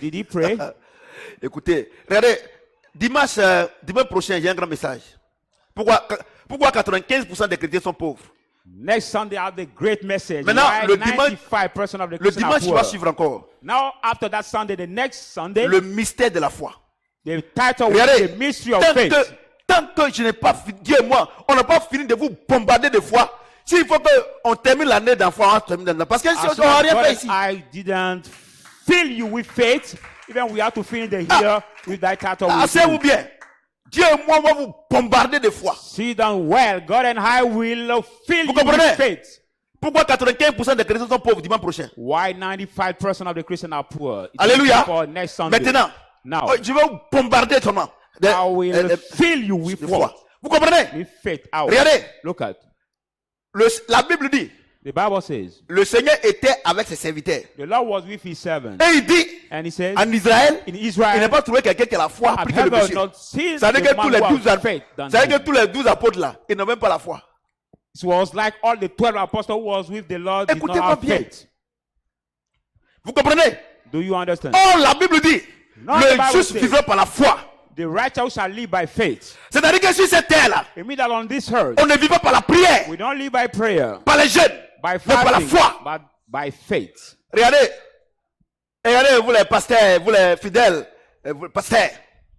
Speaker 2: Did he pray?
Speaker 1: Écoutez, regardez, dimanche prochain, j'ai un grand message. Pourquoi 95% des chrétiens sont pauvres?
Speaker 2: Next Sunday, I have the great message.
Speaker 1: Maintenant,
Speaker 2: Why
Speaker 1: le dimanche-
Speaker 2: 95% of the
Speaker 1: Le
Speaker 2: Christians are
Speaker 1: dimanche, tu vas
Speaker 2: poor.
Speaker 1: suivre encore
Speaker 2: Now, after that Sunday, the next Sunday,
Speaker 1: le mystère de la foi.
Speaker 2: the title will be
Speaker 1: Regardez,
Speaker 2: The Mystery of
Speaker 1: tant
Speaker 2: Faith.
Speaker 1: que je n'ai pas fini, Dieu et moi, on n'a pas fini de vous bombarder de foi. S'il faut qu'on termine l'année d'un foi, on termine l'année. Parce que si
Speaker 2: As
Speaker 1: on n'a rien
Speaker 2: God
Speaker 1: fait
Speaker 2: as
Speaker 1: ici.
Speaker 2: I didn't fill you with faith, even we have to finish the year with that title. with
Speaker 1: Asseyez-vous
Speaker 2: you.
Speaker 1: bien. Dieu et moi, on va vous bombarder de foi.
Speaker 2: Sit down well. God and I will fill
Speaker 1: Vous
Speaker 2: you
Speaker 1: comprenez?
Speaker 2: with faith.
Speaker 1: Pourquoi 95% des chrétiens sont pauvres dimanche prochain?
Speaker 2: Why 95% of the Christians are poor? It is
Speaker 1: Alléluia.
Speaker 2: for next Sunday.
Speaker 1: Maintenant,
Speaker 2: Now,
Speaker 1: je vais vous bombarder seulement.
Speaker 2: I will fill you with
Speaker 1: de
Speaker 2: what?
Speaker 1: foi. Vous comprenez?
Speaker 2: With faith. Out.
Speaker 1: Regardez,
Speaker 2: Look at.
Speaker 1: la Bible dit,
Speaker 2: The Bible says,
Speaker 1: le Seigneur était avec ses serviteurs.
Speaker 2: the Lord was with his servant.
Speaker 1: Et il dit,
Speaker 2: And he says,
Speaker 1: en Israël,
Speaker 2: in
Speaker 1: il n'a
Speaker 2: Israel,
Speaker 1: pas trouvé quelqu'un qui a la foi
Speaker 2: I've
Speaker 1: plus que le
Speaker 2: never
Speaker 1: monsieur.
Speaker 2: not seen
Speaker 1: Ça veut dire
Speaker 2: the
Speaker 1: que tous
Speaker 2: man
Speaker 1: les
Speaker 2: who
Speaker 1: 12
Speaker 2: has faith than
Speaker 1: ça veut dire
Speaker 2: him.
Speaker 1: que tous les 12 apôtres là, ils n'ont même pas la foi.
Speaker 2: It was like all the 12 apostles who was with the Lord did not
Speaker 1: Écoutez-moi
Speaker 2: have
Speaker 1: bien.
Speaker 2: faith.
Speaker 1: Vous comprenez?
Speaker 2: Do you understand?
Speaker 1: Or, la Bible dit,
Speaker 2: Non, the
Speaker 1: le
Speaker 2: Bible
Speaker 1: juste
Speaker 2: says-
Speaker 1: vivra par la foi.
Speaker 2: The righteous shall live by faith.
Speaker 1: C'est-à-dire que sur cette terre-là,
Speaker 2: It means that on this earth,
Speaker 1: on ne vit pas par la prière,
Speaker 2: we don't live by prayer,
Speaker 1: par les jeunes,
Speaker 2: by
Speaker 1: mais par la
Speaker 2: fasting,
Speaker 1: foi.
Speaker 2: but by faith.
Speaker 1: Regardez, vous les pasteurs, vous les fidèles, vous les pasteurs,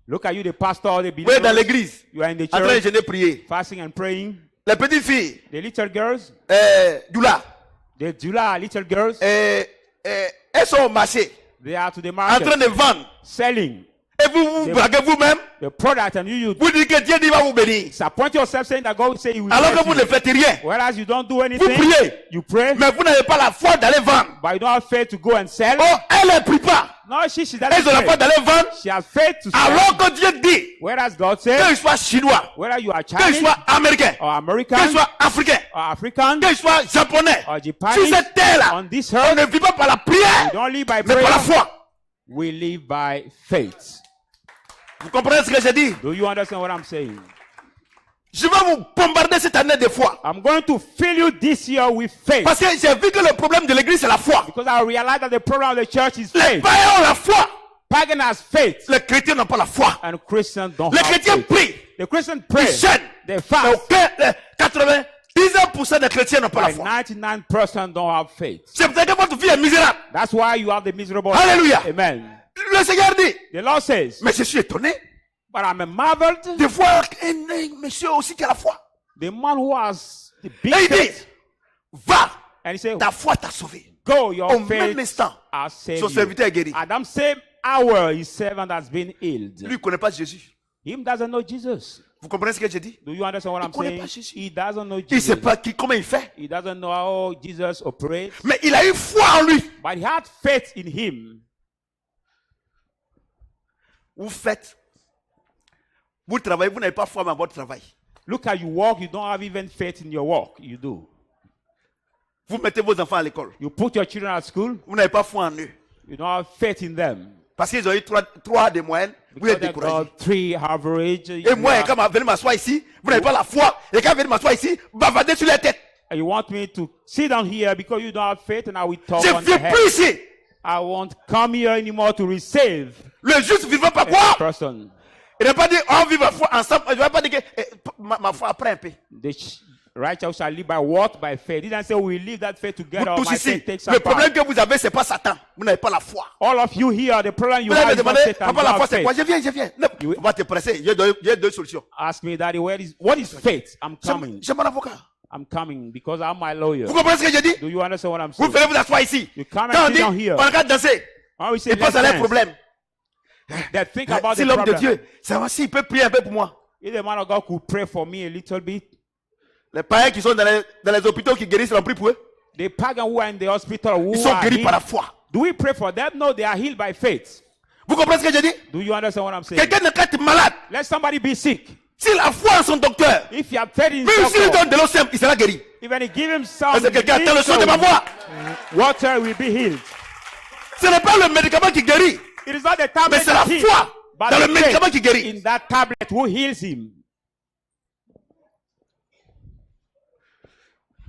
Speaker 2: Look at you, the pastor, the
Speaker 1: vous êtes dans
Speaker 2: believers.
Speaker 1: l'église,
Speaker 2: You are in the
Speaker 1: en train de
Speaker 2: church,
Speaker 1: jeûner, prier.
Speaker 2: fasting and praying.
Speaker 1: Les petites filles,
Speaker 2: The little girls,
Speaker 1: doula,
Speaker 2: the July little girls,
Speaker 1: elles sont au marché,
Speaker 2: they are to the
Speaker 1: en train
Speaker 2: market
Speaker 1: de vendre.
Speaker 2: selling
Speaker 1: Et vous braguez vous-même,
Speaker 2: the product, and you
Speaker 1: vous dites que Dieu dit va vous bénir.
Speaker 2: disappoint yourself saying that God will say he will
Speaker 1: Alors
Speaker 2: bless
Speaker 1: que vous
Speaker 2: you.
Speaker 1: ne faites rien.
Speaker 2: Whereas you don't do
Speaker 1: Vous
Speaker 2: anything,
Speaker 1: priez,
Speaker 2: you pray,
Speaker 1: mais vous n'avez pas la foi d'aller vendre.
Speaker 2: but you don't have faith to go and sell.
Speaker 1: Oh, elle ne prie pas.
Speaker 2: No, she doesn't
Speaker 1: Elles ont la foi
Speaker 2: pray.
Speaker 1: d'aller vendre.
Speaker 2: She has faith to sell.
Speaker 1: Alors que Dieu dit,
Speaker 2: Whereas God
Speaker 1: qu'il
Speaker 2: says,
Speaker 1: soit chinois,
Speaker 2: whether you are
Speaker 1: qu'il
Speaker 2: Chinese
Speaker 1: soit américain,
Speaker 2: or American
Speaker 1: qu'il soit africain,
Speaker 2: or African
Speaker 1: qu'il soit japonais,
Speaker 2: or
Speaker 1: sur
Speaker 2: Japanese,
Speaker 1: cette terre-là,
Speaker 2: on this
Speaker 1: on
Speaker 2: earth,
Speaker 1: ne vit pas par la
Speaker 2: we
Speaker 1: prière,
Speaker 2: don't live by
Speaker 1: mais par la
Speaker 2: prayer,
Speaker 1: foi.
Speaker 2: we live by faith.
Speaker 1: Vous comprenez ce que j'ai dit?
Speaker 2: Do you understand what I'm saying?
Speaker 1: Je vais vous bombarder cette année de foi.
Speaker 2: I'm going to fill you this year with faith.
Speaker 1: Parce que j'ai vu que le problème de l'église, c'est la foi.
Speaker 2: Because I realize that the problem of the church is
Speaker 1: Les
Speaker 2: faith.
Speaker 1: païens ont la foi.
Speaker 2: Pagan has faith,
Speaker 1: Les chrétiens n'ont pas la foi.
Speaker 2: and Christians don't
Speaker 1: Les
Speaker 2: have
Speaker 1: chrétiens
Speaker 2: faith.
Speaker 1: prient.
Speaker 2: The Christians pray,
Speaker 1: Ils jeûnent.
Speaker 2: they
Speaker 1: Mais
Speaker 2: fast,
Speaker 1: aucun, les 99% des chrétiens n'ont pas la
Speaker 2: but
Speaker 1: foi.
Speaker 2: 99% don't have faith.
Speaker 1: C'est pour ça que votre vie est misérable.
Speaker 2: That's why you have the miserable.
Speaker 1: Alléluia.
Speaker 2: Amen.
Speaker 1: Le Seigneur dit,
Speaker 2: The Lord says,
Speaker 1: mais je suis étonné
Speaker 2: but I'm marveled.
Speaker 1: de voir un monsieur aussi qui a la foi.
Speaker 2: The man who has the big
Speaker 1: Et il dit,
Speaker 2: faith,
Speaker 1: va,
Speaker 2: and he said,
Speaker 1: ta foi t'a sauvé.
Speaker 2: go, your
Speaker 1: Au même
Speaker 2: faith
Speaker 1: instant,
Speaker 2: has saved
Speaker 1: son
Speaker 2: you.
Speaker 1: serviteur est guéri.
Speaker 2: At that same hour, his servant has been healed.
Speaker 1: Lui, il ne connaît pas Jésus.
Speaker 2: Him doesn't know Jesus.
Speaker 1: Vous comprenez ce que j'ai dit?
Speaker 2: Do you understand what I'm
Speaker 1: connaît
Speaker 2: saying?
Speaker 1: pas Jésus.
Speaker 2: He doesn't know
Speaker 1: Il ne sait
Speaker 2: Jesus.
Speaker 1: pas comment il fait.
Speaker 2: He doesn't know how Jesus operates,
Speaker 1: Mais il a eu foi en lui.
Speaker 2: but he had faith in him.
Speaker 1: Vous faites. Vous travaillez, vous n'avez pas foi dans votre travail.
Speaker 2: Look how you walk, you don't have even faith in your walk. You do.
Speaker 1: Vous mettez vos enfants à l'école.
Speaker 2: You put your children at school,
Speaker 1: Vous n'avez pas foi en eux.
Speaker 2: you don't have faith in them.
Speaker 1: Parce qu'ils ont eu 3 de moyenne. Vous
Speaker 2: Because
Speaker 1: êtes
Speaker 2: they
Speaker 1: découragé.
Speaker 2: got 3 average.
Speaker 1: Et moi, quand je venir m'asseoir ici, vous n'avez pas la foi. Et quand je venir m'asseoir ici, bavader sur la tête.
Speaker 2: You want me to sit down here because you don't have faith, and I will talk
Speaker 1: Je
Speaker 2: on
Speaker 1: ne
Speaker 2: the
Speaker 1: viens
Speaker 2: head.
Speaker 1: plus ici.
Speaker 2: I won't come here anymore to receive
Speaker 1: Le juste vivra par
Speaker 2: a
Speaker 1: quoi?
Speaker 2: person.
Speaker 1: Il n'a pas dit, on vit ma foi ensemble. Je ne vais pas dire que ma foi après un peu.
Speaker 2: The righteous shall live by what? By faith. He didn't say we live that faith together.
Speaker 1: Vous
Speaker 2: Or
Speaker 1: tous
Speaker 2: my
Speaker 1: ici,
Speaker 2: faith takes
Speaker 1: le
Speaker 2: some
Speaker 1: problème
Speaker 2: part.
Speaker 1: que vous avez, ce n'est pas Satan. Vous n'avez pas la foi.
Speaker 2: All of you here, the problem you
Speaker 1: Vous allez
Speaker 2: have
Speaker 1: me
Speaker 2: is not
Speaker 1: demander,
Speaker 2: Satan.
Speaker 1: papa,
Speaker 2: You
Speaker 1: la
Speaker 2: have
Speaker 1: foi, c'est quoi?
Speaker 2: faith.
Speaker 1: Je viens. Non,
Speaker 2: You-
Speaker 1: on va te presser. J'ai deux solutions.
Speaker 2: Ask me, Daddy, what is faith? I'm coming.
Speaker 1: J'ai mon avocat.
Speaker 2: I'm coming because I'm my lawyer.
Speaker 1: Vous comprenez ce que j'ai dit?
Speaker 2: Do you understand what I'm
Speaker 1: Vous
Speaker 2: saying?
Speaker 1: venez vous asseoir ici.
Speaker 2: You come and
Speaker 1: Quand on
Speaker 2: sit
Speaker 1: dit,
Speaker 2: down here.
Speaker 1: on regarde danser,
Speaker 2: When we say
Speaker 1: il pense
Speaker 2: let's
Speaker 1: à leurs
Speaker 2: dance,
Speaker 1: problèmes.
Speaker 2: They think about
Speaker 1: Si
Speaker 2: the
Speaker 1: l'homme de
Speaker 2: problem.
Speaker 1: Dieu, ça va, s'il peut prier un peu pour moi.
Speaker 2: If the man of God could pray for me a little bit,
Speaker 1: Les païens qui sont dans les hôpitaux qui guérissent, on prie pour eux.
Speaker 2: the pagan who are in the hospital who
Speaker 1: Ils sont
Speaker 2: are
Speaker 1: guéris par la
Speaker 2: healed,
Speaker 1: foi.
Speaker 2: do we pray for them? No, they are healed by faith.
Speaker 1: Vous comprenez ce que je dis?
Speaker 2: Do you understand what I'm saying?
Speaker 1: Quelqu'un n'est qu'être malade.
Speaker 2: Let somebody be sick.
Speaker 1: S'il a foi en son docteur,
Speaker 2: If you have faith in
Speaker 1: même s'il lui
Speaker 2: doctor,
Speaker 1: donne de l'eau simple, il sera guéri.
Speaker 2: even he give him some
Speaker 1: Est-ce que quelqu'un attend le son de ma
Speaker 2: little
Speaker 1: voix?
Speaker 2: water, will be healed.
Speaker 1: Ce n'est pas le médicament qui guérit,
Speaker 2: It is not the
Speaker 1: mais
Speaker 2: tablet
Speaker 1: c'est la
Speaker 2: that heals,
Speaker 1: foi
Speaker 2: but
Speaker 1: dans le
Speaker 2: the
Speaker 1: médicament
Speaker 2: faith
Speaker 1: qui guérit.
Speaker 2: in that tablet who heals him.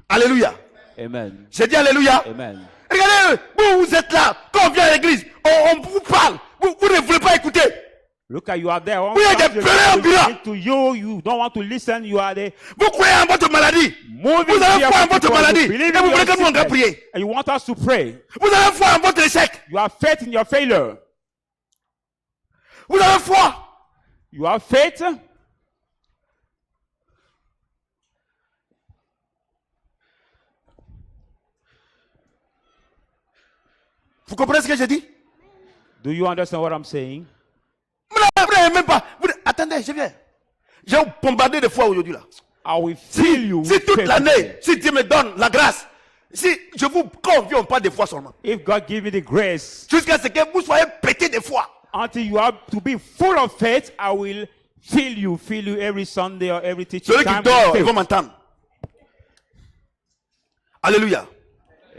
Speaker 1: Alléluia.
Speaker 2: Amen.
Speaker 1: J'ai dit Alléluia.
Speaker 2: Amen.
Speaker 1: Regardez, vous êtes là, quand on vient à l'église, on vous parle, vous ne voulez pas écouter.
Speaker 2: Look at you are there.
Speaker 1: We are the prayer bureau.
Speaker 2: To you, you don't want to listen. You are there.
Speaker 1: Vous croyez en votre maladie.
Speaker 2: Moving
Speaker 1: Vous avez
Speaker 2: fear
Speaker 1: foi en
Speaker 2: people,
Speaker 1: votre
Speaker 2: you
Speaker 1: maladie.
Speaker 2: believe
Speaker 1: Et
Speaker 2: in
Speaker 1: vous
Speaker 2: your
Speaker 1: voulez que nous on va
Speaker 2: sickness,
Speaker 1: prier.
Speaker 2: and you want us to pray.
Speaker 1: Vous avez foi en votre échec.
Speaker 2: You have faith in your failure.
Speaker 1: Vous avez foi.
Speaker 2: You have faith.
Speaker 1: Vous comprenez ce que j'ai dit?
Speaker 2: Do you understand what I'm saying?
Speaker 1: Vous n'avez même pas. Attendez, je viens. J'ai bombardé de foi aujourd'hui là.
Speaker 2: I will fill you
Speaker 1: Si
Speaker 2: with
Speaker 1: toute
Speaker 2: faith.
Speaker 1: l'année, si Dieu me donne la grâce, si je vous convie, on parle de foi seulement.
Speaker 2: If God give me the grace,
Speaker 1: Jusqu'à ce que vous soyez pété de foi.
Speaker 2: until you have to be full of faith, I will fill you every Sunday or every teaching
Speaker 1: Celui qui
Speaker 2: time.
Speaker 1: dort,
Speaker 2: with
Speaker 1: ils vont
Speaker 2: faith.
Speaker 1: m'entendre. Alléluia.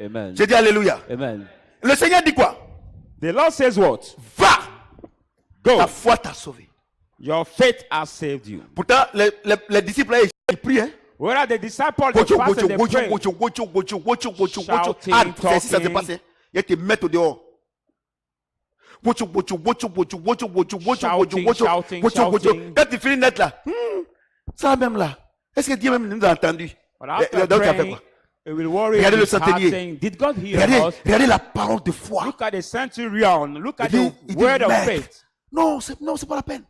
Speaker 2: Amen.
Speaker 1: J'ai dit Alléluia.
Speaker 2: Amen.
Speaker 1: Le Seigneur dit quoi?
Speaker 2: The Lord says what?
Speaker 1: Va,
Speaker 2: Go.
Speaker 1: ta foi t'a sauvé.
Speaker 2: Your faith has saved you.
Speaker 1: Pourtant, les disciples, là, ils prient. Hein?
Speaker 2: Where are the disciples? They
Speaker 1: Gocho,
Speaker 2: fast
Speaker 1: gocho,
Speaker 2: and they
Speaker 1: gocho,
Speaker 2: pray.
Speaker 1: gocho, gocho, gocho, gocho, gocho, gocho.
Speaker 2: Shouting,
Speaker 1: Ah, c'est ainsi ça se
Speaker 2: talking.
Speaker 1: passe. Hein? Il te mettre au dehors. Gocho, gocho, gocho, gocho, gocho, gocho, gocho, gocho, gocho,
Speaker 2: Shouting,
Speaker 1: gocho, gocho.
Speaker 2: shouting.
Speaker 1: Quand tu finis net là, ça même là. Est-ce que Dieu même nous a entendu?
Speaker 2: But after
Speaker 1: Donc, tu as fait
Speaker 2: praying,
Speaker 1: quoi?
Speaker 2: it will worry
Speaker 1: Regardez le
Speaker 2: his heart
Speaker 1: centenier.
Speaker 2: saying, did God hear
Speaker 1: Regardez,
Speaker 2: us?
Speaker 1: regardez la parole de foi.
Speaker 2: Look at the centurion. Look at
Speaker 1: Il
Speaker 2: the
Speaker 1: dit,
Speaker 2: word of
Speaker 1: maître,
Speaker 2: faith.
Speaker 1: non, c'est pas la peine.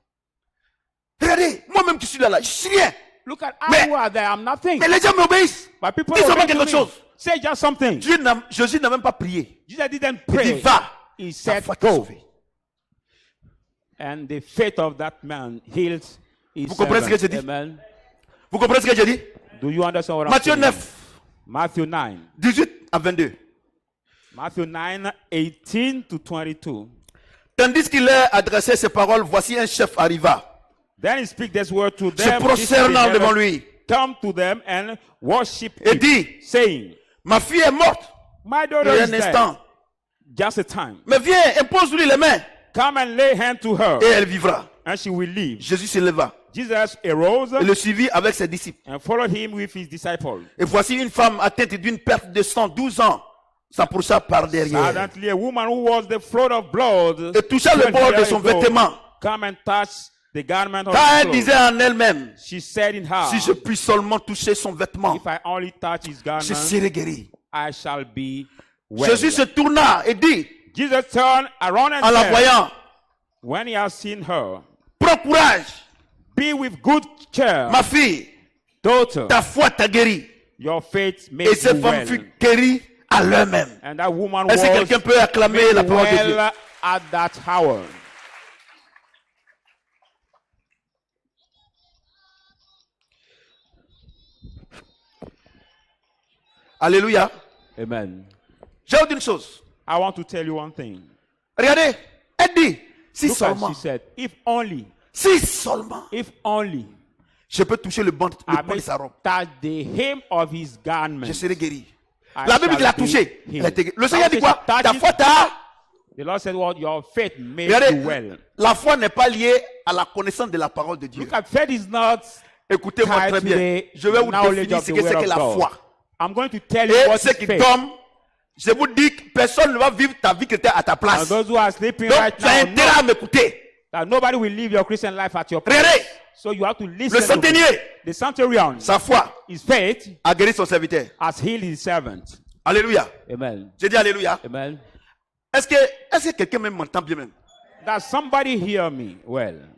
Speaker 1: Regardez, moi-même qui suis là, je suis rien.
Speaker 2: Look at
Speaker 1: Mais-
Speaker 2: how you are there. I'm nothing.
Speaker 1: Mais les gens m'obéissent.
Speaker 2: But people
Speaker 1: Ils sont
Speaker 2: obey
Speaker 1: pas
Speaker 2: to
Speaker 1: quelque
Speaker 2: me.
Speaker 1: chose.
Speaker 2: Say just something.
Speaker 1: Jésus n'a même pas prié.
Speaker 2: Jesus didn't
Speaker 1: Il dit,
Speaker 2: pray.
Speaker 1: va.
Speaker 2: He
Speaker 1: Ta
Speaker 2: said,
Speaker 1: foi t'a
Speaker 2: go.
Speaker 1: sauvé.
Speaker 2: And the faith of that man healed his
Speaker 1: Vous comprenez ce que
Speaker 2: servant.
Speaker 1: j'ai dit?
Speaker 2: Amen.
Speaker 1: Vous comprenez ce que j'ai dit?
Speaker 2: Do you understand what
Speaker 1: Matthieu
Speaker 2: I'm saying?
Speaker 1: 9,
Speaker 2: Matthew 9.
Speaker 1: 18 à 22.
Speaker 2: Matthew 9, 18 to 22.
Speaker 1: Tandis qu'il leur adressait ces paroles, voici un chef arriva,
Speaker 2: Then he speak this word to
Speaker 1: se
Speaker 2: them.
Speaker 1: prosternant
Speaker 2: This is
Speaker 1: devant lui,
Speaker 2: come to them and worship
Speaker 1: et
Speaker 2: him,
Speaker 1: dit,
Speaker 2: saying,
Speaker 1: ma fille est morte.
Speaker 2: my
Speaker 1: Il
Speaker 2: daughter
Speaker 1: y a
Speaker 2: is
Speaker 1: un
Speaker 2: dead.
Speaker 1: instant.
Speaker 2: Just a time.
Speaker 1: Mais viens, impose-lui les mains,
Speaker 2: Come and lay hand to her,
Speaker 1: et elle vivra.
Speaker 2: and she will live.
Speaker 1: Jésus se leva
Speaker 2: Jesus arose
Speaker 1: et le suivit avec ses disciples.
Speaker 2: and followed him with his disciples.
Speaker 1: Et voici une femme atteinte d'une perte de sang, 12 ans, s'approcha par derrière
Speaker 2: Suddenly, a woman who was the flood of blood
Speaker 1: et toucha le
Speaker 2: 12
Speaker 1: bord de
Speaker 2: years
Speaker 1: son
Speaker 2: ago,
Speaker 1: vêtement.
Speaker 2: come and touch the garment of
Speaker 1: Car
Speaker 2: his
Speaker 1: elle
Speaker 2: clothes.
Speaker 1: disait en elle-même,
Speaker 2: She said in her,
Speaker 1: si je puis seulement toucher son vêtement,
Speaker 2: if I only touch his garment,
Speaker 1: je serai guéri.
Speaker 2: I shall be well.
Speaker 1: Jésus se tourna et dit,
Speaker 2: Jesus turned around and
Speaker 1: en la
Speaker 2: said,
Speaker 1: voyant,
Speaker 2: when he has seen her,
Speaker 1: prends courage,
Speaker 2: be with good cheer,
Speaker 1: ma fille,
Speaker 2: daughter,
Speaker 1: ta foi t'a guéri.
Speaker 2: your faith
Speaker 1: Et
Speaker 2: made
Speaker 1: ces
Speaker 2: you
Speaker 1: femmes
Speaker 2: well.
Speaker 1: furent guéries à l'heure-même.
Speaker 2: And that woman
Speaker 1: Est-ce que
Speaker 2: was
Speaker 1: quelqu'un peut acclamer la
Speaker 2: made
Speaker 1: parole de Dieu?
Speaker 2: well at that hour.
Speaker 1: Alléluia.
Speaker 2: Amen.
Speaker 1: J'ai dit une chose.
Speaker 2: I want to tell you one thing.
Speaker 1: Regardez, elle dit, si
Speaker 2: Look at
Speaker 1: seulement,
Speaker 2: she said, if only,
Speaker 1: je peux toucher le banc
Speaker 2: I
Speaker 1: de
Speaker 2: may
Speaker 1: sa robe,
Speaker 2: touch the hem of his
Speaker 1: je
Speaker 2: garment.
Speaker 1: serai guéri.
Speaker 2: I
Speaker 1: La Bible
Speaker 2: shall
Speaker 1: dit l'a
Speaker 2: be
Speaker 1: touché.
Speaker 2: healed.
Speaker 1: Elle a été guérie. Le Seigneur dit quoi?
Speaker 2: Touch
Speaker 1: Ta
Speaker 2: it.
Speaker 1: foi t'a.
Speaker 2: The Lord said, well, your faith made
Speaker 1: Regardez,
Speaker 2: you well.
Speaker 1: la foi n'est pas liée à la connaissance de la parole de Dieu.
Speaker 2: Look at faith is not
Speaker 1: Écoutez-moi
Speaker 2: tied
Speaker 1: très
Speaker 2: to
Speaker 1: bien.
Speaker 2: the
Speaker 1: Je vais vous
Speaker 2: knowledge
Speaker 1: définir
Speaker 2: of
Speaker 1: ce
Speaker 2: the
Speaker 1: que c'est
Speaker 2: word
Speaker 1: que
Speaker 2: of
Speaker 1: la
Speaker 2: God.
Speaker 1: foi.
Speaker 2: I'm going to tell you
Speaker 1: Et
Speaker 2: what
Speaker 1: ceux
Speaker 2: is
Speaker 1: qui
Speaker 2: faith.
Speaker 1: dorment, je vous dis que personne ne va vivre ta vie qui était à ta
Speaker 2: And
Speaker 1: place.
Speaker 2: those who are sleeping
Speaker 1: Donc,
Speaker 2: right
Speaker 1: tu as
Speaker 2: now,
Speaker 1: intérêt
Speaker 2: know
Speaker 1: à m'écouter.
Speaker 2: that nobody will live your Christian life at your place.
Speaker 1: Regardez,
Speaker 2: So you have to listen
Speaker 1: le
Speaker 2: to
Speaker 1: centenier,
Speaker 2: the centurion.
Speaker 1: sa foi
Speaker 2: His faith
Speaker 1: a guéri son serviteur.
Speaker 2: has healed his servant.
Speaker 1: Alléluia.
Speaker 2: Amen.
Speaker 1: J'ai dit Alléluia.
Speaker 2: Amen.
Speaker 1: Est-ce que quelqu'un même m'entend bien même?
Speaker 2: Does somebody hear me? Well,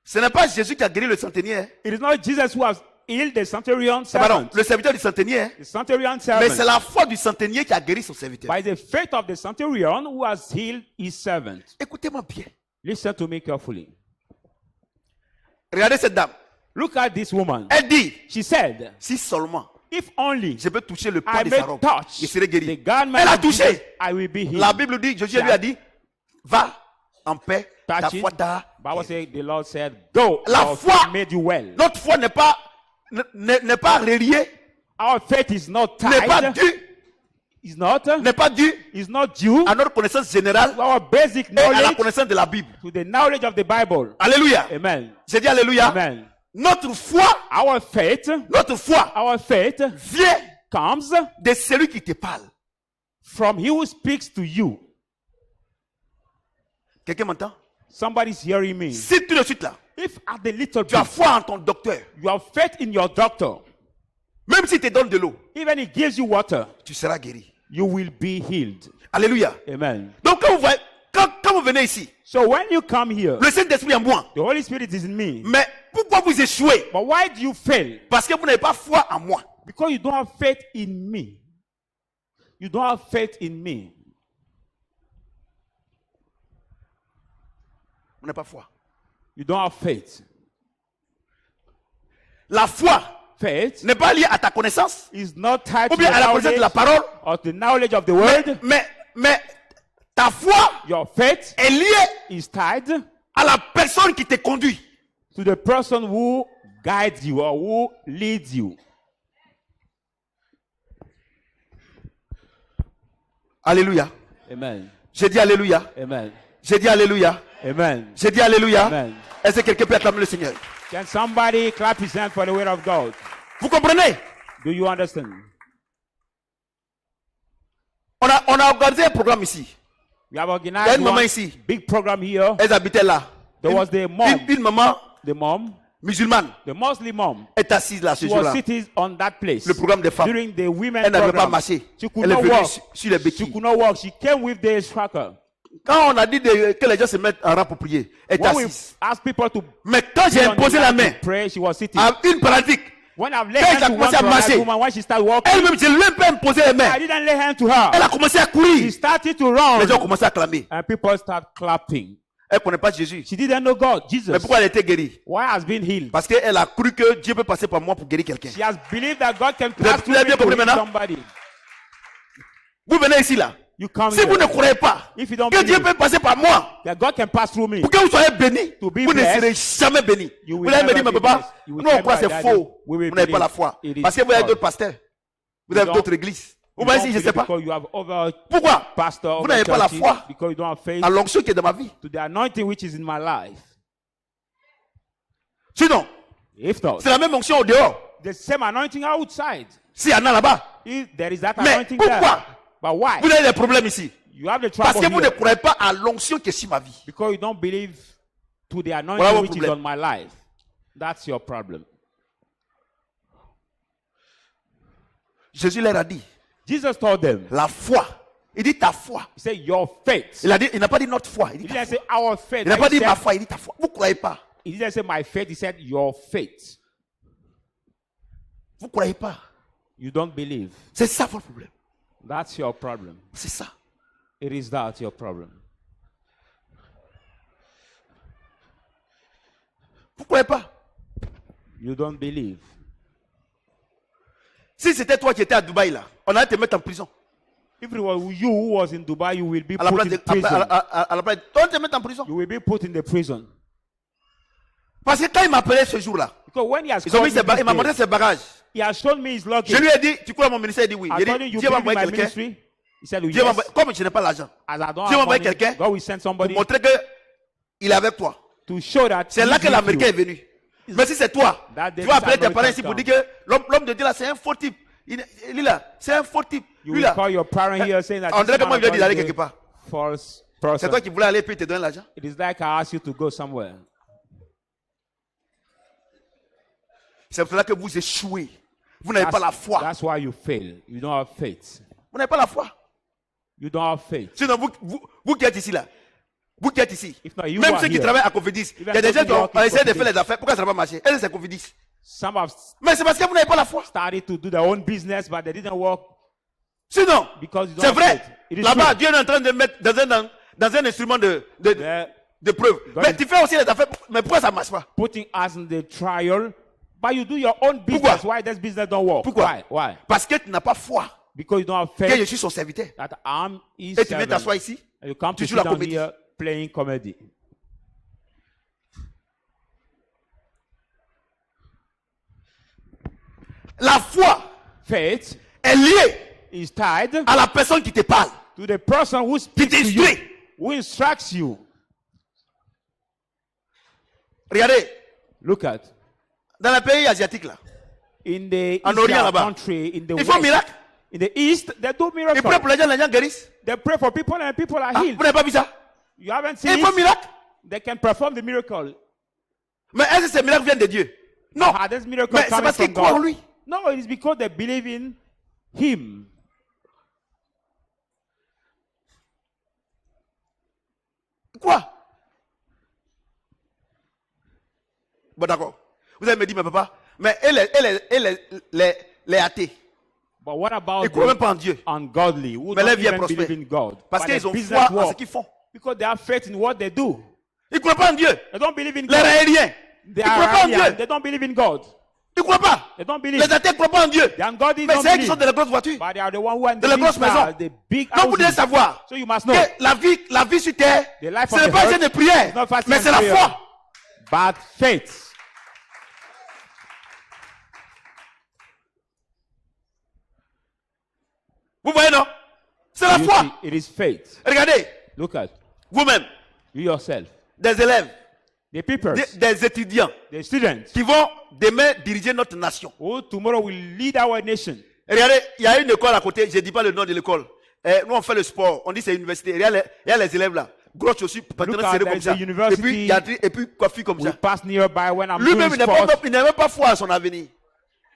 Speaker 1: Ce n'est pas Jésus qui a guéri le centenier.
Speaker 2: it is not Jesus who has healed the centurion
Speaker 1: Pardon,
Speaker 2: servant.
Speaker 1: le serviteur du centenier, hein.
Speaker 2: The centurion
Speaker 1: Mais c'est
Speaker 2: servant.
Speaker 1: la foi du centenier qui a guéri son serviteur.
Speaker 2: By the faith of the centurion who has healed his servant.
Speaker 1: Écoutez-moi bien.
Speaker 2: Listen to me carefully.
Speaker 1: Regardez cette dame.
Speaker 2: Look at this woman.
Speaker 1: Elle dit,
Speaker 2: She said,
Speaker 1: si seulement
Speaker 2: if only
Speaker 1: je peux toucher le
Speaker 2: I
Speaker 1: pas de sa
Speaker 2: may
Speaker 1: robe,
Speaker 2: touch
Speaker 1: je serai
Speaker 2: the
Speaker 1: guéri.
Speaker 2: garment
Speaker 1: Elle a
Speaker 2: of Jesus,
Speaker 1: touché.
Speaker 2: I will be healed.
Speaker 1: La Bible dit, Jésus lui a dit, va en paix, ta
Speaker 2: Touch it.
Speaker 1: foi t'a.
Speaker 2: Bible says the Lord said, go.
Speaker 1: La
Speaker 2: Your
Speaker 1: foi-
Speaker 2: faith made you well.
Speaker 1: Notre foi n'est pas reliée,
Speaker 2: Our faith is not
Speaker 1: n'est pas
Speaker 2: tied.
Speaker 1: due,
Speaker 2: Is not.
Speaker 1: n'est pas due
Speaker 2: Is not due
Speaker 1: à notre connaissance générale
Speaker 2: to our basic
Speaker 1: et à la
Speaker 2: knowledge,
Speaker 1: connaissance de la Bible.
Speaker 2: to the knowledge of the Bible.
Speaker 1: Alléluia.
Speaker 2: Amen.
Speaker 1: J'ai dit Alléluia.
Speaker 2: Amen.
Speaker 1: Notre foi
Speaker 2: Our faith
Speaker 1: vient
Speaker 2: comes
Speaker 1: de celui qui te parle.
Speaker 2: from he who speaks to you.
Speaker 1: Quelqu'un m'entend?
Speaker 2: Somebody's hearing me.
Speaker 1: Si tout de suite là,
Speaker 2: If at the little
Speaker 1: tu as
Speaker 2: bit
Speaker 1: foi en ton docteur,
Speaker 2: you have faith in your doctor,
Speaker 1: même s'il te donne de l'eau,
Speaker 2: even he gives you water,
Speaker 1: tu seras guéri.
Speaker 2: you will be healed.
Speaker 1: Alléluia.
Speaker 2: Amen.
Speaker 1: Donc quand vous voyez, quand vous venez ici,
Speaker 2: So when you come here,
Speaker 1: le Saint-Esprit est en moi.
Speaker 2: the Holy Spirit is in me.
Speaker 1: Mais pourquoi vous échouez?
Speaker 2: But why do you fail?
Speaker 1: Parce que vous n'avez pas foi en moi.
Speaker 2: Because you don't have faith in me. You don't have faith in me.
Speaker 1: Vous n'avez pas foi.
Speaker 2: You don't have faith.
Speaker 1: La foi
Speaker 2: Faith
Speaker 1: n'est pas liée à ta connaissance
Speaker 2: is not tied
Speaker 1: ou
Speaker 2: to
Speaker 1: bien
Speaker 2: the
Speaker 1: à la connaissance de la
Speaker 2: knowledge
Speaker 1: parole.
Speaker 2: or the knowledge of the word.
Speaker 1: Mais ta foi
Speaker 2: Your faith
Speaker 1: est liée
Speaker 2: is tied
Speaker 1: à la personne qui te conduit.
Speaker 2: to the person who guides you or who leads you.
Speaker 1: Alléluia.
Speaker 2: Amen.
Speaker 1: J'ai dit Alléluia.
Speaker 2: Amen.
Speaker 1: J'ai dit Alléluia.
Speaker 2: Amen.
Speaker 1: J'ai dit Alléluia.
Speaker 2: Amen.
Speaker 1: Est-ce que quelqu'un peut acclamer le Seigneur?
Speaker 2: Can somebody clap his hand for the word of God?
Speaker 1: Vous comprenez?
Speaker 2: Do you understand?
Speaker 1: On a organisé un programme ici.
Speaker 2: We have
Speaker 1: Il y a
Speaker 2: organized
Speaker 1: une maman
Speaker 2: one
Speaker 1: ici.
Speaker 2: big program here.
Speaker 1: Elles habitaient là.
Speaker 2: There was the mom.
Speaker 1: Une maman
Speaker 2: The mom,
Speaker 1: musulmane
Speaker 2: the Muslim mom,
Speaker 1: est assise là ce
Speaker 2: she was
Speaker 1: jour-là.
Speaker 2: sitting on that place
Speaker 1: Le programme des femmes.
Speaker 2: during the women
Speaker 1: Elle n'avait pas
Speaker 2: program.
Speaker 1: marché.
Speaker 2: She could
Speaker 1: Elle est
Speaker 2: not
Speaker 1: venue
Speaker 2: walk.
Speaker 1: sur les
Speaker 2: She
Speaker 1: béquilles.
Speaker 2: could not walk. She came with the tracker.
Speaker 1: Quand on a dit que les gens se mettent en rang pour prier, elle est
Speaker 2: When we
Speaker 1: assise.
Speaker 2: asked people to
Speaker 1: Mais quand j'ai
Speaker 2: be on the
Speaker 1: imposé la
Speaker 2: line
Speaker 1: main
Speaker 2: to pray, she was sitting.
Speaker 1: à une paralytique,
Speaker 2: When I've laid
Speaker 1: quand
Speaker 2: hands
Speaker 1: elle a
Speaker 2: to
Speaker 1: commencé
Speaker 2: one
Speaker 1: à marcher,
Speaker 2: paralyzed woman, when she started walking,
Speaker 1: elle-même, je ne l'ai même pas imposé les mains.
Speaker 2: I didn't lay hands to her.
Speaker 1: Elle a commencé à
Speaker 2: She
Speaker 1: courir.
Speaker 2: started to
Speaker 1: Les gens ont
Speaker 2: run,
Speaker 1: commencé à clamer.
Speaker 2: and people start clapping.
Speaker 1: Elle ne connaît pas Jésus.
Speaker 2: She didn't know God, Jesus.
Speaker 1: Mais pourquoi elle a été guérie?
Speaker 2: Why has been healed?
Speaker 1: Parce qu'elle a cru que Dieu peut passer par moi pour guérir quelqu'un.
Speaker 2: She has believed that God can
Speaker 1: Vous avez
Speaker 2: pass through me
Speaker 1: bien
Speaker 2: to
Speaker 1: compris
Speaker 2: heal
Speaker 1: maintenant?
Speaker 2: somebody.
Speaker 1: Vous venez ici là.
Speaker 2: You come
Speaker 1: Si
Speaker 2: here.
Speaker 1: vous ne croyez pas
Speaker 2: If you don't
Speaker 1: que Dieu
Speaker 2: believe
Speaker 1: peut passer par moi
Speaker 2: that God can pass through me,
Speaker 1: pour que vous soyez bénis,
Speaker 2: To be
Speaker 1: vous ne
Speaker 2: blessed,
Speaker 1: serez jamais bénis.
Speaker 2: you
Speaker 1: Vous
Speaker 2: will
Speaker 1: allez me dire,
Speaker 2: never
Speaker 1: mais
Speaker 2: be
Speaker 1: papa,
Speaker 2: blessed. You will
Speaker 1: nous on
Speaker 2: never
Speaker 1: croit que c'est
Speaker 2: die.
Speaker 1: faux.
Speaker 2: We will
Speaker 1: Vous n'avez pas la
Speaker 2: believe
Speaker 1: foi.
Speaker 2: it is
Speaker 1: Parce que vous avez
Speaker 2: false.
Speaker 1: d'autres pasteurs. Vous
Speaker 2: You
Speaker 1: avez
Speaker 2: don't-
Speaker 1: d'autres églises. Vous
Speaker 2: You
Speaker 1: m'avez
Speaker 2: don't
Speaker 1: dit, je ne
Speaker 2: believe
Speaker 1: sais pas.
Speaker 2: because you have other
Speaker 1: Pourquoi?
Speaker 2: pastor,
Speaker 1: Vous
Speaker 2: other
Speaker 1: n'avez pas la
Speaker 2: churches,
Speaker 1: foi
Speaker 2: because you don't have faith
Speaker 1: à l'onction qui est dans ma vie.
Speaker 2: to the anointing which is in my life.
Speaker 1: Sinon,
Speaker 2: If not,
Speaker 1: c'est la même onction au dehors.
Speaker 2: the same anointing outside.
Speaker 1: S'il y en a là-bas.
Speaker 2: If there is that
Speaker 1: Mais
Speaker 2: anointing
Speaker 1: pourquoi?
Speaker 2: there. But why?
Speaker 1: Vous avez des problèmes ici.
Speaker 2: You have the
Speaker 1: Parce
Speaker 2: trouble
Speaker 1: que vous ne
Speaker 2: here
Speaker 1: croyez pas à l'onction qui est sur ma vie.
Speaker 2: because you don't believe to the anointing
Speaker 1: Voilà mon
Speaker 2: which is
Speaker 1: problème.
Speaker 2: on my life. That's your problem.
Speaker 1: Jésus leur a dit,
Speaker 2: Jesus told them,
Speaker 1: la foi. Il dit ta foi.
Speaker 2: he said, your faith.
Speaker 1: Il n'a pas dit notre foi. Il
Speaker 2: He
Speaker 1: dit ta
Speaker 2: didn't
Speaker 1: foi.
Speaker 2: say our faith.
Speaker 1: Il n'a
Speaker 2: He
Speaker 1: pas dit
Speaker 2: said-
Speaker 1: ma foi. Il dit ta foi. Vous ne croyez pas.
Speaker 2: He didn't say my faith. He said your faith.
Speaker 1: Vous ne croyez pas.
Speaker 2: You don't believe.
Speaker 1: C'est ça votre problème.
Speaker 2: That's your problem.
Speaker 1: C'est ça.
Speaker 2: It is that your problem.
Speaker 1: Vous ne croyez pas.
Speaker 2: You don't believe.
Speaker 1: Si c'était toi qui étais à Dubaï là, on allait te mettre en prison.
Speaker 2: If it was you who was in Dubai, you will be
Speaker 1: À la
Speaker 2: put
Speaker 1: place
Speaker 2: in
Speaker 1: de,
Speaker 2: prison.
Speaker 1: à la place, on allait te mettre en prison.
Speaker 2: You will be put in the prison.
Speaker 1: Parce que quand il m'appelait ce jour-là,
Speaker 2: Because when he has
Speaker 1: ils ont mis
Speaker 2: called me
Speaker 1: il m'a
Speaker 2: this
Speaker 1: montré
Speaker 2: day,
Speaker 1: ses bagages.
Speaker 2: he has shown me his luggage.
Speaker 1: Je lui ai dit, tu crois à mon ministère? Il dit oui.
Speaker 2: I
Speaker 1: J'ai
Speaker 2: told him,
Speaker 1: dit,
Speaker 2: you
Speaker 1: Dieu va
Speaker 2: believe in
Speaker 1: envoyer
Speaker 2: my
Speaker 1: quelqu'un.
Speaker 2: ministry? He said,
Speaker 1: Dieu va
Speaker 2: yes.
Speaker 1: envoyer- Comme je n'ai pas l'argent,
Speaker 2: As I don't
Speaker 1: Dieu
Speaker 2: have
Speaker 1: va envoyer
Speaker 2: money,
Speaker 1: quelqu'un
Speaker 2: God will send
Speaker 1: pour
Speaker 2: somebody
Speaker 1: montrer qu'il est avec toi.
Speaker 2: to show that
Speaker 1: C'est là
Speaker 2: he's
Speaker 1: que
Speaker 2: with
Speaker 1: l'Américain est
Speaker 2: you.
Speaker 1: venu. Mais si c'est toi,
Speaker 2: That
Speaker 1: tu
Speaker 2: day
Speaker 1: vas
Speaker 2: this
Speaker 1: appeler tes
Speaker 2: American
Speaker 1: parents ici pour
Speaker 2: come.
Speaker 1: dire que l'homme de Dieu là, c'est un faux type. Il est là, c'est un faux type.
Speaker 2: You
Speaker 1: Lui
Speaker 2: will
Speaker 1: là,
Speaker 2: call your parent here saying that
Speaker 1: on
Speaker 2: this
Speaker 1: dirait que
Speaker 2: man
Speaker 1: moi,
Speaker 2: of
Speaker 1: je lui ai dit
Speaker 2: God
Speaker 1: d'aller
Speaker 2: is a
Speaker 1: quelque part.
Speaker 2: false
Speaker 1: C'est
Speaker 2: person.
Speaker 1: toi qui voulais aller puis il te donne l'argent.
Speaker 2: It is like I ask you to go somewhere.
Speaker 1: C'est pour cela que vous échouez. Vous n'avez pas la foi.
Speaker 2: That's why you fail. You don't have faith.
Speaker 1: Vous n'avez pas la foi.
Speaker 2: You don't have faith.
Speaker 1: Sinon, vous qui êtes ici là, vous qui êtes ici,
Speaker 2: If not, you
Speaker 1: même
Speaker 2: are
Speaker 1: ceux qui
Speaker 2: here.
Speaker 1: travaillent à Cofidis, il y a des gens qui ont essayé de faire les affaires. Pourquoi ça n'a pas marché? Est-ce que c'est Cofidis?
Speaker 2: Some have
Speaker 1: Mais c'est parce que vous n'avez pas la foi.
Speaker 2: started to do their own business, but they didn't work
Speaker 1: Sinon,
Speaker 2: because you don't
Speaker 1: c'est
Speaker 2: have
Speaker 1: vrai.
Speaker 2: faith. It is
Speaker 1: Là-bas,
Speaker 2: true.
Speaker 1: Dieu est en train de mettre dans un instrument de preuve.
Speaker 2: God
Speaker 1: Mais
Speaker 2: is-
Speaker 1: tu fais aussi les affaires. Mais pourquoi ça ne marche pas?
Speaker 2: Putting us in the trial, but you do your own business.
Speaker 1: Pourquoi?
Speaker 2: Why this business don't work?
Speaker 1: Pourquoi?
Speaker 2: Why?
Speaker 1: Parce que tu n'as pas foi
Speaker 2: Because you don't have
Speaker 1: que je
Speaker 2: faith
Speaker 1: suis son serviteur.
Speaker 2: that I'm his
Speaker 1: Et tu viens
Speaker 2: servant.
Speaker 1: t'asseoir ici.
Speaker 2: And you come
Speaker 1: tu
Speaker 2: to
Speaker 1: joues
Speaker 2: sit
Speaker 1: la
Speaker 2: down
Speaker 1: comédie.
Speaker 2: here playing comedy.
Speaker 1: La foi
Speaker 2: Faith
Speaker 1: est liée
Speaker 2: is tied
Speaker 1: à la personne qui te parle,
Speaker 2: to the person who
Speaker 1: qui
Speaker 2: speaks to you,
Speaker 1: t'instruit.
Speaker 2: who instructs you.
Speaker 1: Regardez,
Speaker 2: Look at
Speaker 1: dans les pays asiatiques là,
Speaker 2: in the
Speaker 1: En Orient,
Speaker 2: Eastern
Speaker 1: là-bas.
Speaker 2: country, in the
Speaker 1: ils font
Speaker 2: West,
Speaker 1: miracle.
Speaker 2: in the East, they do
Speaker 1: Ils prient
Speaker 2: miracles.
Speaker 1: pour les gens guérissent.
Speaker 2: They pray for people and people are
Speaker 1: Ah,
Speaker 2: healed.
Speaker 1: vous n'avez pas vu ça?
Speaker 2: You haven't seen
Speaker 1: Ils font
Speaker 2: it?
Speaker 1: miracle.
Speaker 2: They can perform the miracle.
Speaker 1: Mais est-ce que ces miracles viennent de Dieu? Non.
Speaker 2: How this miracle
Speaker 1: Mais c'est
Speaker 2: coming
Speaker 1: parce qu'ils
Speaker 2: from
Speaker 1: croient en
Speaker 2: God?
Speaker 1: lui.
Speaker 2: No, it is because they believe in Him.
Speaker 1: Quoi? Bon, d'accord. Vous allez me dire, mais papa, mais les athées,
Speaker 2: But what about
Speaker 1: ils ne croient même
Speaker 2: the
Speaker 1: pas en Dieu.
Speaker 2: ungodly who
Speaker 1: Mais
Speaker 2: don't
Speaker 1: leur vie est
Speaker 2: even
Speaker 1: prospère.
Speaker 2: believe in God?
Speaker 1: Parce
Speaker 2: But
Speaker 1: qu'ils
Speaker 2: their
Speaker 1: ont
Speaker 2: business
Speaker 1: foi en ce
Speaker 2: work
Speaker 1: qu'ils font.
Speaker 2: because they have faith in what they do.
Speaker 1: Ils ne croient pas en Dieu.
Speaker 2: They don't believe in
Speaker 1: Les
Speaker 2: God.
Speaker 1: Raéliens, ils
Speaker 2: They
Speaker 1: ne croient pas en
Speaker 2: are Aryan.
Speaker 1: Dieu.
Speaker 2: They don't believe in God.
Speaker 1: Ils ne croient pas.
Speaker 2: They don't believe.
Speaker 1: Les athées ne croient pas en Dieu.
Speaker 2: The ungodly
Speaker 1: Mais
Speaker 2: don't
Speaker 1: c'est eux qui
Speaker 2: believe.
Speaker 1: sont dans les grosses voitures.
Speaker 2: But they are the one who are in
Speaker 1: De
Speaker 2: the
Speaker 1: la
Speaker 2: big
Speaker 1: grosse maison.
Speaker 2: cars, the big
Speaker 1: Donc vous devez
Speaker 2: houses.
Speaker 1: savoir
Speaker 2: So you must know.
Speaker 1: que la vie sur terre,
Speaker 2: The life
Speaker 1: ce
Speaker 2: on
Speaker 1: n'est
Speaker 2: the
Speaker 1: pas un
Speaker 2: earth
Speaker 1: jeu de prière,
Speaker 2: is not fasting
Speaker 1: mais
Speaker 2: and
Speaker 1: c'est la
Speaker 2: prayer,
Speaker 1: foi.
Speaker 2: but faith.
Speaker 1: Vous voyez, non? C'est la
Speaker 2: You
Speaker 1: foi.
Speaker 2: see, it is faith.
Speaker 1: Regardez,
Speaker 2: Look at
Speaker 1: vous-même,
Speaker 2: you yourself.
Speaker 1: des élèves,
Speaker 2: The people,
Speaker 1: des étudiants
Speaker 2: the students,
Speaker 1: qui vont demain diriger notre nation.
Speaker 2: who tomorrow will lead our nation.
Speaker 1: Et regardez, il y a une école à côté, je ne dis pas le nom de l'école. Nous, on fait le sport, on dit c'est université. Il y a les élèves là, grosses chaussures, pantalons
Speaker 2: Look at,
Speaker 1: serrés
Speaker 2: there
Speaker 1: comme
Speaker 2: is
Speaker 1: ça.
Speaker 2: a university.
Speaker 1: Et puis coiffure comme
Speaker 2: We
Speaker 1: ça.
Speaker 2: pass nearby when I'm
Speaker 1: Lui-même,
Speaker 2: doing
Speaker 1: il n'a
Speaker 2: sports.
Speaker 1: même pas foi à son avenir.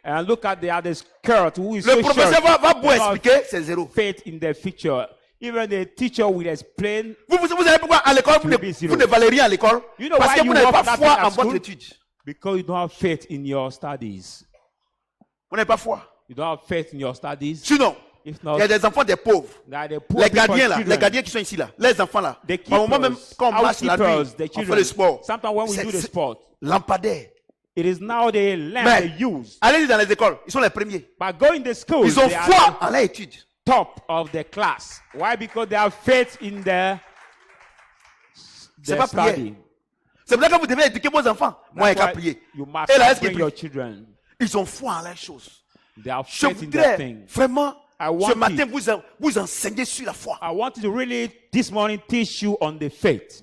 Speaker 2: And look at the other skirt who is
Speaker 1: Le
Speaker 2: so
Speaker 1: professeur
Speaker 2: short.
Speaker 1: va beau
Speaker 2: They don't
Speaker 1: expliquer, c'est zéro.
Speaker 2: faith in the future. Even the teacher will explain.
Speaker 1: Vous savez pourquoi à l'école,
Speaker 2: To be zero.
Speaker 1: vous ne valez rien à l'école?
Speaker 2: You know
Speaker 1: Parce
Speaker 2: why
Speaker 1: que vous
Speaker 2: you
Speaker 1: n'avez
Speaker 2: work
Speaker 1: pas
Speaker 2: nothing
Speaker 1: foi
Speaker 2: at
Speaker 1: en votre
Speaker 2: school?
Speaker 1: étude.
Speaker 2: Because you don't have faith in your studies.
Speaker 1: Vous n'avez pas foi.
Speaker 2: You don't have faith in your studies.
Speaker 1: Sinon,
Speaker 2: If
Speaker 1: il
Speaker 2: not,
Speaker 1: y a des enfants des pauvres.
Speaker 2: there are the poor
Speaker 1: Les
Speaker 2: people's
Speaker 1: gardiens là,
Speaker 2: children,
Speaker 1: les gardiens qui sont ici là, les enfants là.
Speaker 2: the
Speaker 1: Par moment même,
Speaker 2: keepers,
Speaker 1: quand on marche la nuit,
Speaker 2: housekeepers, the
Speaker 1: on fait
Speaker 2: children.
Speaker 1: le sport.
Speaker 2: Sometimes when we do the
Speaker 1: C'est
Speaker 2: sport,
Speaker 1: lampadaire.
Speaker 2: it is now the lamp
Speaker 1: Mais
Speaker 2: they use.
Speaker 1: allez dans les écoles, ils sont les premiers.
Speaker 2: But going to school,
Speaker 1: Ils ont
Speaker 2: they are
Speaker 1: foi en leur étude.
Speaker 2: top of the class. Why? Because they have faith in their
Speaker 1: pas prière.
Speaker 2: study.
Speaker 1: C'est pour ça que vous devez éduquer vos enfants. Moi, il
Speaker 2: That's
Speaker 1: n'y a qu'à
Speaker 2: why
Speaker 1: prier.
Speaker 2: you must
Speaker 1: Et là, est-ce qu'ils
Speaker 2: bring your
Speaker 1: prient?
Speaker 2: children.
Speaker 1: Ils ont foi en les choses.
Speaker 2: They have
Speaker 1: Je
Speaker 2: faith in that
Speaker 1: voudrais
Speaker 2: thing.
Speaker 1: vraiment,
Speaker 2: I want
Speaker 1: ce matin,
Speaker 2: it.
Speaker 1: vous enseigner sur la foi.
Speaker 2: I want to really this morning teach you on the faith.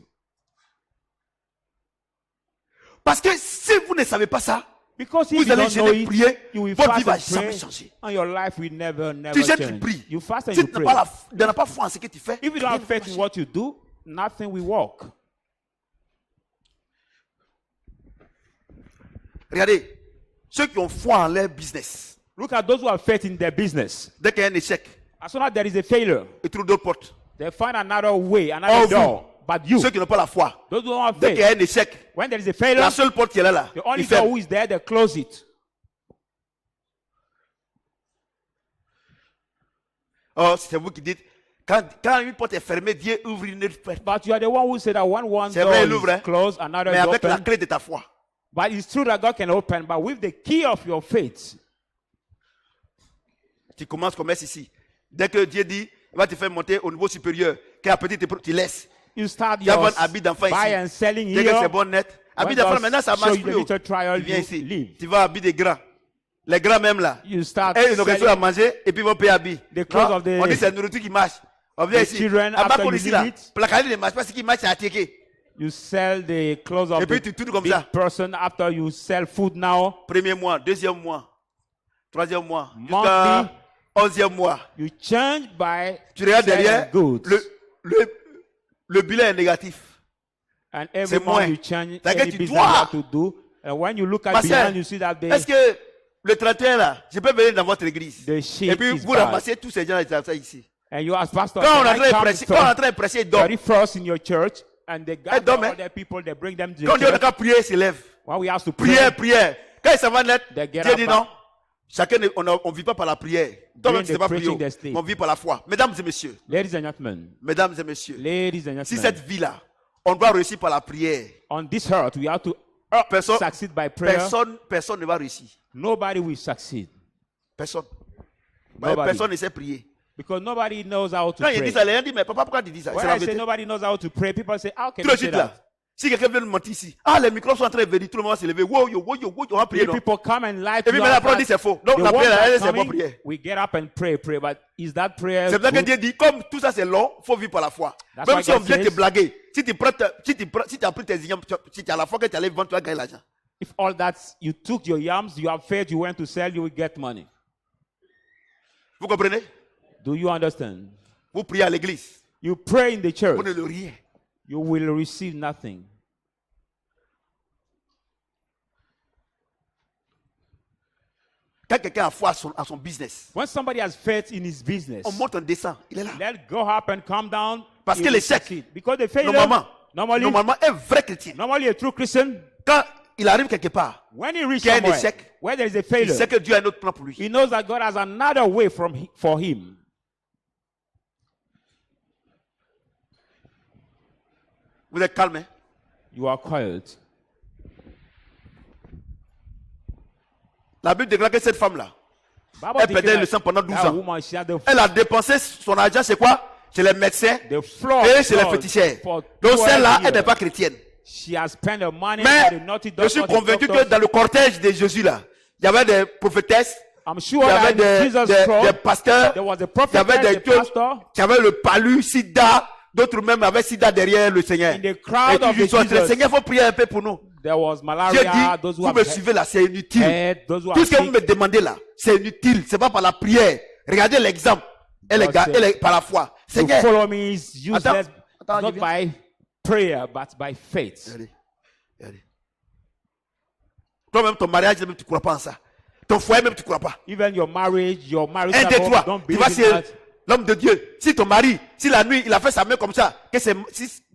Speaker 1: Parce que si vous ne savez pas ça,
Speaker 2: Because if
Speaker 1: vous
Speaker 2: you
Speaker 1: allez
Speaker 2: don't know
Speaker 1: jeûner,
Speaker 2: it,
Speaker 1: prier,
Speaker 2: you will
Speaker 1: votre
Speaker 2: fast
Speaker 1: vie va
Speaker 2: and
Speaker 1: jamais
Speaker 2: pray,
Speaker 1: changer.
Speaker 2: and your life will never
Speaker 1: Tu jeûnes, tu
Speaker 2: change.
Speaker 1: pries.
Speaker 2: You fast and
Speaker 1: Si
Speaker 2: you
Speaker 1: tu
Speaker 2: pray.
Speaker 1: n'as pas foi en ce que tu fais,
Speaker 2: If you don't
Speaker 1: rien
Speaker 2: have
Speaker 1: ne
Speaker 2: faith
Speaker 1: va
Speaker 2: in
Speaker 1: changer.
Speaker 2: what you do, nothing will work.
Speaker 1: Regardez, ceux qui ont foi en leur business,
Speaker 2: Look at those who have faith in their business.
Speaker 1: dès qu'il y a un échec,
Speaker 2: As soon as there is a failure,
Speaker 1: ils trouvent d'autres portes.
Speaker 2: they find another way,
Speaker 1: Oh,
Speaker 2: another
Speaker 1: vous.
Speaker 2: door. But you,
Speaker 1: Ceux qui n'ont pas la foi,
Speaker 2: those who don't have
Speaker 1: dès qu'il y a
Speaker 2: faith,
Speaker 1: un échec,
Speaker 2: when there is a failure,
Speaker 1: la seule porte qui est là,
Speaker 2: the only
Speaker 1: ils
Speaker 2: door
Speaker 1: ferment.
Speaker 2: who is there, they close it.
Speaker 1: Oh, c'est vous qui dites, quand une porte est fermée, Dieu ouvre une autre porte.
Speaker 2: But you are the one who said that when one
Speaker 1: C'est
Speaker 2: door
Speaker 1: vrai, il ouvre,
Speaker 2: is
Speaker 1: hein.
Speaker 2: closed, another
Speaker 1: Mais
Speaker 2: is
Speaker 1: avec la
Speaker 2: open.
Speaker 1: clé de ta foi.
Speaker 2: But it's true that God can open, but with the key of your faith,
Speaker 1: Tu commences commerce ici. Dès que Dieu dit, il va te faire monter au niveau supérieur, qu'après tu laisses.
Speaker 2: you start
Speaker 1: Il y a
Speaker 2: your
Speaker 1: un habit d'enfant
Speaker 2: buy
Speaker 1: ici.
Speaker 2: and selling
Speaker 1: Dès que c'est
Speaker 2: here.
Speaker 1: bon net. Habit
Speaker 2: When
Speaker 1: d'enfant,
Speaker 2: God
Speaker 1: maintenant ça
Speaker 2: show
Speaker 1: marche
Speaker 2: you
Speaker 1: plus.
Speaker 2: the little trial,
Speaker 1: Tu viens
Speaker 2: you
Speaker 1: ici.
Speaker 2: leave.
Speaker 1: Tu vas habiller des grands. Les grands même là.
Speaker 2: You start
Speaker 1: Et ils n'ont quelque chose à
Speaker 2: selling
Speaker 1: manger et puis ils vont payer habit.
Speaker 2: the clothes
Speaker 1: Non,
Speaker 2: of the-
Speaker 1: on dit c'est la nourriture qui marche. On vient
Speaker 2: the
Speaker 1: ici.
Speaker 2: children,
Speaker 1: À
Speaker 2: after
Speaker 1: Bako
Speaker 2: you
Speaker 1: ici
Speaker 2: leave
Speaker 1: là.
Speaker 2: it.
Speaker 1: Placardé ne marche pas. Ce qui marche c'est à ticket.
Speaker 2: You sell the clothes of
Speaker 1: Et puis
Speaker 2: the
Speaker 1: tu tournes comme
Speaker 2: big
Speaker 1: ça.
Speaker 2: person after you sell food now.
Speaker 1: Premier mois, deuxième mois, troisième mois,
Speaker 2: Monthly.
Speaker 1: jusqu'à 11e mois.
Speaker 2: You change by
Speaker 1: Tu regardes
Speaker 2: selling
Speaker 1: derrière,
Speaker 2: goods.
Speaker 1: le bilan est négatif.
Speaker 2: And every
Speaker 1: c'est
Speaker 2: month
Speaker 1: moins.
Speaker 2: you change
Speaker 1: C'est-à-dire
Speaker 2: any
Speaker 1: que tu
Speaker 2: business
Speaker 1: dois.
Speaker 2: you have to do. And when you look at
Speaker 1: Ma
Speaker 2: behind,
Speaker 1: sœur,
Speaker 2: you see that
Speaker 1: est-ce que le 31 là, je peux venir dans votre église?
Speaker 2: the
Speaker 1: Et
Speaker 2: sheep
Speaker 1: puis
Speaker 2: is
Speaker 1: vous
Speaker 2: bad.
Speaker 1: ramassez tous ces gens là ici.
Speaker 2: And you ask pastor,
Speaker 1: Quand on
Speaker 2: can
Speaker 1: est
Speaker 2: I
Speaker 1: en train de
Speaker 2: come
Speaker 1: prêcher,
Speaker 2: to
Speaker 1: quand on est en train de prêcher, il dort.
Speaker 2: 31st in your church? And they gather
Speaker 1: dorment.
Speaker 2: all their people, they bring them to
Speaker 1: Quand
Speaker 2: the
Speaker 1: Dieu n'a
Speaker 2: church.
Speaker 1: qu'à prier, il se lève.
Speaker 2: When we have to pray,
Speaker 1: Prière, prière. Quand il s'en va net,
Speaker 2: They get
Speaker 1: Dieu
Speaker 2: up
Speaker 1: dit
Speaker 2: and-
Speaker 1: non. Chacun, on ne vit pas par la prière. Toi-même,
Speaker 2: During
Speaker 1: tu ne sais
Speaker 2: the
Speaker 1: pas prier,
Speaker 2: preaching they stay.
Speaker 1: mais on vit par la foi. Mesdames et messieurs,
Speaker 2: Ladies and gentlemen,
Speaker 1: mesdames et messieurs,
Speaker 2: ladies and
Speaker 1: si
Speaker 2: gentlemen,
Speaker 1: cette vie-là, on doit réussir par la prière,
Speaker 2: on this earth, we have to
Speaker 1: Personne-
Speaker 2: succeed by prayer.
Speaker 1: personne ne va réussir.
Speaker 2: Nobody will succeed.
Speaker 1: Personne.
Speaker 2: Nobody.
Speaker 1: Personne ne sait prier.
Speaker 2: Because nobody knows how to
Speaker 1: Quand il
Speaker 2: pray.
Speaker 1: dit ça, les gens disent, mais papa, pourquoi tu dis ça? C'est
Speaker 2: When
Speaker 1: la
Speaker 2: I say
Speaker 1: vérité.
Speaker 2: nobody knows how to pray, people say, how can
Speaker 1: Tout
Speaker 2: you
Speaker 1: de
Speaker 2: say
Speaker 1: suite
Speaker 2: that?
Speaker 1: là. Si quelqu'un vient nous mentir ici, ah, les micros sont en train de venir, tout le monde va se lever. Wow, yo, on va prier.
Speaker 2: If
Speaker 1: Non.
Speaker 2: people come and lie
Speaker 1: Et
Speaker 2: to
Speaker 1: puis
Speaker 2: you,
Speaker 1: maintenant, après, on dit c'est faux. Donc,
Speaker 2: the
Speaker 1: la
Speaker 2: ones
Speaker 1: prière,
Speaker 2: that
Speaker 1: elle,
Speaker 2: are
Speaker 1: c'est pas
Speaker 2: coming,
Speaker 1: prière.
Speaker 2: we get up and pray, but is that prayer
Speaker 1: C'est pour ça que
Speaker 2: good?
Speaker 1: Dieu dit, comme tout ça c'est long, il faut vivre par la foi.
Speaker 2: That's
Speaker 1: Même
Speaker 2: why
Speaker 1: si on
Speaker 2: God
Speaker 1: vient te
Speaker 2: says-
Speaker 1: blaguer, si tu as pris tes ignorants, si tu as la foi que tu allais vendre, tu vas gagner l'argent.
Speaker 2: If all that, you took your yams, you have faith, you went to sell, you will get money.
Speaker 1: Vous comprenez?
Speaker 2: Do you understand?
Speaker 1: Vous priez à l'église,
Speaker 2: You pray in the church,
Speaker 1: vous ne le rien.
Speaker 2: you will receive nothing.
Speaker 1: Quand quelqu'un a foi à son business,
Speaker 2: When somebody has faith in his business,
Speaker 1: on monte, on descend, il est là.
Speaker 2: let go up and come down.
Speaker 1: Parce
Speaker 2: he
Speaker 1: que
Speaker 2: will
Speaker 1: l'échec,
Speaker 2: succeed. Because the failure,
Speaker 1: Normalement, un vrai chrétien,
Speaker 2: normally a true Christian,
Speaker 1: quand il arrive quelque part,
Speaker 2: when he reaches
Speaker 1: qu'il y a un
Speaker 2: somewhere,
Speaker 1: échec,
Speaker 2: where there is a
Speaker 1: il
Speaker 2: failure,
Speaker 1: sait que Dieu a un autre plan pour lui.
Speaker 2: he knows that God has another way for him.
Speaker 1: Vous êtes calme, hein?
Speaker 2: You are quiet.
Speaker 1: La Bible déclare que cette femme-là,
Speaker 2: Bible
Speaker 1: elle perdait
Speaker 2: declares
Speaker 1: le sang pendant 12
Speaker 2: that
Speaker 1: ans.
Speaker 2: woman, she had
Speaker 1: Elle a dépensé son argent, c'est quoi? Chez les médecins
Speaker 2: the floor
Speaker 1: et chez les
Speaker 2: blood
Speaker 1: féticheurs.
Speaker 2: for
Speaker 1: Donc
Speaker 2: 12
Speaker 1: celle-là, elle
Speaker 2: years.
Speaker 1: n'est pas chrétienne.
Speaker 2: She has spent her money
Speaker 1: Mais
Speaker 2: for the naughty
Speaker 1: je
Speaker 2: doctors,
Speaker 1: suis
Speaker 2: the
Speaker 1: convaincu que
Speaker 2: doctors.
Speaker 1: dans le cortège de Jésus, là, il y avait des prophétesses,
Speaker 2: I'm
Speaker 1: il
Speaker 2: sure
Speaker 1: y
Speaker 2: that
Speaker 1: avait
Speaker 2: in Jesus'
Speaker 1: des
Speaker 2: crowd,
Speaker 1: pasteurs,
Speaker 2: there was a
Speaker 1: il y
Speaker 2: prophet,
Speaker 1: avait
Speaker 2: there,
Speaker 1: des
Speaker 2: the
Speaker 1: gueules
Speaker 2: pastor.
Speaker 1: qui avaient le palu, sida, d'autres même avaient sida derrière le Seigneur.
Speaker 2: In the
Speaker 1: Et
Speaker 2: crowd of
Speaker 1: toujours,
Speaker 2: the
Speaker 1: ils ont dit,
Speaker 2: Jesus,
Speaker 1: Seigneur, il faut prier un peu pour nous.
Speaker 2: there was
Speaker 1: J'ai
Speaker 2: malaria,
Speaker 1: dit,
Speaker 2: those who
Speaker 1: vous
Speaker 2: have
Speaker 1: me suivez là, c'est inutile.
Speaker 2: head, those who
Speaker 1: Tout
Speaker 2: are
Speaker 1: ce que vous
Speaker 2: sick.
Speaker 1: me demandez là, c'est inutile. C'est pas par la prière. Regardez l'exemple. Elle
Speaker 2: God said,
Speaker 1: est par la foi.
Speaker 2: To
Speaker 1: Seigneur,
Speaker 2: follow me is useless,
Speaker 1: Attends,
Speaker 2: not
Speaker 1: je
Speaker 2: by prayer, but by faith.
Speaker 1: Regardez, regardez. Toi-même, ton mariage, même tu ne crois pas en ça. Ton foyer, même tu ne crois pas.
Speaker 2: Even your marriage,
Speaker 1: Un
Speaker 2: marital
Speaker 1: des
Speaker 2: home,
Speaker 1: trois,
Speaker 2: don't
Speaker 1: tu
Speaker 2: believe
Speaker 1: vas
Speaker 2: in
Speaker 1: sur
Speaker 2: that.
Speaker 1: l'homme de Dieu. Si ton mari, si la nuit, il a fait sa main comme ça, que si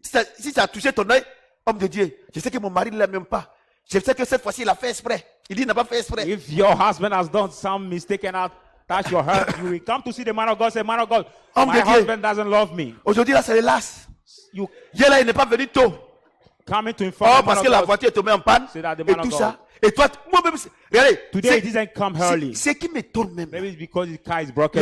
Speaker 1: ça a touché ton œil, homme de Dieu, je sais que mon mari ne l'aime même pas. Je sais que cette fois-ci, il a fait exprès. Il dit, il n'a pas fait exprès.
Speaker 2: If your husband has done some mistake and not touch your heart, you will come to see the man of God, say, man of God,
Speaker 1: Homme
Speaker 2: my
Speaker 1: de Dieu.
Speaker 2: husband doesn't love me.
Speaker 1: Aujourd'hui, là, c'est les lasses.
Speaker 2: You
Speaker 1: Hier, là, il n'est pas venu tôt.
Speaker 2: coming to inform
Speaker 1: Oh,
Speaker 2: the man
Speaker 1: parce
Speaker 2: of
Speaker 1: que la
Speaker 2: God.
Speaker 1: voiture est tombée en panne.
Speaker 2: C'est là, the
Speaker 1: Et
Speaker 2: man of
Speaker 1: tout
Speaker 2: God.
Speaker 1: ça. Et toi, moi-même, regardez.
Speaker 2: Today, it didn't come early.
Speaker 1: C'est qui m'étonne même.
Speaker 2: Maybe it's because his car is broken.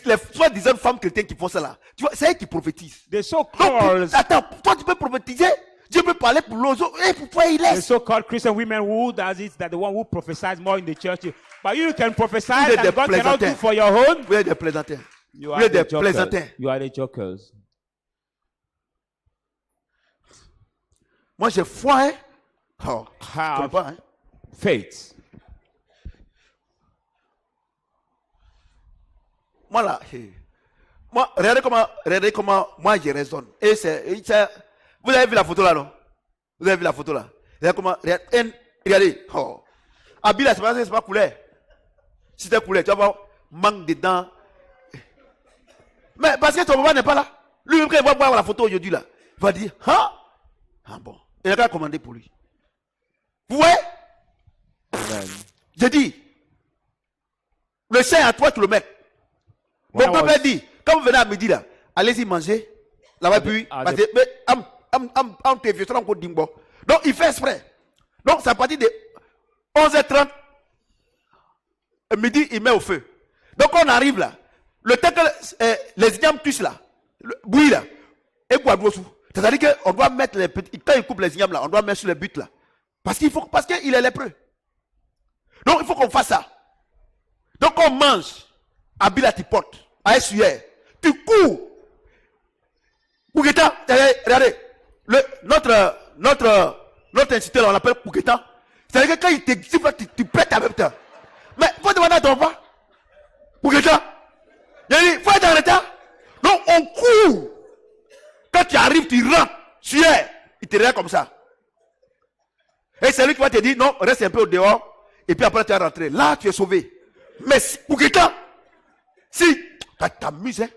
Speaker 1: Les soi-disant femmes chrétiennes qui font ça là. Tu vois, c'est elles qui prophétisent.
Speaker 2: The
Speaker 1: Donc,
Speaker 2: so-called
Speaker 1: attends, toi, tu peux prophétiser. Dieu peut parler pour l'autre. Et pourquoi il
Speaker 2: the
Speaker 1: laisse?
Speaker 2: so-called Christian women who does it, that the one who prophesies more in the church. But you can prophesy
Speaker 1: Vous êtes
Speaker 2: that
Speaker 1: des
Speaker 2: God cannot do
Speaker 1: plaisantins.
Speaker 2: for your own.
Speaker 1: Vous êtes des plaisantins.
Speaker 2: You
Speaker 1: Vous
Speaker 2: are
Speaker 1: êtes
Speaker 2: the
Speaker 1: des
Speaker 2: jokers.
Speaker 1: plaisantins.
Speaker 2: You are the jokers.
Speaker 1: Moi, j'ai foi, hein. Oh, tu
Speaker 2: Have
Speaker 1: comprends, hein?
Speaker 2: faith.
Speaker 1: Moi, là, moi, regardez comment moi, je raisonne. Et vous avez vu la photo là, non? Vous avez vu la photo là? Regardez comment, regardez. Oh. Habit là, c'est pas couleur. Si c'était couleur, tu vas voir, manque de dents. Mais parce que ton papa n'est pas là. Lui-même, quand il va voir la photo aujourd'hui là, il va dire, hein? Ah bon. Il a qu'à commander pour lui. Vous voyez?
Speaker 2: Amen.
Speaker 1: J'ai dit, le chien à 3 km. Mon
Speaker 2: When I
Speaker 1: papa
Speaker 2: was-
Speaker 1: dit, quand vous venez à midi là, allez-y manger. Là-bas, puis,
Speaker 2: Ah,
Speaker 1: parce que, mais, t'es vieux, encore dimbo. Donc, il fait exprès. Donc, c'est à partir de 11h30, midi, il met au feu. Donc, on arrive là. Le temps que les ignames touchent là, le bouilli là, et quoi d'autre? C'est-à-dire qu'on doit mettre les petits, quand il coupe les ignames là, on doit mettre sur les buts là. Parce qu'il est lépreux. Donc, il faut qu'on fasse ça. Donc, on mange à Bilatipote, à Essuyer. Tu cours. Pougueta, regardez, notre instituteur, on l'appelle Pougueta. C'est-à-dire que quand il te siffle, tu pètes en même temps. Mais il faut demander à ton papa. Pougueta. Il dit, faut être en retard. Donc, on court. Quand tu arrives, tu rentres. Suyer. Il te regarde comme ça. Et c'est lui qui va te dire, non, reste un peu au dehors. Et puis après, tu vas rentrer. Là, tu es sauvé. Mais pour quelqu'un, si tu t'amuses, hein.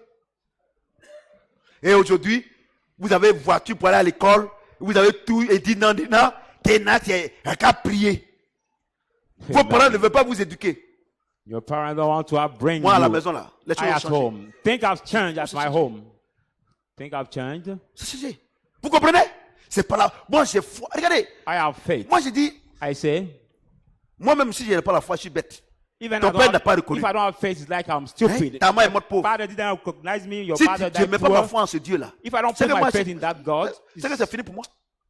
Speaker 1: Et aujourd'hui, vous avez une voiture pour aller à l'école. Vous avez tout et dit non, t'es qu'à prier. Vos parents ne veulent pas vous éduquer.
Speaker 2: Your parents don't want to bring
Speaker 1: Moi, à la
Speaker 2: you.
Speaker 1: maison, là, les
Speaker 2: I
Speaker 1: choses ont
Speaker 2: at
Speaker 1: changé.
Speaker 2: home. Think I've changed at my home. Think I've changed.
Speaker 1: C'est changé. Vous comprenez? C'est pas là. Moi, j'ai foi. Regardez.
Speaker 2: I have faith.
Speaker 1: Moi, j'ai dit,
Speaker 2: I say,
Speaker 1: moi-même, si je n'ai pas la foi, je suis bête.
Speaker 2: even
Speaker 1: Ton
Speaker 2: I
Speaker 1: père n'a
Speaker 2: don't,
Speaker 1: pas reconnu.
Speaker 2: if I don't have faith, it's like I'm
Speaker 1: Hein?
Speaker 2: stupid.
Speaker 1: Ta mère est morte pauvre.
Speaker 2: Father didn't recognize me. Your
Speaker 1: Si
Speaker 2: father
Speaker 1: tu ne
Speaker 2: died
Speaker 1: mets pas ma
Speaker 2: poor.
Speaker 1: foi en ce Dieu-là,
Speaker 2: If I don't
Speaker 1: c'est
Speaker 2: put
Speaker 1: que
Speaker 2: my
Speaker 1: moi,
Speaker 2: faith in that God,
Speaker 1: c'est que c'est fini pour moi.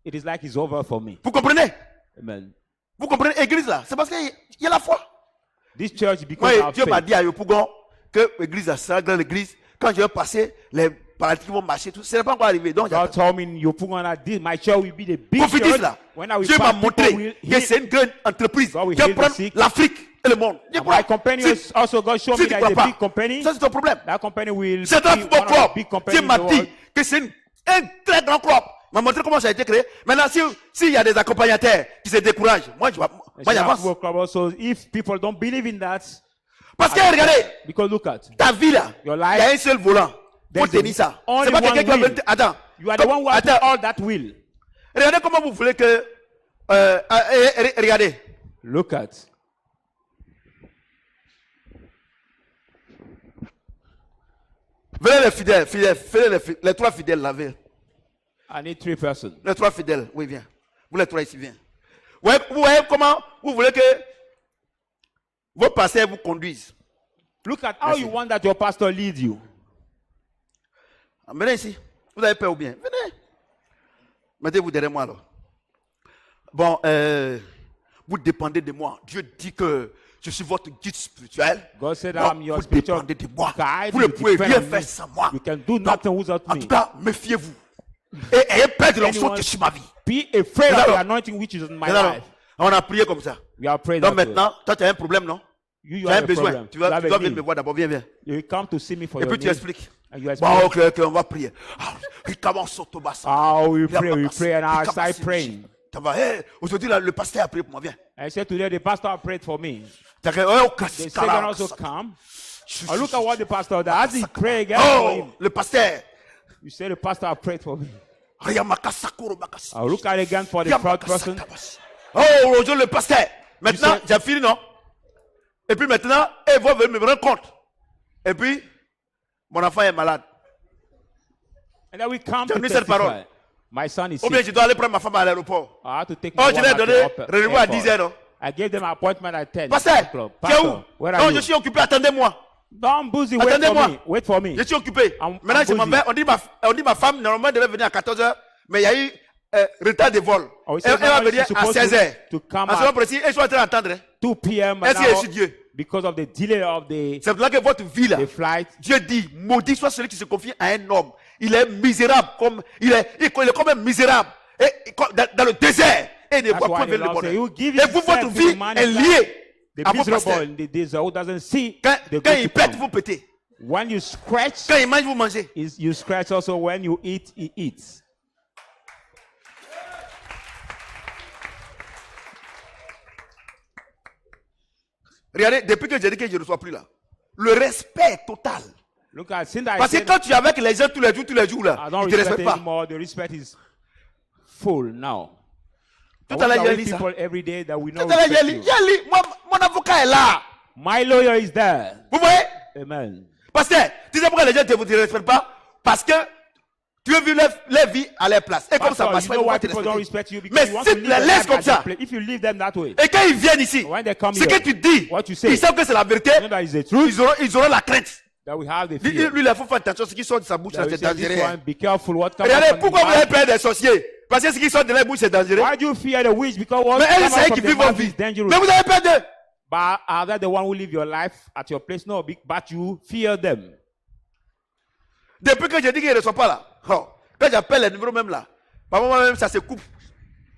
Speaker 2: it is like it's over for me.
Speaker 1: Vous comprenez?
Speaker 2: Amen.
Speaker 1: Vous comprenez? Église, là, c'est parce qu'il y a la foi.
Speaker 2: This church, because
Speaker 1: Moi,
Speaker 2: of
Speaker 1: Dieu m'a
Speaker 2: faith.
Speaker 1: dit à Yopougon que l'église, c'est la grande église. Quand je vais passer, les paralytiques vont marcher. Tout. Ce n'est pas encore arrivé. Donc,
Speaker 2: God told me in Yopougon this my church will be the big
Speaker 1: prophétise
Speaker 2: church.
Speaker 1: là.
Speaker 2: When I will
Speaker 1: Dieu m'a
Speaker 2: pass, people
Speaker 1: montré
Speaker 2: will
Speaker 1: que
Speaker 2: heal.
Speaker 1: c'est une grande entreprise
Speaker 2: God will
Speaker 1: qui va
Speaker 2: heal the
Speaker 1: prendre
Speaker 2: sick.
Speaker 1: l'Afrique et le monde. Je
Speaker 2: And
Speaker 1: crois.
Speaker 2: my company
Speaker 1: Si-
Speaker 2: is also God showed
Speaker 1: si
Speaker 2: me
Speaker 1: tu
Speaker 2: that
Speaker 1: crois
Speaker 2: it's a
Speaker 1: pas,
Speaker 2: big company.
Speaker 1: ça c'est ton problème.
Speaker 2: That company will
Speaker 1: C'est un
Speaker 2: be
Speaker 1: football
Speaker 2: one of
Speaker 1: club.
Speaker 2: the big companies
Speaker 1: Dieu
Speaker 2: in
Speaker 1: m'a
Speaker 2: the
Speaker 1: dit
Speaker 2: world.
Speaker 1: que c'est un très grand club. M'a montré comment ça a été créé. Maintenant, s'il y a des accompagnateurs qui se découragent, moi j'avance.
Speaker 2: Football club also, if people don't believe in that,
Speaker 1: Parce que regardez,
Speaker 2: because look at,
Speaker 1: ta vie là, il y
Speaker 2: Your life,
Speaker 1: a un seul volant. Faut
Speaker 2: there's
Speaker 1: tenir ça.
Speaker 2: only
Speaker 1: C'est pas quelqu'un
Speaker 2: one
Speaker 1: qui va
Speaker 2: wheel.
Speaker 1: venir. Attends.
Speaker 2: you are the one who has
Speaker 1: Attends.
Speaker 2: all that will.
Speaker 1: Regardez comment vous voulez que. Regardez.
Speaker 2: Look at.
Speaker 1: Venez les fidèles, les trois fidèles là, viens.
Speaker 2: I need 3 persons.
Speaker 1: Les trois fidèles, oui, viens. Vous les trois ici, viens. Vous voyez comment vous voulez que vos pasteurs vous conduisent.
Speaker 2: Look at how
Speaker 1: Merci.
Speaker 2: you want that your pastor lead you.
Speaker 1: Venez ici. Vous avez peur ou bien? Venez. Mettez-vous derrière moi alors. Bon, vous dépendez de moi. Dieu dit que je suis votre guide spirituel.
Speaker 2: God said,
Speaker 1: Donc,
Speaker 2: I'm your
Speaker 1: vous
Speaker 2: spiritual
Speaker 1: dépendez de moi.
Speaker 2: guide.
Speaker 1: Vous ne
Speaker 2: You
Speaker 1: pouvez
Speaker 2: depend
Speaker 1: rien
Speaker 2: on me.
Speaker 1: faire sans moi.
Speaker 2: You can do
Speaker 1: Donc,
Speaker 2: nothing without
Speaker 1: en
Speaker 2: me.
Speaker 1: tout cas, méfiez-vous. Et ayez peur de l'onction
Speaker 2: Anyone-
Speaker 1: qui est sur ma vie.
Speaker 2: Be afraid of
Speaker 1: Alors-
Speaker 2: the anointing which is in my
Speaker 1: Alors,
Speaker 2: life.
Speaker 1: on a prié comme ça.
Speaker 2: We are praying
Speaker 1: Donc
Speaker 2: that way.
Speaker 1: maintenant, toi tu as un problème, non?
Speaker 2: You
Speaker 1: Tu as un
Speaker 2: have a
Speaker 1: besoin.
Speaker 2: problem.
Speaker 1: Tu
Speaker 2: You have
Speaker 1: dois
Speaker 2: a
Speaker 1: venir
Speaker 2: need.
Speaker 1: me voir d'abord. Viens, viens.
Speaker 2: You come to see me for
Speaker 1: Et
Speaker 2: your
Speaker 1: puis tu
Speaker 2: need.
Speaker 1: expliques.
Speaker 2: And you
Speaker 1: Bon,
Speaker 2: explain.
Speaker 1: ok, on va prier. Ah, Rikama Sotobasa.
Speaker 2: How we
Speaker 1: Rikama
Speaker 2: pray, we
Speaker 1: Kasi.
Speaker 2: pray, and I
Speaker 1: Rikama
Speaker 2: start
Speaker 1: Sinichi.
Speaker 2: praying.
Speaker 1: Ça va. Hey, aujourd'hui, là, le pasteur a prié pour moi. Viens.
Speaker 2: I said today the pastor prayed for me.
Speaker 1: T'as que, oh,
Speaker 2: The
Speaker 1: Kasi,
Speaker 2: second
Speaker 1: Kala,
Speaker 2: also
Speaker 1: Kasa.
Speaker 2: come.
Speaker 1: Chut,
Speaker 2: And look
Speaker 1: chut,
Speaker 2: at what
Speaker 1: chut.
Speaker 2: the pastor does. As he pray again for
Speaker 1: Oh,
Speaker 2: him,
Speaker 1: le pasteur.
Speaker 2: you say the pastor prayed for me.
Speaker 1: Riyamakasakuro Makasa.
Speaker 2: I'll look at it again for the third person.
Speaker 1: Riyamakasakabasi. Oh, aujourd'hui, le pasteur. Maintenant, j'ai fini, non? Et puis maintenant, ils vont venir me rendre compte. Et puis, mon enfant est malade.
Speaker 2: And then we come
Speaker 1: J'ai
Speaker 2: to
Speaker 1: mis cette parole.
Speaker 2: testify. My son is
Speaker 1: Ou bien
Speaker 2: sick.
Speaker 1: je dois aller prendre ma femme à l'aéroport.
Speaker 2: I have to take
Speaker 1: Oh,
Speaker 2: my
Speaker 1: je
Speaker 2: wife
Speaker 1: l'ai
Speaker 2: at the
Speaker 1: donné
Speaker 2: airport.
Speaker 1: rendez-vous à 10 heures, non?
Speaker 2: I gave them an appointment at 10.
Speaker 1: Pasteur,
Speaker 2: o'clock.
Speaker 1: tu es où?
Speaker 2: Pastor, where are
Speaker 1: Non,
Speaker 2: you?
Speaker 1: je suis occupé, attendez-moi.
Speaker 2: Don't busy, wait for
Speaker 1: Attendez-moi.
Speaker 2: me. Wait for me.
Speaker 1: Je suis occupé.
Speaker 2: I'm
Speaker 1: Maintenant, je m'en
Speaker 2: busy.
Speaker 1: vais. On dit ma femme, normalement, devait venir à 14h, mais il y a eu retard de vol.
Speaker 2: Oh, he
Speaker 1: Elle
Speaker 2: said
Speaker 1: va
Speaker 2: normally
Speaker 1: venir
Speaker 2: she's
Speaker 1: à
Speaker 2: supposed
Speaker 1: 16h.
Speaker 2: to come
Speaker 1: En ce
Speaker 2: at
Speaker 1: moment précis, et je suis en train d'entendre. hein.
Speaker 2: 2 p.m. and
Speaker 1: Est-ce que je
Speaker 2: now,
Speaker 1: suis Dieu?
Speaker 2: because of the delay of the
Speaker 1: C'est pour ça que votre vie, là,
Speaker 2: flight.
Speaker 1: Dieu dit, maudit soit celui qui se confie à un homme. Il est misérable, il est comme un misérable. Et, dans le désert. Et il ne
Speaker 2: That's
Speaker 1: voit
Speaker 2: why
Speaker 1: point
Speaker 2: the
Speaker 1: venir le
Speaker 2: Lord say,
Speaker 1: bonheur.
Speaker 2: you give
Speaker 1: Et vous,
Speaker 2: yourself
Speaker 1: votre
Speaker 2: to
Speaker 1: vie
Speaker 2: the man
Speaker 1: est
Speaker 2: in
Speaker 1: liée
Speaker 2: The
Speaker 1: à vos
Speaker 2: miserable
Speaker 1: pasteurs.
Speaker 2: in the desert who doesn't see
Speaker 1: Quand,
Speaker 2: the
Speaker 1: quand
Speaker 2: good
Speaker 1: il
Speaker 2: to
Speaker 1: pète,
Speaker 2: come.
Speaker 1: vous pétez.
Speaker 2: When you scratch,
Speaker 1: Quand il mange, vous mangez.
Speaker 2: you scratch also. When you eat, he eats.
Speaker 1: Regardez, depuis que j'ai dit que je ne reçois plus là, le respect est total.
Speaker 2: Look at since I
Speaker 1: Parce que
Speaker 2: said
Speaker 1: quand tu es avec les gens tous les jours là,
Speaker 2: I don't
Speaker 1: ils ne te
Speaker 2: respect
Speaker 1: respectent pas.
Speaker 2: anymore, the respect is full now.
Speaker 1: Tout
Speaker 2: I
Speaker 1: à l'heure,
Speaker 2: want
Speaker 1: il y a
Speaker 2: to
Speaker 1: lu
Speaker 2: meet
Speaker 1: ça.
Speaker 2: people every day that we
Speaker 1: Tout
Speaker 2: know
Speaker 1: à l'heure, il y a
Speaker 2: respect
Speaker 1: lu.
Speaker 2: you.
Speaker 1: Il y a lu. Mon avocat est là.
Speaker 2: My lawyer is there.
Speaker 1: Vous voyez?
Speaker 2: Amen.
Speaker 1: Parce que, tu sais pourquoi les gens ne te respectent pas? Parce que tu veux vivre leur vie à leur place. Et comme ça
Speaker 2: Pastor,
Speaker 1: marche
Speaker 2: you
Speaker 1: pas,
Speaker 2: know
Speaker 1: ils vont
Speaker 2: why
Speaker 1: te
Speaker 2: people don't
Speaker 1: respecter.
Speaker 2: respect you?
Speaker 1: Mais
Speaker 2: Because you want
Speaker 1: si
Speaker 2: to
Speaker 1: tu
Speaker 2: live
Speaker 1: les
Speaker 2: their
Speaker 1: laisses
Speaker 2: life
Speaker 1: comme
Speaker 2: at
Speaker 1: ça,
Speaker 2: their place. If you leave them that way,
Speaker 1: et quand ils viennent ici,
Speaker 2: when they come
Speaker 1: ce que
Speaker 2: here,
Speaker 1: tu dis,
Speaker 2: what you say,
Speaker 1: ils savent que c'est la vérité,
Speaker 2: you know that is the truth,
Speaker 1: ils auront la crainte.
Speaker 2: that we have the
Speaker 1: Lui,
Speaker 2: fear.
Speaker 1: il faut faire attention, ce qui sort de sa bouche,
Speaker 2: That
Speaker 1: là,
Speaker 2: we
Speaker 1: c'est
Speaker 2: say, this
Speaker 1: dangereux.
Speaker 2: one, be careful what comes
Speaker 1: Regardez,
Speaker 2: out from
Speaker 1: pourquoi
Speaker 2: the
Speaker 1: vous avez
Speaker 2: mouth.
Speaker 1: peur des sorciers? Parce que ce qui sort de leur bouche, c'est dangereux.
Speaker 2: Why do you fear the witch? Because what
Speaker 1: Mais elles,
Speaker 2: comes
Speaker 1: c'est
Speaker 2: out
Speaker 1: elles qui
Speaker 2: from
Speaker 1: vivent
Speaker 2: the
Speaker 1: votre
Speaker 2: mouth
Speaker 1: vie.
Speaker 2: is dangerous.
Speaker 1: Mais vous avez peur d'eux.
Speaker 2: But are they the one who live your life at your place? No, but you fear them.
Speaker 1: Depuis que j'ai dit qu'ils ne reçoivent pas là, oh, quand j'appelle les numéros même là, par moi-même, ça se coupe.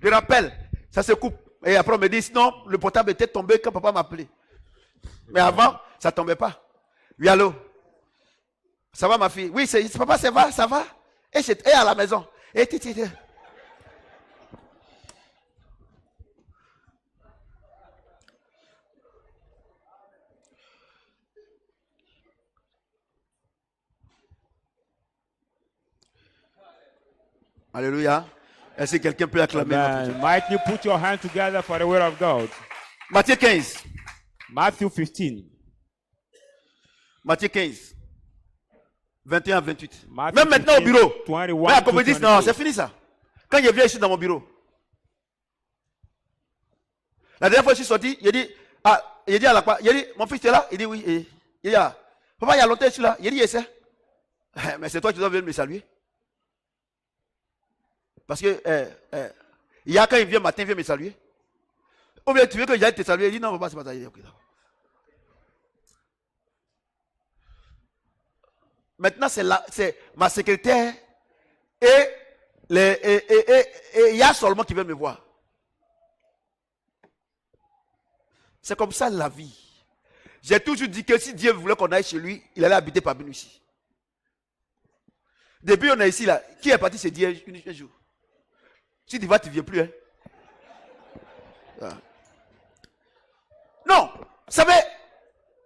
Speaker 1: Je rappelle, ça se coupe. Et après, on me dit, non, le portable était tombé quand papa m'appelait. Mais avant, ça ne tombait pas. Oui, allô? Ça va, ma fille? Oui, papa, ça va, ça va? Et à la maison. Et titi. Alléluia. Est-ce que quelqu'un peut acclamer notre Dieu?
Speaker 2: Amen. Might you put your hand together for the word of God?
Speaker 1: Matthieu 15.
Speaker 2: Matthew 15.
Speaker 1: Matthieu 15. 21 à 28.
Speaker 2: Matthew
Speaker 1: Même maintenant au
Speaker 2: 15,
Speaker 1: bureau.
Speaker 2: 21
Speaker 1: Mais à
Speaker 2: to
Speaker 1: qu'on me dise, non,
Speaker 2: 22.
Speaker 1: c'est fini ça. Quand je viens ici dans mon bureau. La dernière fois je suis sorti, il dit à la quoi, il dit, mon fils tu es là? Il dit oui. Il dit, ah, papa, il y a longtemps je suis là. Il dit, essaie. Mais c'est toi qui dois venir me saluer. Parce que il y a quand il vient matin, il vient me saluer. Ou bien tu veux que j'aille te saluer? Il dit non, papa, c'est pas ça. Il dit, ok, d'accord. Maintenant, c'est ma secrétaire et il y a seulement qui veulent me voir. C'est comme ça la vie. J'ai toujours dit que si Dieu voulait qu'on aille chez lui, il allait habiter parmi nous ici. Depuis on est ici là, qui est parti se dire un jour? Si tu vas, tu ne viens plus. Hein? Ah. Non, vous savez,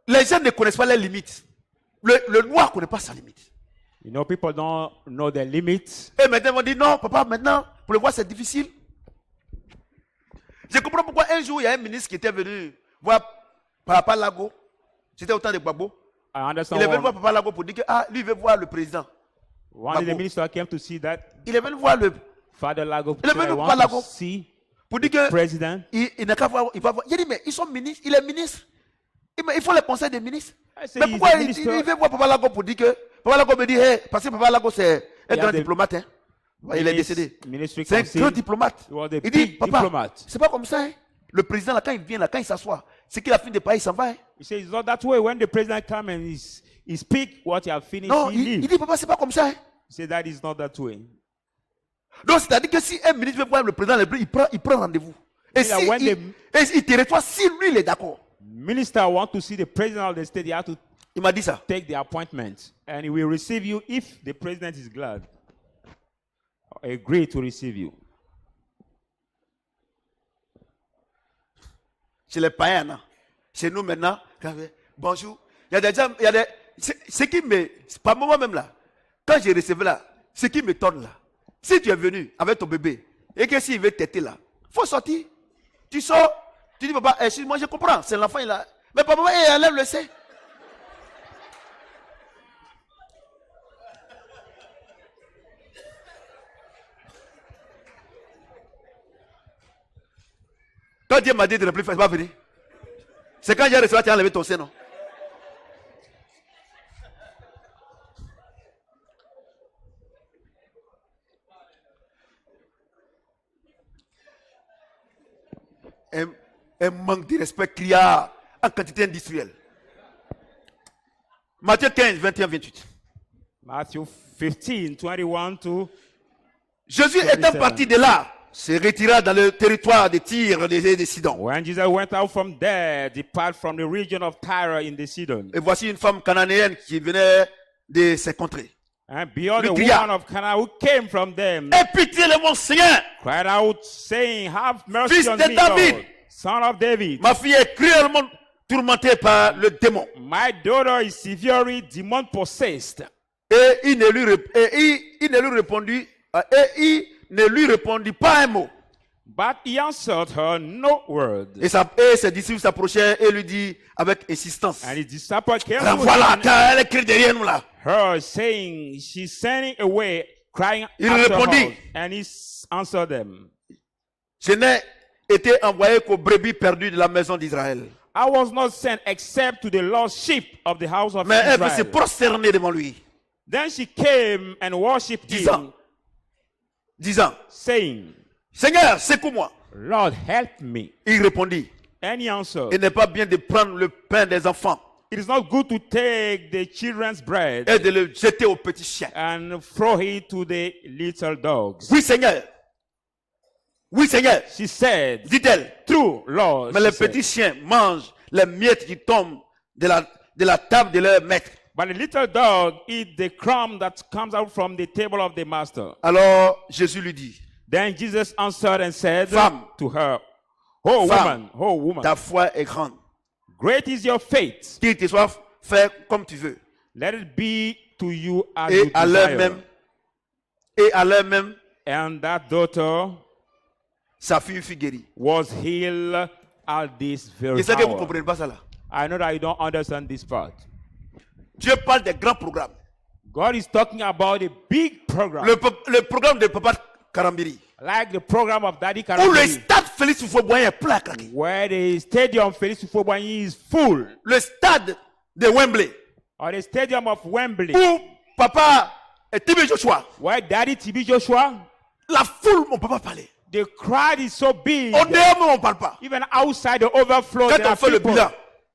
Speaker 1: les gens ne connaissent pas les limites. Le noir ne connaît pas sa limite.
Speaker 2: You know, people don't know their limits.
Speaker 1: Et maintenant, on dit non, papa, maintenant, pour le voir, c'est difficile. Je comprends pourquoi un jour, il y a un ministre qui était venu voir Papa Lago. C'était au temps de Gbagbo.
Speaker 2: I understand.
Speaker 1: Il est venu voir Papa Lago pour dire que lui, il veut voir le président.
Speaker 2: One of the ministers came to see that
Speaker 1: Il est venu voir le.
Speaker 2: Father Lago.
Speaker 1: Il est venu voir Lago.
Speaker 2: See
Speaker 1: Pour dire que.
Speaker 2: president.
Speaker 1: Il n'a qu'à voir. Il va voir. Il dit, mais ils sont ministres. Il est ministre. Il faut les conseils des ministres.
Speaker 2: I say
Speaker 1: Mais
Speaker 2: he's
Speaker 1: pourquoi
Speaker 2: a
Speaker 1: il
Speaker 2: minister.
Speaker 1: veut voir Papa Lago pour dire que. Papa Lago me dit, hey, parce que Papa Lago, c'est un grand diplomate. Hein. Il est décédé. C'est un grand diplomate. Il dit, papa, c'est pas comme ça. Hein. Le président, là, quand il vient, là, quand il s'assoit, c'est qu'il a fini de parler, il s'en va. Hein.
Speaker 2: He says it's not that way. When the president comes and he speak what he has finished,
Speaker 1: Non,
Speaker 2: he
Speaker 1: il
Speaker 2: leave.
Speaker 1: dit, papa, c'est pas comme ça. Hein.
Speaker 2: He said that is not that way.
Speaker 1: Donc, c'est-à-dire que si un ministre veut voir le président, il prend rendez-vous. Et
Speaker 2: Yeah,
Speaker 1: si
Speaker 2: when
Speaker 1: il te reçoit, si lui, il est d'accord.
Speaker 2: Minister want to see the president of the state, he has to
Speaker 1: Il m'a dit ça.
Speaker 2: take the appointment, and he will receive you if the president is glad, or agree to receive you.
Speaker 1: Chez les païens, non. Chez nous maintenant, bonjour. Il y a des gens, ce qui me, pas moi-même là, quand j'ai recevé là, ce qui m'étonne là, si tu es venu avec ton bébé, et que s'il veut têter là, il faut sortir. Tu sors, tu dis papa, excuse-moi, je comprends, c'est l'enfant, il a. Mais papa, elle lève le sein. Quand Dieu m'a dit de ne plus faire, c'est pas venu. C'est quand j'ai reçu, tu as enlevé ton sein, non? Un manque de respect qu'il y a en quantité industrielle. Matthieu 15, 21, 28.
Speaker 2: Matthew 15, 21 to
Speaker 1: Jésus étant parti de là, se retira dans le territoire de Tyr et de Sidon.
Speaker 2: when Jesus went out from there, depart from the region of Tyre in the Sidon.
Speaker 1: Et voici une femme cananéenne qui venait de ces contrées.
Speaker 2: And behold,
Speaker 1: Lui
Speaker 2: the
Speaker 1: cria,
Speaker 2: woman of Canaan who came from them
Speaker 1: aie pitié de mon Seigneur,
Speaker 2: cried out, saying, have mercy
Speaker 1: Fils
Speaker 2: on
Speaker 1: de
Speaker 2: me,
Speaker 1: David.
Speaker 2: Lord, son of David.
Speaker 1: ma fille est cruellement tourmentée par le démon.
Speaker 2: My daughter is severely demon possessed.
Speaker 1: Et il ne lui répondit pas un mot.
Speaker 2: But he answered her no word.
Speaker 1: Et ses disciples s'approchaient et lui dit avec insistance,
Speaker 2: And his disciple came
Speaker 1: la
Speaker 2: to
Speaker 1: voilà,
Speaker 2: him,
Speaker 1: car elle écrit derrière nous là.
Speaker 2: her, saying, she's sending away, crying
Speaker 1: Il
Speaker 2: after
Speaker 1: répondit,
Speaker 2: her. And he answered them,
Speaker 1: Je n'ai été envoyé qu'aux brebis perdues de la maison d'Israël.
Speaker 2: I was not sent except to the lost sheep of the house of
Speaker 1: Mais elle veut se
Speaker 2: Israel.
Speaker 1: prosterner devant lui,
Speaker 2: Then she came and worshipped him,
Speaker 1: disant,
Speaker 2: saying,
Speaker 1: Seigneur, secoue-moi.
Speaker 2: Lord, help me.
Speaker 1: Il répondit,
Speaker 2: And he answered,
Speaker 1: il n'est pas bien de prendre le pain des enfants
Speaker 2: it is not good to take the children's bread
Speaker 1: et de le jeter aux petits chiens.
Speaker 2: and throw it to the little dogs.
Speaker 1: Oui, Seigneur. Oui, Seigneur,
Speaker 2: She said,
Speaker 1: dit-elle.
Speaker 2: true, Lord.
Speaker 1: Mais
Speaker 2: she
Speaker 1: les
Speaker 2: said.
Speaker 1: petits chiens mangent les miettes qui tombent de la table de leur maître.
Speaker 2: But the little dog eat the crumb that comes out from the table of the master.
Speaker 1: Alors Jésus lui dit,
Speaker 2: Then Jesus answered and said
Speaker 1: Femme.
Speaker 2: to her, Oh
Speaker 1: Femme.
Speaker 2: woman,
Speaker 1: ta foi est grande.
Speaker 2: great is your faith.
Speaker 1: Qu'il te soit fait comme tu veux.
Speaker 2: Let it be to you as
Speaker 1: Et
Speaker 2: you
Speaker 1: à l'heure même,
Speaker 2: And that daughter
Speaker 1: sa fille fut guérie.
Speaker 2: was healed out this very
Speaker 1: Je sais que vous ne
Speaker 2: hour.
Speaker 1: comprenez pas ça là.
Speaker 2: I know that you don't understand this part.
Speaker 1: Dieu parle des grands programmes.
Speaker 2: God is talking about a big program,
Speaker 1: Le programme de Papa Karambiri.
Speaker 2: like the program of Daddy
Speaker 1: Où le
Speaker 2: Karambiri,
Speaker 1: stade Félix Houphouët-Boigny est plein à craquer.
Speaker 2: where the stadium Félix Houphouët-Boigny is full,
Speaker 1: Le stade de Wembley.
Speaker 2: or the stadium of Wembley,
Speaker 1: Où Papa Tibé Joshua.
Speaker 2: where Daddy TB Joshua,
Speaker 1: La foule, on ne peut pas parler.
Speaker 2: the crowd is so big,
Speaker 1: Au dehors, même, on ne parle pas.
Speaker 2: even outside the overflow,
Speaker 1: Quand
Speaker 2: there
Speaker 1: on
Speaker 2: are
Speaker 1: fait le
Speaker 2: people.
Speaker 1: bilan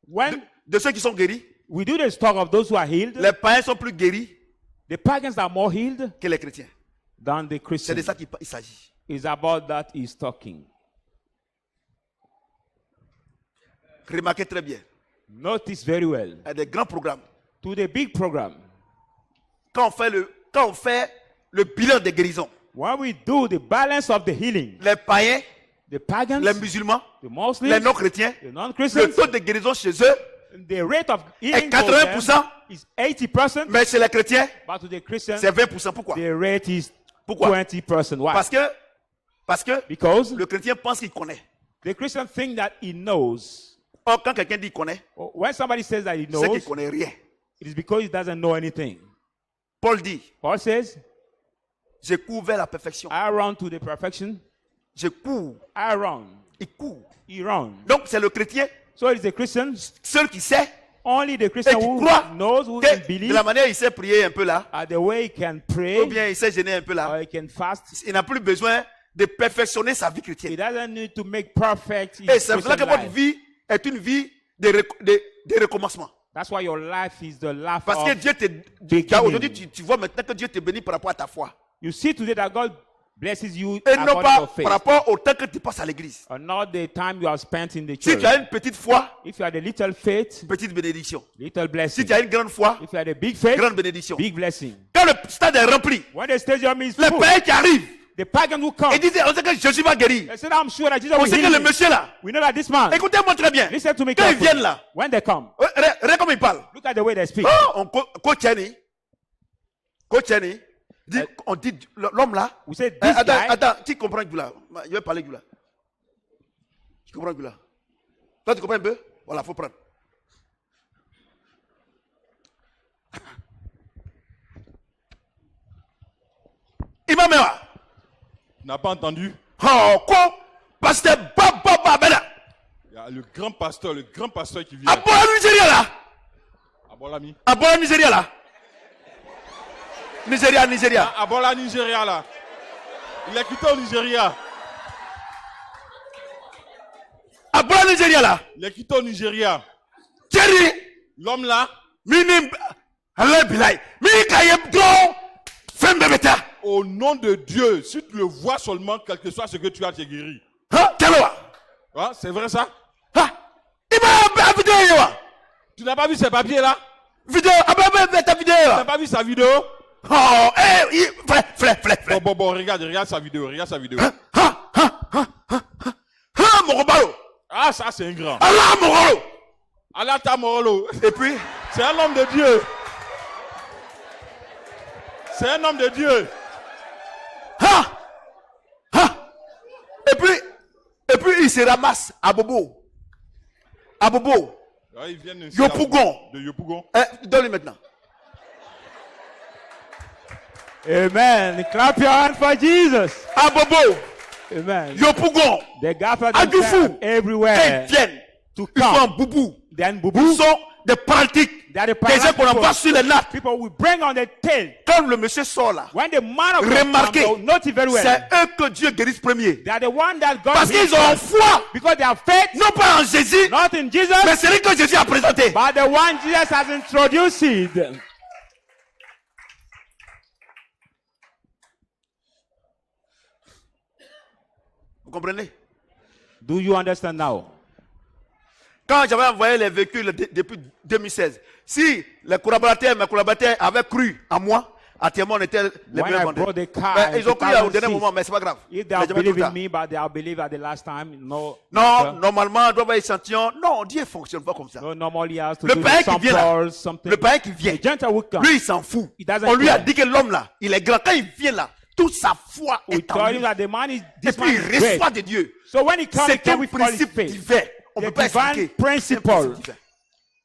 Speaker 2: When
Speaker 1: de ceux qui sont guéris,
Speaker 2: we do the stock of those who are healed,
Speaker 1: les païens sont plus guéris
Speaker 2: the pagans are more healed
Speaker 1: que les chrétiens.
Speaker 2: than the
Speaker 1: C'est de
Speaker 2: Christians.
Speaker 1: ça qu'il s'agit.
Speaker 2: It's about that he's talking.
Speaker 1: Remarquez très bien.
Speaker 2: Notice very well.
Speaker 1: Il y a des grands programmes.
Speaker 2: To the big program,
Speaker 1: Quand on fait le bilan des guérisons,
Speaker 2: when we do the balance of the healing,
Speaker 1: les païens,
Speaker 2: the pagans,
Speaker 1: les musulmans,
Speaker 2: the
Speaker 1: les
Speaker 2: Muslims,
Speaker 1: non-chrétiens,
Speaker 2: the
Speaker 1: le
Speaker 2: non-Christians,
Speaker 1: taux de guérison chez eux
Speaker 2: the rate of
Speaker 1: est
Speaker 2: healing for them
Speaker 1: 80%,
Speaker 2: is 80%,
Speaker 1: mais chez les chrétiens,
Speaker 2: but to the Christians,
Speaker 1: c'est 20%. Pourquoi?
Speaker 2: the rate is
Speaker 1: Pourquoi?
Speaker 2: 20%. Why?
Speaker 1: Parce que
Speaker 2: Because
Speaker 1: le chrétien pense qu'il connaît.
Speaker 2: the Christian think that he knows.
Speaker 1: Or, quand quelqu'un dit qu'il connaît,
Speaker 2: When somebody says that he
Speaker 1: c'est qu'il ne
Speaker 2: knows,
Speaker 1: connaît rien.
Speaker 2: it is because he doesn't know anything.
Speaker 1: Paul dit,
Speaker 2: Paul says,
Speaker 1: je cours vers la perfection.
Speaker 2: I run to the perfection.
Speaker 1: Je cours.
Speaker 2: I run.
Speaker 1: Il court.
Speaker 2: He run.
Speaker 1: Donc, c'est le chrétien,
Speaker 2: So it is the Christian,
Speaker 1: seul qui sait,
Speaker 2: only the
Speaker 1: et
Speaker 2: Christian
Speaker 1: qui
Speaker 2: who
Speaker 1: croit
Speaker 2: knows, who
Speaker 1: que
Speaker 2: can
Speaker 1: de
Speaker 2: believe,
Speaker 1: la manière il sait prier un peu là,
Speaker 2: the way he can
Speaker 1: ou
Speaker 2: pray,
Speaker 1: bien il sait gêner un peu là,
Speaker 2: or he can fast.
Speaker 1: il n'a plus besoin de perfectionner sa vie
Speaker 2: He
Speaker 1: chrétienne.
Speaker 2: doesn't need to make perfect his
Speaker 1: Et c'est pour ça que
Speaker 2: Christian
Speaker 1: votre
Speaker 2: life.
Speaker 1: vie est une vie de recommencement.
Speaker 2: That's why your life is the life
Speaker 1: Parce que
Speaker 2: of
Speaker 1: Dieu te.
Speaker 2: beginning.
Speaker 1: Aujourd'hui, tu vois maintenant que Dieu te bénit par rapport à ta foi.
Speaker 2: You see today that God blesses you
Speaker 1: Et non
Speaker 2: according to
Speaker 1: pas
Speaker 2: your faith,
Speaker 1: par rapport au temps que tu passes à l'église.
Speaker 2: and not the time you have spent in the
Speaker 1: Si
Speaker 2: church.
Speaker 1: tu as une petite foi,
Speaker 2: If you had a little faith,
Speaker 1: petite bénédiction.
Speaker 2: little
Speaker 1: Si
Speaker 2: blessing.
Speaker 1: tu as une grande foi,
Speaker 2: If you had a big faith,
Speaker 1: grande bénédiction.
Speaker 2: big blessing.
Speaker 1: Quand le stade est rempli,
Speaker 2: When the stadium is
Speaker 1: les
Speaker 2: full,
Speaker 1: païens qui arrivent,
Speaker 2: the pagan will come.
Speaker 1: ils disent on sait que Jésus va guérir.
Speaker 2: They said, I'm sure that Jesus
Speaker 1: On
Speaker 2: will
Speaker 1: sait que
Speaker 2: heal
Speaker 1: le
Speaker 2: me.
Speaker 1: monsieur là,
Speaker 2: We know that this man.
Speaker 1: écoutez-moi très bien.
Speaker 2: Listen to me
Speaker 1: Quand ils
Speaker 2: carefully.
Speaker 1: viennent là,
Speaker 2: When they come,
Speaker 1: regarde comme ils parlent.
Speaker 2: look at the way they speak.
Speaker 1: Oh, Coach Annie, on dit l'homme là.
Speaker 2: We say this guy.
Speaker 1: Attends, qui comprend Gula? Je vais parler Gula. Tu comprends Gula? Toi, tu comprends un peu? Voilà, il faut prendre. Imam Mewa.
Speaker 3: N'a pas entendu?
Speaker 1: Oh, quoi? Pasteur Baba Bena.
Speaker 3: Il y a le grand pasteur qui vient.
Speaker 1: À Bola Nigeria là.
Speaker 3: Abolami.
Speaker 1: À Bola Nigeria là. Nigeria.
Speaker 3: Abola Nigeria là. Il a quitté au Nigeria.
Speaker 1: À Bola Nigeria là.
Speaker 3: Il a quitté au Nigeria.
Speaker 1: Thierry.
Speaker 3: L'homme là,
Speaker 1: Minim. Allah Bilay. Mikayem Dro. Fembebeta.
Speaker 3: au nom de Dieu, si tu le vois seulement, quel que soit ce que tu as, tu es guéri.
Speaker 1: Hein? Keloa.
Speaker 3: Hein, c'est vrai ça?
Speaker 1: Ah. Il m'a vidéo yo.
Speaker 3: Tu n'as pas vu ses papiers là?
Speaker 1: Vidéo. Ah ben ta vidéo.
Speaker 3: Tu n'as pas vu sa vidéo?
Speaker 1: Oh, frère.
Speaker 3: Bon, regarde sa vidéo,
Speaker 1: Morobalo.
Speaker 3: Ah, ça c'est un grand.
Speaker 1: Allah Morolo.
Speaker 3: Allah Tamorolo.
Speaker 1: Et puis,
Speaker 3: C'est un homme de Dieu. C'est un homme de Dieu.
Speaker 1: Et puis il se ramasse à Bobo.
Speaker 3: Ouais, ils viennent ici,
Speaker 1: Yopougon.
Speaker 3: de Yopougon.
Speaker 1: Donne-lui maintenant.
Speaker 2: Amen. Clap your hands for Jesus.
Speaker 1: À Bobo.
Speaker 2: Amen.
Speaker 1: Yopougon.
Speaker 2: They gather
Speaker 1: Adjoufu.
Speaker 2: themselves
Speaker 1: Quand
Speaker 2: everywhere
Speaker 1: ils viennent,
Speaker 2: to
Speaker 1: ils font un
Speaker 2: come.
Speaker 1: boubou.
Speaker 2: Then
Speaker 1: Ils
Speaker 2: bubu,
Speaker 1: sont des pratiques.
Speaker 2: they are the
Speaker 1: Des gens qu'on envoie
Speaker 2: paralytic
Speaker 1: sur les nattes.
Speaker 2: people will bring on the tail.
Speaker 1: Quand le monsieur sort là,
Speaker 2: When the man of God
Speaker 1: remarquez,
Speaker 2: comes, they'll note it very well.
Speaker 1: c'est eux que Dieu guérisse premier.
Speaker 2: They are the one that God
Speaker 1: Parce
Speaker 2: heals
Speaker 1: qu'ils ont
Speaker 2: first.
Speaker 1: foi,
Speaker 2: Because they have faith,
Speaker 1: non pas en Jésus,
Speaker 2: not in Jesus,
Speaker 1: mais celui que Jésus a présenté.
Speaker 2: but the one Jesus has introduced.
Speaker 1: Vous comprenez?
Speaker 2: Do you understand now?
Speaker 1: Quand j'avais envoyé les véhicules depuis 2016, si mes collaborateurs avaient cru en moi, actuellement on était les
Speaker 2: When
Speaker 1: meilleurs
Speaker 2: I
Speaker 1: vendeurs.
Speaker 2: brought the car
Speaker 1: Mais
Speaker 2: in
Speaker 1: ils ont cru au dernier
Speaker 2: 2006,
Speaker 1: moment, mais c'est pas grave.
Speaker 2: If they
Speaker 1: Mais
Speaker 2: have
Speaker 1: jamais
Speaker 2: believed
Speaker 1: trop
Speaker 2: in
Speaker 1: tard.
Speaker 2: me, but they have believed at the last time, no.
Speaker 1: Non, normalement, on doit avoir échantillon. Non, Dieu ne fonctionne pas comme ça.
Speaker 2: No, normally he has to
Speaker 1: Le
Speaker 2: do
Speaker 1: païen qui
Speaker 2: some
Speaker 1: vient là,
Speaker 2: calls, something.
Speaker 1: le païen qui vient,
Speaker 2: The Gentile will come.
Speaker 1: lui il s'en fout.
Speaker 2: He doesn't
Speaker 1: On lui a
Speaker 2: care.
Speaker 1: dit que l'homme là, il est grand. Quand il vient là, toute sa foi
Speaker 2: We
Speaker 1: est en
Speaker 2: tell
Speaker 1: lui.
Speaker 2: him that the man is
Speaker 1: Et
Speaker 2: this
Speaker 1: puis
Speaker 2: man
Speaker 1: il
Speaker 2: is
Speaker 1: reçoit
Speaker 2: great.
Speaker 1: de Dieu.
Speaker 2: So when he comes, he
Speaker 1: C'est
Speaker 2: comes
Speaker 1: un
Speaker 2: with all his
Speaker 1: principe
Speaker 2: faith.
Speaker 1: divin. on ne
Speaker 2: The
Speaker 1: peut pas
Speaker 2: divine
Speaker 1: expliquer.
Speaker 2: principle.
Speaker 1: C'est un principe divin.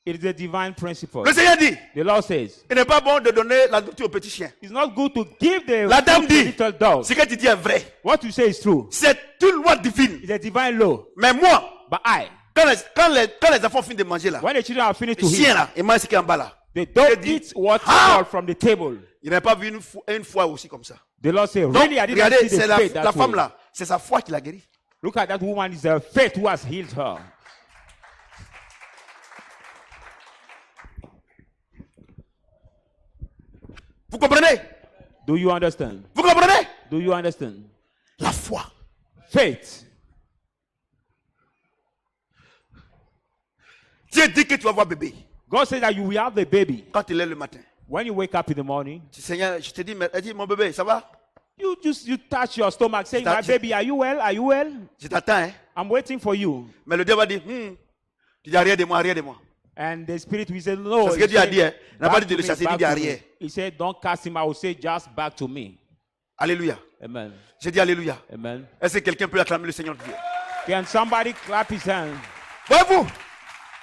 Speaker 2: It is a divine principle.
Speaker 1: Le Seigneur dit,
Speaker 2: The Lord says,
Speaker 1: il n'est pas bon de donner la nourriture aux petits chiens.
Speaker 2: it's not good to give the
Speaker 1: La dame
Speaker 2: food to
Speaker 1: dit,
Speaker 2: little dogs.
Speaker 1: ce que tu dis est vrai.
Speaker 2: What you say is true.
Speaker 1: C'est une loi divine.
Speaker 2: It's a divine law.
Speaker 1: Mais moi,
Speaker 2: But I,
Speaker 1: quand les enfants finissent de manger là,
Speaker 2: when the children are finished to
Speaker 1: les chiens
Speaker 2: eat,
Speaker 1: là, ils mangent ce qui est en bas là.
Speaker 2: the dog
Speaker 1: dit,
Speaker 2: eats what
Speaker 1: ah!
Speaker 2: falls from the table.
Speaker 1: Il n'a pas vu une fois aussi comme ça.
Speaker 2: The Lord says,
Speaker 1: Donc,
Speaker 2: really, I didn't
Speaker 1: regardez,
Speaker 2: see
Speaker 1: c'est
Speaker 2: the faith
Speaker 1: la
Speaker 2: that
Speaker 1: femme
Speaker 2: way.
Speaker 1: là, c'est sa foi qui l'a guéri.
Speaker 2: Look at that woman. It's her faith who has healed her.
Speaker 1: Vous comprenez?
Speaker 2: Do you understand?
Speaker 1: Vous comprenez?
Speaker 2: Do you understand?
Speaker 1: La foi.
Speaker 2: Faith.
Speaker 1: Dieu dit que tu vas voir bébé.
Speaker 2: God says that you will have the baby.
Speaker 1: Quand il est le matin.
Speaker 2: When you wake up in the morning,
Speaker 1: Seigneur, je te dis, elle dit, mon bébé, ça va?
Speaker 2: you touch your stomach saying,
Speaker 1: That-
Speaker 2: my baby, are you well? Are you well?
Speaker 1: Je t'attends, hein?
Speaker 2: I'm waiting for you.
Speaker 1: Mais le diable va dire, tu dis rien de moi, rien de moi.
Speaker 2: And the spirit will say, no.
Speaker 1: C'est ce que
Speaker 2: he
Speaker 1: Dieu a
Speaker 2: said,
Speaker 1: dit, hein? Il n'a pas
Speaker 2: back
Speaker 1: dit de
Speaker 2: to
Speaker 1: le
Speaker 2: me,
Speaker 1: chasser, il
Speaker 2: back
Speaker 1: dit
Speaker 2: to
Speaker 1: arrière.
Speaker 2: me. He said, don't cast him. I will say, just back to me.
Speaker 1: Alléluia.
Speaker 2: Amen.
Speaker 1: J'ai dit Alléluia.
Speaker 2: Amen.
Speaker 1: Est-ce que quelqu'un peut acclamer le Seigneur Dieu?
Speaker 2: Can somebody clap his hands?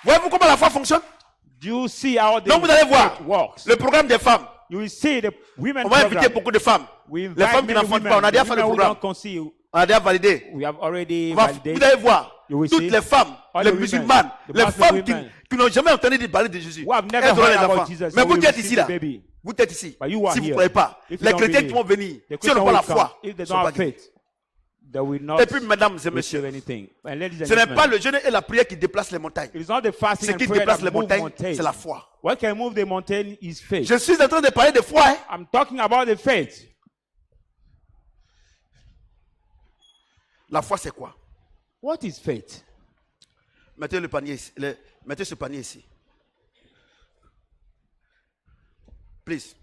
Speaker 1: Voyez-vous comment la foi fonctionne?
Speaker 2: Do you see how the
Speaker 1: Donc vous allez voir
Speaker 2: faith works?
Speaker 1: le programme des femmes.
Speaker 2: You will see the women
Speaker 1: On va inviter
Speaker 2: program.
Speaker 1: beaucoup de femmes.
Speaker 2: We
Speaker 1: Les
Speaker 2: invite
Speaker 1: femmes qui
Speaker 2: many
Speaker 1: n'enfantent
Speaker 2: women.
Speaker 1: pas, on a déjà
Speaker 2: The
Speaker 1: fait le
Speaker 2: women who
Speaker 1: programme.
Speaker 2: don't conceive,
Speaker 1: On a déjà validé.
Speaker 2: we have already
Speaker 1: Vous
Speaker 2: validated.
Speaker 1: allez voir
Speaker 2: You will
Speaker 1: toutes
Speaker 2: see
Speaker 1: les femmes,
Speaker 2: all
Speaker 1: les
Speaker 2: the women,
Speaker 1: musulmanes,
Speaker 2: the
Speaker 1: les
Speaker 2: Muslim
Speaker 1: femmes
Speaker 2: women
Speaker 1: qui n'ont jamais entendu parler de Jésus.
Speaker 2: who have never
Speaker 1: Elles auront
Speaker 2: heard
Speaker 1: les
Speaker 2: about
Speaker 1: enfants.
Speaker 2: Jesus,
Speaker 1: Mais
Speaker 2: so
Speaker 1: vous
Speaker 2: we
Speaker 1: qui êtes
Speaker 2: receive
Speaker 1: ici
Speaker 2: the
Speaker 1: là,
Speaker 2: baby.
Speaker 1: vous êtes ici.
Speaker 2: But you are
Speaker 1: Si vous ne
Speaker 2: here.
Speaker 1: croyez pas,
Speaker 2: If you
Speaker 1: les
Speaker 2: don't
Speaker 1: chrétiens qui
Speaker 2: believe,
Speaker 1: vont venir,
Speaker 2: The
Speaker 1: si on n'a
Speaker 2: Christian
Speaker 1: pas la
Speaker 2: will come.
Speaker 1: foi,
Speaker 2: If
Speaker 1: ils
Speaker 2: they
Speaker 1: sont
Speaker 2: don't
Speaker 1: pas
Speaker 2: have
Speaker 1: guéris.
Speaker 2: faith, they will not
Speaker 1: Et puis, mesdames et
Speaker 2: receive
Speaker 1: messieurs,
Speaker 2: anything. And ladies and
Speaker 1: ce n'est
Speaker 2: gentlemen,
Speaker 1: pas le jeûne et la prière qui déplacent les montagnes.
Speaker 2: it is not the fasting
Speaker 1: Ce
Speaker 2: and
Speaker 1: qui
Speaker 2: prayer
Speaker 1: déplace
Speaker 2: that
Speaker 1: les
Speaker 2: move
Speaker 1: montagnes,
Speaker 2: mountains.
Speaker 1: c'est la foi.
Speaker 2: What can move the mountain is faith.
Speaker 1: Je suis en train de parler de foi. Hein?
Speaker 2: I'm talking about the faith.
Speaker 1: La foi, c'est quoi?
Speaker 2: What is faith?
Speaker 1: Mettez le panier ici. Mettez ce panier ici. Please.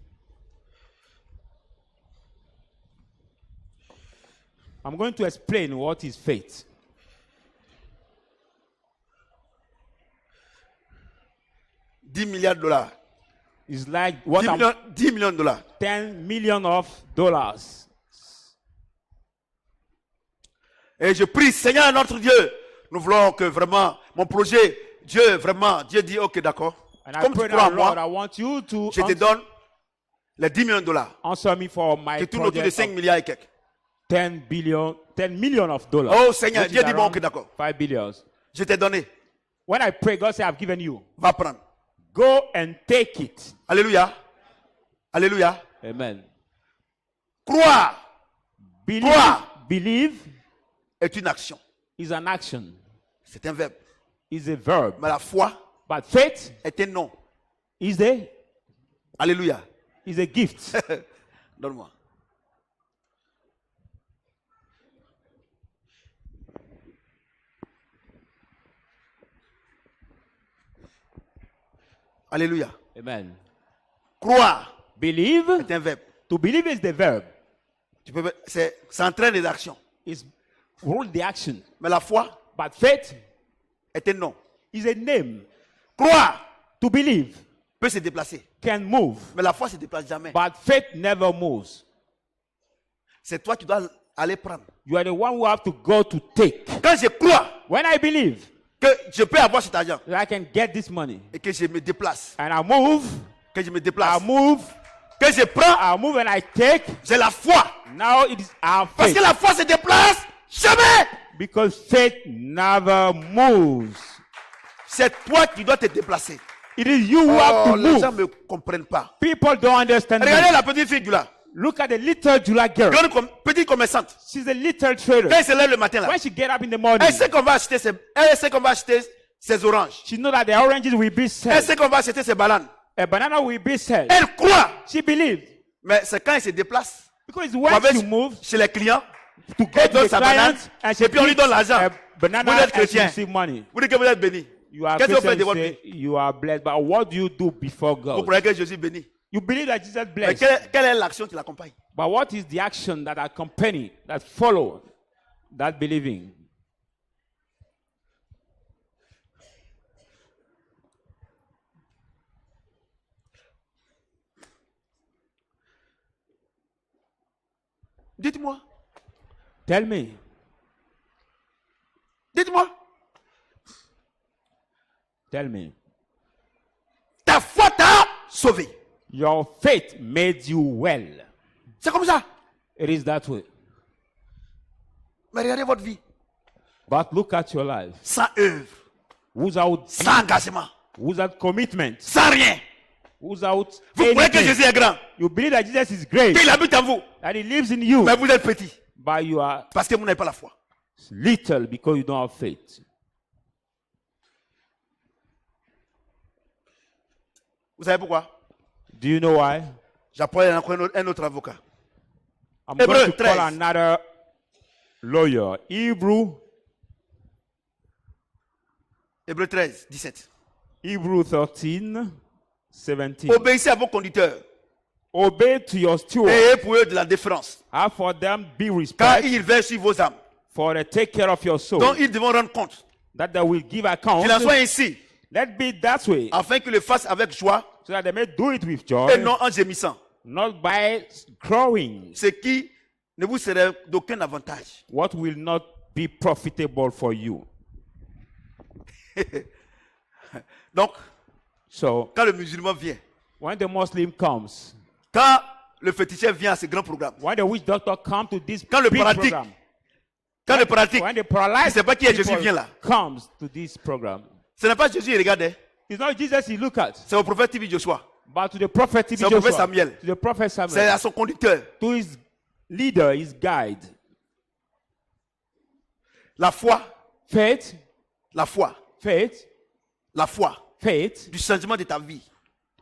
Speaker 2: I'm going to explain what is faith.
Speaker 1: $10 milliards.
Speaker 2: It's like what
Speaker 1: 10 millions de dollars.
Speaker 2: $10 million.
Speaker 1: Et je prie, Seigneur notre Dieu, nous voulons que vraiment, mon projet, Dieu dit, ok, d'accord.
Speaker 2: And I
Speaker 1: Comme tu
Speaker 2: pray
Speaker 1: crois en
Speaker 2: now, Lord, I
Speaker 1: moi,
Speaker 2: want you to
Speaker 1: je te donne les 10 millions de dollars.
Speaker 2: answer me for my
Speaker 1: Qui tourne autour de
Speaker 2: project
Speaker 1: 5
Speaker 2: of
Speaker 1: milliards et quelques.
Speaker 2: $10 million.
Speaker 1: Oh Seigneur,
Speaker 2: which
Speaker 1: Dieu
Speaker 2: is
Speaker 1: dit, bon,
Speaker 2: around
Speaker 1: ok, d'accord.
Speaker 2: 5 billion.
Speaker 1: Je t'ai donné.
Speaker 2: When I pray, God says, I've given you.
Speaker 1: Va prendre.
Speaker 2: Go and take it.
Speaker 1: Alléluia. Alléluia.
Speaker 2: Amen.
Speaker 1: Croire
Speaker 2: Believe
Speaker 1: est une action.
Speaker 2: is an action,
Speaker 1: C'est un verbe.
Speaker 2: is a verb.
Speaker 1: Mais la foi
Speaker 2: But faith
Speaker 1: est un nom.
Speaker 2: is
Speaker 1: Alléluia.
Speaker 2: a gift.
Speaker 1: Donne-moi. Alléluia.
Speaker 2: Amen.
Speaker 1: Croire
Speaker 2: Believe,
Speaker 1: est un verbe.
Speaker 2: to believe is the verb.
Speaker 1: C'est entraîner des actions.
Speaker 2: Is rule the action.
Speaker 1: Mais la foi
Speaker 2: But faith
Speaker 1: est un nom.
Speaker 2: is a name.
Speaker 1: Croire
Speaker 2: To believe
Speaker 1: peut se déplacer.
Speaker 2: can move.
Speaker 1: Mais la foi ne se déplace jamais.
Speaker 2: But faith never moves.
Speaker 1: C'est toi qui dois aller prendre.
Speaker 2: You are the one who have to go to take.
Speaker 1: Quand je crois
Speaker 2: When I believe
Speaker 1: que je peux avoir cet argent
Speaker 2: that I can get this money
Speaker 1: et que je me déplace,
Speaker 2: and I move,
Speaker 1: que je me déplace,
Speaker 2: I
Speaker 1: que je prends,
Speaker 2: move and I take,
Speaker 1: j'ai la foi.
Speaker 2: now it is our
Speaker 1: Parce
Speaker 2: faith.
Speaker 1: que la foi se déplace jamais.
Speaker 2: Because faith never moves.
Speaker 1: C'est toi qui dois te déplacer.
Speaker 2: It is you who have
Speaker 1: Oh,
Speaker 2: to
Speaker 1: les gens
Speaker 2: move.
Speaker 1: ne me comprennent pas.
Speaker 2: People don't understand
Speaker 1: Regardez
Speaker 2: me.
Speaker 1: la petite fille là.
Speaker 2: Look at the little Julia girl.
Speaker 1: Petite commerçante.
Speaker 2: She's a little trader.
Speaker 1: Quand elle se lève le matin là,
Speaker 2: When she get up in the morning,
Speaker 1: elle sait qu'on va acheter ses oranges.
Speaker 2: she know that the oranges will be
Speaker 1: Elle
Speaker 2: sold.
Speaker 1: sait qu'on va acheter ses bananes.
Speaker 2: A banana will be sold.
Speaker 1: Elle croit.
Speaker 2: She believes.
Speaker 1: Mais c'est quand elle se déplace,
Speaker 2: Because
Speaker 1: on
Speaker 2: when
Speaker 1: va
Speaker 2: she moves
Speaker 1: chez les clients,
Speaker 2: to
Speaker 1: elle
Speaker 2: get
Speaker 1: donne
Speaker 2: the
Speaker 1: sa banane,
Speaker 2: clients and she
Speaker 1: et puis on lui
Speaker 2: picks
Speaker 1: donne l'argent.
Speaker 2: a banana
Speaker 1: Vous êtes
Speaker 2: and she
Speaker 1: chrétien.
Speaker 2: receive money.
Speaker 1: Vous dites que vous êtes béni.
Speaker 2: You are
Speaker 1: Qu'est-ce que vous faites de
Speaker 2: Christian,
Speaker 1: votre
Speaker 2: you
Speaker 1: vie?
Speaker 2: say you are blessed, but what do you do before
Speaker 1: Vous
Speaker 2: God?
Speaker 1: croyez que Jésus bénit.
Speaker 2: You believe that Jesus
Speaker 1: Mais
Speaker 2: blessed,
Speaker 1: quelle est l'action qui l'accompagne?
Speaker 2: but what is the action that accompany, that follow that believing?
Speaker 1: Dites-moi.
Speaker 2: Tell me.
Speaker 1: Dites-moi.
Speaker 2: Tell me.
Speaker 1: Ta foi t'a sauvé.
Speaker 2: Your faith made you well.
Speaker 1: C'est comme ça.
Speaker 2: It is that way.
Speaker 1: Mais regardez votre vie.
Speaker 2: But look at your life.
Speaker 1: Sans œuvre,
Speaker 2: Without
Speaker 1: sans engagement,
Speaker 2: without commitment,
Speaker 1: sans rien.
Speaker 2: without
Speaker 1: Vous croyez que
Speaker 2: anything.
Speaker 1: Jésus est grand,
Speaker 2: You believe that Jesus is great,
Speaker 1: qu'il habite en vous,
Speaker 2: that he lives in you,
Speaker 1: mais vous êtes petit
Speaker 2: but you are
Speaker 1: parce que vous n'avez pas la foi.
Speaker 2: little because you don't have faith.
Speaker 1: Vous savez pourquoi?
Speaker 2: Do you know why?
Speaker 1: J'apprends encore un autre avocat.
Speaker 2: I'm
Speaker 1: Hébreux
Speaker 2: going to call
Speaker 1: 13.
Speaker 2: another lawyer.
Speaker 1: Hébreux 13, 17.
Speaker 2: Hebrew 13, 17.
Speaker 1: Obéissez à vos conducteurs.
Speaker 2: Obey to your steward.
Speaker 1: Ayez pour eux de la déférence.
Speaker 2: Have for them be
Speaker 1: Car
Speaker 2: respect,
Speaker 1: ils veillent sur vos âmes,
Speaker 2: for they take care of your soul,
Speaker 1: dont ils devront rendre compte.
Speaker 2: that they will give account.
Speaker 1: Qu'il en soit ainsi,
Speaker 2: Let be that way,
Speaker 1: afin qu'ils le fassent avec joie
Speaker 2: so that they may do it with
Speaker 1: et
Speaker 2: joy,
Speaker 1: non en gémissant.
Speaker 2: not by crowing,
Speaker 1: Ce qui ne vous serait d'aucun avantage.
Speaker 2: what will not be profitable for you.
Speaker 1: Donc,
Speaker 2: So,
Speaker 1: quand le musulman vient,
Speaker 2: when the Muslim comes,
Speaker 1: quand le féticheur vient à ce grand programme,
Speaker 2: when the witch doctor comes to this
Speaker 1: Quand le
Speaker 2: big
Speaker 1: paralytique
Speaker 2: program,
Speaker 1: quand le pratique,
Speaker 2: when the
Speaker 1: il ne
Speaker 2: paralyzed
Speaker 1: sait pas qui est Jésus
Speaker 2: people
Speaker 1: vient là.
Speaker 2: comes to this program,
Speaker 1: Ce n'est pas Jésus, il regarde, hein.
Speaker 2: it's not Jesus he look at,
Speaker 1: C'est au prophète TV Joshua.
Speaker 2: but to the prophet
Speaker 1: C'est
Speaker 2: TB
Speaker 1: au prophète
Speaker 2: Joshua,
Speaker 1: Samuel.
Speaker 2: to the prophet
Speaker 1: C'est
Speaker 2: Samuel,
Speaker 1: à son conducteur.
Speaker 2: to his leader, his guide.
Speaker 1: La foi,
Speaker 2: Faith,
Speaker 1: la foi,
Speaker 2: faith,
Speaker 1: la foi
Speaker 2: faith
Speaker 1: du changement de ta vie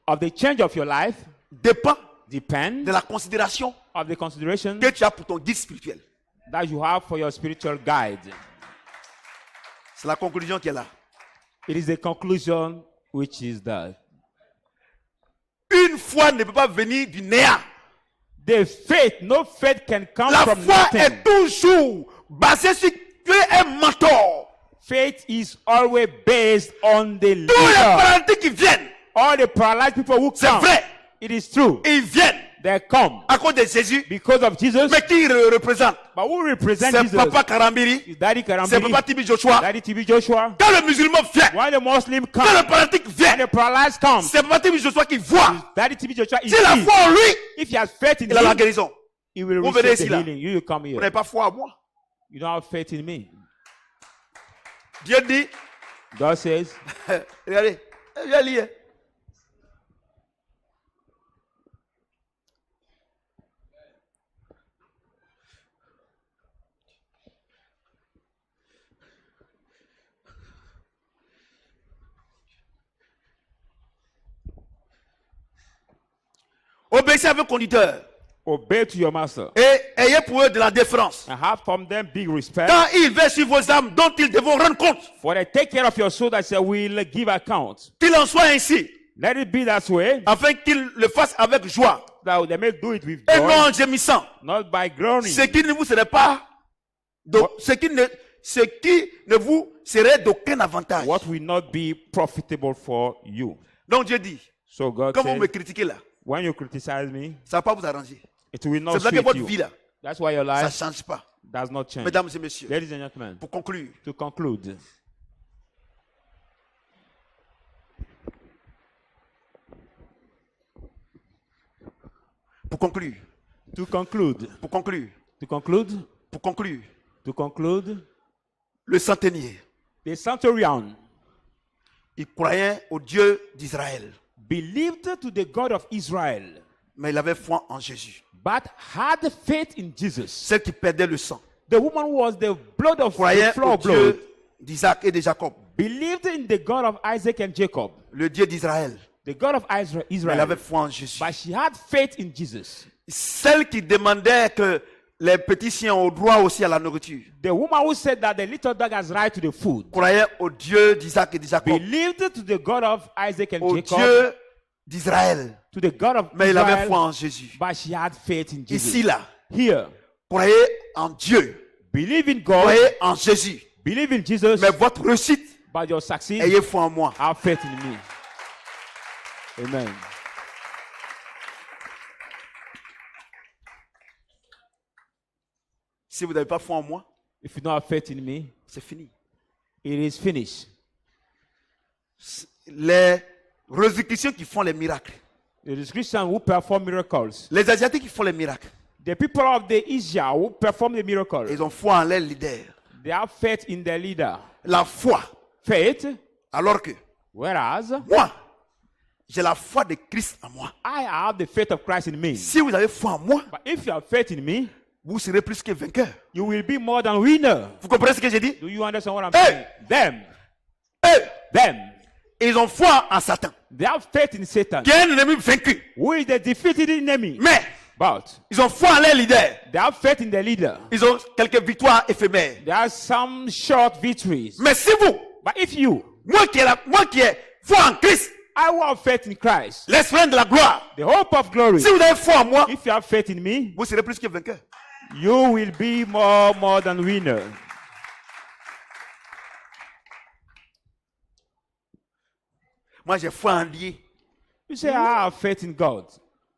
Speaker 2: of the change of your life
Speaker 1: dépend
Speaker 2: depends
Speaker 1: de la considération
Speaker 2: of the consideration
Speaker 1: que tu as pour ton guide spirituel.
Speaker 2: that you have for your spiritual guide.
Speaker 1: C'est la conclusion qui est là.
Speaker 2: It is the conclusion which is that
Speaker 1: Une foi ne peut pas venir du néant.
Speaker 2: the faith, no faith can come
Speaker 1: La
Speaker 2: from
Speaker 1: foi
Speaker 2: nothing.
Speaker 1: est toujours basée sur tu es un mentor.
Speaker 2: Faith is always based on the
Speaker 1: Tous les
Speaker 2: leader.
Speaker 1: paralytiques qui viennent,
Speaker 2: All the paralyzed people who
Speaker 1: c'est
Speaker 2: come,
Speaker 1: vrai,
Speaker 2: it is true.
Speaker 1: ils viennent
Speaker 2: They come
Speaker 1: à cause de Jésus,
Speaker 2: because of Jesus.
Speaker 1: mais qui représente?
Speaker 2: But who represent
Speaker 1: C'est
Speaker 2: Jesus?
Speaker 1: Papa Karambiri,
Speaker 2: Is Daddy
Speaker 1: c'est
Speaker 2: Karambiri,
Speaker 1: Papa Tibi Joshua.
Speaker 2: Daddy TB Joshua.
Speaker 1: Quand le musulman vient,
Speaker 2: When the Muslim
Speaker 1: quand le
Speaker 2: come,
Speaker 1: paralytique
Speaker 2: when
Speaker 1: vient,
Speaker 2: the paralyzed comes,
Speaker 1: c'est Papa Tibi Joshua qui voit.
Speaker 2: Daddy TB Joshua is
Speaker 1: Si la
Speaker 2: sees.
Speaker 1: foi en lui,
Speaker 2: If he has faith in
Speaker 1: il a la
Speaker 2: him,
Speaker 1: guérison.
Speaker 2: he will
Speaker 1: Vous venez
Speaker 2: receive
Speaker 1: ici,
Speaker 2: the
Speaker 1: là.
Speaker 2: healing. You come
Speaker 1: Vous
Speaker 2: here.
Speaker 1: n'avez pas foi en moi.
Speaker 2: You don't have faith in me.
Speaker 1: Dieu dit,
Speaker 2: God says,
Speaker 1: regardez, je vais lire. Obéissez à vos conducteurs
Speaker 2: obey to your master
Speaker 1: et ayez pour eux de la déférence.
Speaker 2: and have from them big respect,
Speaker 1: Quand ils veillent sur vos âmes dont ils devront rendre compte,
Speaker 2: for they take care of your soul that they will give account.
Speaker 1: qu'il en soit ainsi,
Speaker 2: Let it be that way,
Speaker 1: afin qu'ils le fassent avec joie
Speaker 2: that they may do it with
Speaker 1: et
Speaker 2: joy,
Speaker 1: non en gémissant.
Speaker 2: not by groaning.
Speaker 1: Ce qui ne vous serait pas, ce qui ne vous serait d'aucun avantage.
Speaker 2: What will not be profitable for you.
Speaker 1: Donc Dieu dit,
Speaker 2: So God
Speaker 1: quand vous me
Speaker 2: says,
Speaker 1: critiquez là,
Speaker 2: when you criticize me,
Speaker 1: ça ne va pas vous arranger.
Speaker 2: it will not
Speaker 1: C'est vrai que
Speaker 2: suit
Speaker 1: votre
Speaker 2: you.
Speaker 1: vie là,
Speaker 2: That's why your
Speaker 1: ça ne
Speaker 2: life
Speaker 1: change pas.
Speaker 2: does not change.
Speaker 1: Mesdames et messieurs,
Speaker 2: Ladies and gentlemen,
Speaker 1: pour conclure,
Speaker 2: to conclude,
Speaker 1: pour conclure,
Speaker 2: to conclude,
Speaker 1: pour conclure,
Speaker 2: to conclude,
Speaker 1: pour conclure,
Speaker 2: to conclude,
Speaker 1: le centenier,
Speaker 2: the centurion
Speaker 1: il croyait au Dieu d'Israël,
Speaker 2: believed to the God of Israel,
Speaker 1: mais il avait foi en Jésus.
Speaker 2: but had faith in Jesus.
Speaker 1: Celle qui perdait le sang,
Speaker 2: The woman was the blood of the
Speaker 1: croyait
Speaker 2: flow
Speaker 1: au
Speaker 2: of blood.
Speaker 1: Dieu d'Isaac et de Jacob,
Speaker 2: Believed in the God of Isaac and Jacob,
Speaker 1: le Dieu d'Israël,
Speaker 2: the God of Israel.
Speaker 1: mais elle avait foi en Jésus.
Speaker 2: But she had faith in Jesus.
Speaker 1: Celle qui demandait que les petits chiens ont droit aussi à la nourriture,
Speaker 2: The woman who said that the little dog has right to the food
Speaker 1: croyait au Dieu d'Isaac et de Jacob,
Speaker 2: believed to the God of Isaac and
Speaker 1: au
Speaker 2: Jacob,
Speaker 1: Dieu d'Israël,
Speaker 2: to the God of
Speaker 1: mais il avait foi
Speaker 2: Israel,
Speaker 1: en Jésus.
Speaker 2: but she had faith in Jesus.
Speaker 1: Ici, là,
Speaker 2: Here,
Speaker 1: croyez en Dieu,
Speaker 2: believe in God,
Speaker 1: croyez en Jésus,
Speaker 2: believe in Jesus,
Speaker 1: mais votre réussite,
Speaker 2: but your success,
Speaker 1: ayez foi en moi.
Speaker 2: have faith in me. Amen.
Speaker 1: Si vous n'avez pas foi en moi,
Speaker 2: If you don't have faith in me,
Speaker 1: c'est fini.
Speaker 2: it is finished.
Speaker 1: Les Rosicruciens qui font les miracles.
Speaker 2: The Christians who perform miracles.
Speaker 1: Les Asiatiques qui font les miracles.
Speaker 2: The people of the Asia who perform the miracles.
Speaker 1: Ils ont foi en leur leader.
Speaker 2: They have faith in their leader.
Speaker 1: La foi.
Speaker 2: Faith,
Speaker 1: Alors que
Speaker 2: whereas
Speaker 1: moi, j'ai la foi de Christ en moi.
Speaker 2: I have the faith of Christ in me.
Speaker 1: Si vous avez foi en moi,
Speaker 2: But if you have faith in me,
Speaker 1: vous serez plus que vainqueur.
Speaker 2: you will be more than winner.
Speaker 1: Vous comprenez ce que j'ai dit?
Speaker 2: Do you understand what I'm
Speaker 1: Hey!
Speaker 2: saying?
Speaker 1: Eux,
Speaker 2: Them,
Speaker 1: ils ont foi en Satan,
Speaker 2: they have faith in Satan,
Speaker 1: qui est un ennemi vaincu.
Speaker 2: who is the defeated enemy.
Speaker 1: Mais
Speaker 2: But
Speaker 1: ils ont foi en leur leader.
Speaker 2: they have faith in their leader.
Speaker 1: Ils ont quelques victoires éphémères.
Speaker 2: There are some short victories.
Speaker 1: Mais si vous,
Speaker 2: But if you,
Speaker 1: moi qui ai foi en Christ,
Speaker 2: I will have faith in Christ,
Speaker 1: l'esprit de la gloire,
Speaker 2: the hope of glory.
Speaker 1: si vous avez foi en moi,
Speaker 2: If you have faith in me,
Speaker 1: vous serez plus que vainqueur.
Speaker 2: you will be more than winner.
Speaker 1: Moi, j'ai foi en Dieu.
Speaker 2: You say, I have faith in God.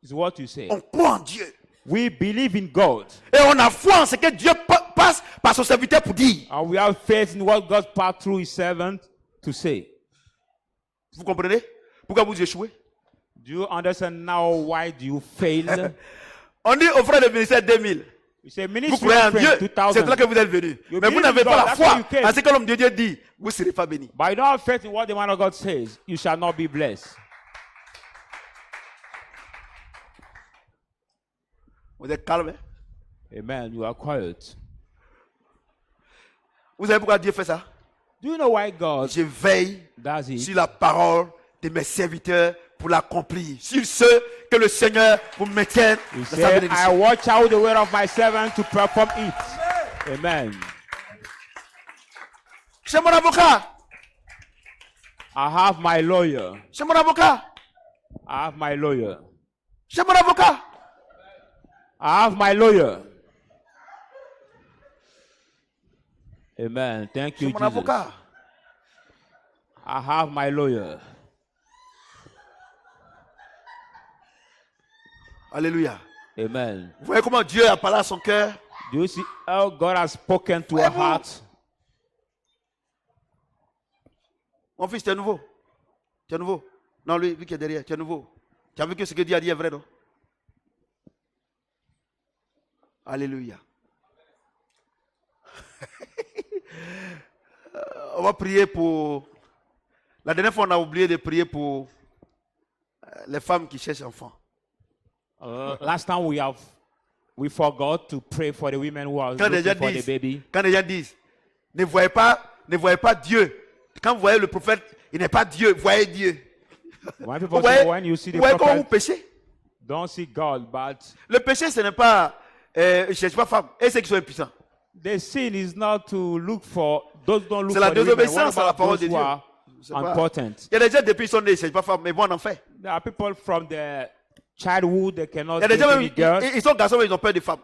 Speaker 2: Is what you say.
Speaker 1: On croit en Dieu.
Speaker 2: We believe in God.
Speaker 1: Et on a foi en ce que Dieu passe par son serviteur pour dire.
Speaker 2: And we have faith in what God passed through his servant to say.
Speaker 1: Vous comprenez? Pourquoi vous échouez?
Speaker 2: Do you understand now why do you fail?
Speaker 1: On dit aux frères de ministère 2000.
Speaker 2: You say
Speaker 1: Vous
Speaker 2: ministry
Speaker 1: croyez en
Speaker 2: of
Speaker 1: Dieu,
Speaker 2: friends
Speaker 1: c'est là
Speaker 2: 2000.
Speaker 1: que vous êtes venus.
Speaker 2: You
Speaker 1: Mais vous
Speaker 2: believe
Speaker 1: n'avez
Speaker 2: in
Speaker 1: pas
Speaker 2: God,
Speaker 1: la
Speaker 2: that's
Speaker 1: foi
Speaker 2: why you came.
Speaker 1: à ce que l'homme de Dieu dit. Vous ne serez pas bénis.
Speaker 2: But you don't have faith in what the man of God says. You shall not be blessed.
Speaker 1: Vous êtes calme. Hein?
Speaker 2: Amen. You are quiet.
Speaker 1: Vous savez pourquoi Dieu fait ça?
Speaker 2: Do you know why God
Speaker 1: Je veille
Speaker 2: does it?
Speaker 1: sur la parole de mes serviteurs pour l'accomplir. Sur ceux que le Seigneur vous maintienne
Speaker 2: He
Speaker 1: dans sa
Speaker 2: said, I
Speaker 1: bénédiction.
Speaker 2: watch out the word of my servant to perform it. Amen.
Speaker 1: Chez mon avocat.
Speaker 2: I have my lawyer.
Speaker 1: Chez mon avocat.
Speaker 2: I have my lawyer.
Speaker 1: Chez mon avocat.
Speaker 2: I have my lawyer. Amen. Thank you,
Speaker 1: Chez mon
Speaker 2: Jesus.
Speaker 1: avocat.
Speaker 2: I have my lawyer.
Speaker 1: Alléluia.
Speaker 2: Amen.
Speaker 1: Vous voyez comment Dieu a parlé à son cœur?
Speaker 2: Do you see how God has spoken to our heart?
Speaker 1: Mon fils, tu es nouveau. Tu es nouveau. Non, lui qui est derrière, tu es nouveau. Tu as vu que ce que Dieu a dit est vrai, non? Alléluia. On va prier pour... La dernière fois, on a oublié de prier pour les femmes qui cherchent enfants.
Speaker 2: Last time we forgot to pray for the women who are
Speaker 1: Quand les
Speaker 2: looking
Speaker 1: gens
Speaker 2: for the
Speaker 1: disent,
Speaker 2: baby.
Speaker 1: quand les gens disent, ne voyez pas Dieu. Quand vous voyez le prophète, il n'est pas Dieu, voyez Dieu.
Speaker 2: When
Speaker 1: Vous
Speaker 2: people
Speaker 1: voyez,
Speaker 2: say when you see the
Speaker 1: vous voyez comment vous
Speaker 2: prophet,
Speaker 1: péchez?
Speaker 2: don't see God, but
Speaker 1: Le péché, ce n'est pas, je ne cherche pas femme, et ceux qui sont impuissants.
Speaker 2: the sin is not to look for those who don't look
Speaker 1: C'est la
Speaker 2: for the women. What
Speaker 1: désobéissance à la
Speaker 2: about
Speaker 1: parole
Speaker 2: those
Speaker 1: de
Speaker 2: who
Speaker 1: Dieu.
Speaker 2: are
Speaker 1: C'est pas-
Speaker 2: important?
Speaker 1: Il y a des gens depuis ils sont nés, ils ne cherchent pas femme, mais ils vont en enfer.
Speaker 2: There are people from the childhood they cannot
Speaker 1: Il y a des
Speaker 2: date
Speaker 1: gens,
Speaker 2: any girls.
Speaker 1: ils sont garçons, mais ils ont peur des femmes.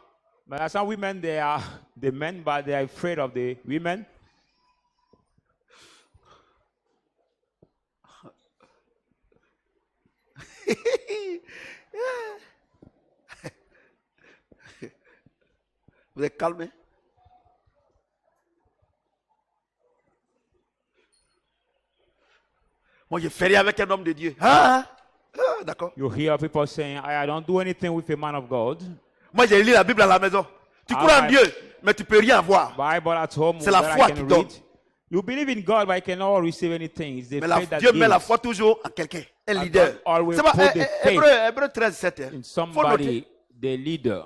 Speaker 2: But there are some women, they are the men, but they are afraid of the women.
Speaker 1: Vous êtes calme, hein? Moi, je fais rien avec un homme de Dieu. D'accord.
Speaker 2: You hear people saying, I don't do anything with a man of God.
Speaker 1: Moi, j'ai lu la Bible à la maison. Tu crois en
Speaker 2: ouais.
Speaker 1: Dieu, mais tu peux rien avoir.
Speaker 2: Bible at home
Speaker 1: C'est la
Speaker 2: that
Speaker 1: foi
Speaker 2: I can
Speaker 1: qui donne.
Speaker 2: read. You believe in God, but I cannot receive anything. It's the
Speaker 1: Mais
Speaker 2: faith that
Speaker 1: Dieu met la
Speaker 2: gives
Speaker 1: foi toujours en quelqu'un, un
Speaker 2: And
Speaker 1: leader.
Speaker 2: God always
Speaker 1: C'est pas
Speaker 2: put the faith
Speaker 1: Hébreu 13, 7.
Speaker 2: in
Speaker 1: Faut noter.
Speaker 2: somebody, the leader.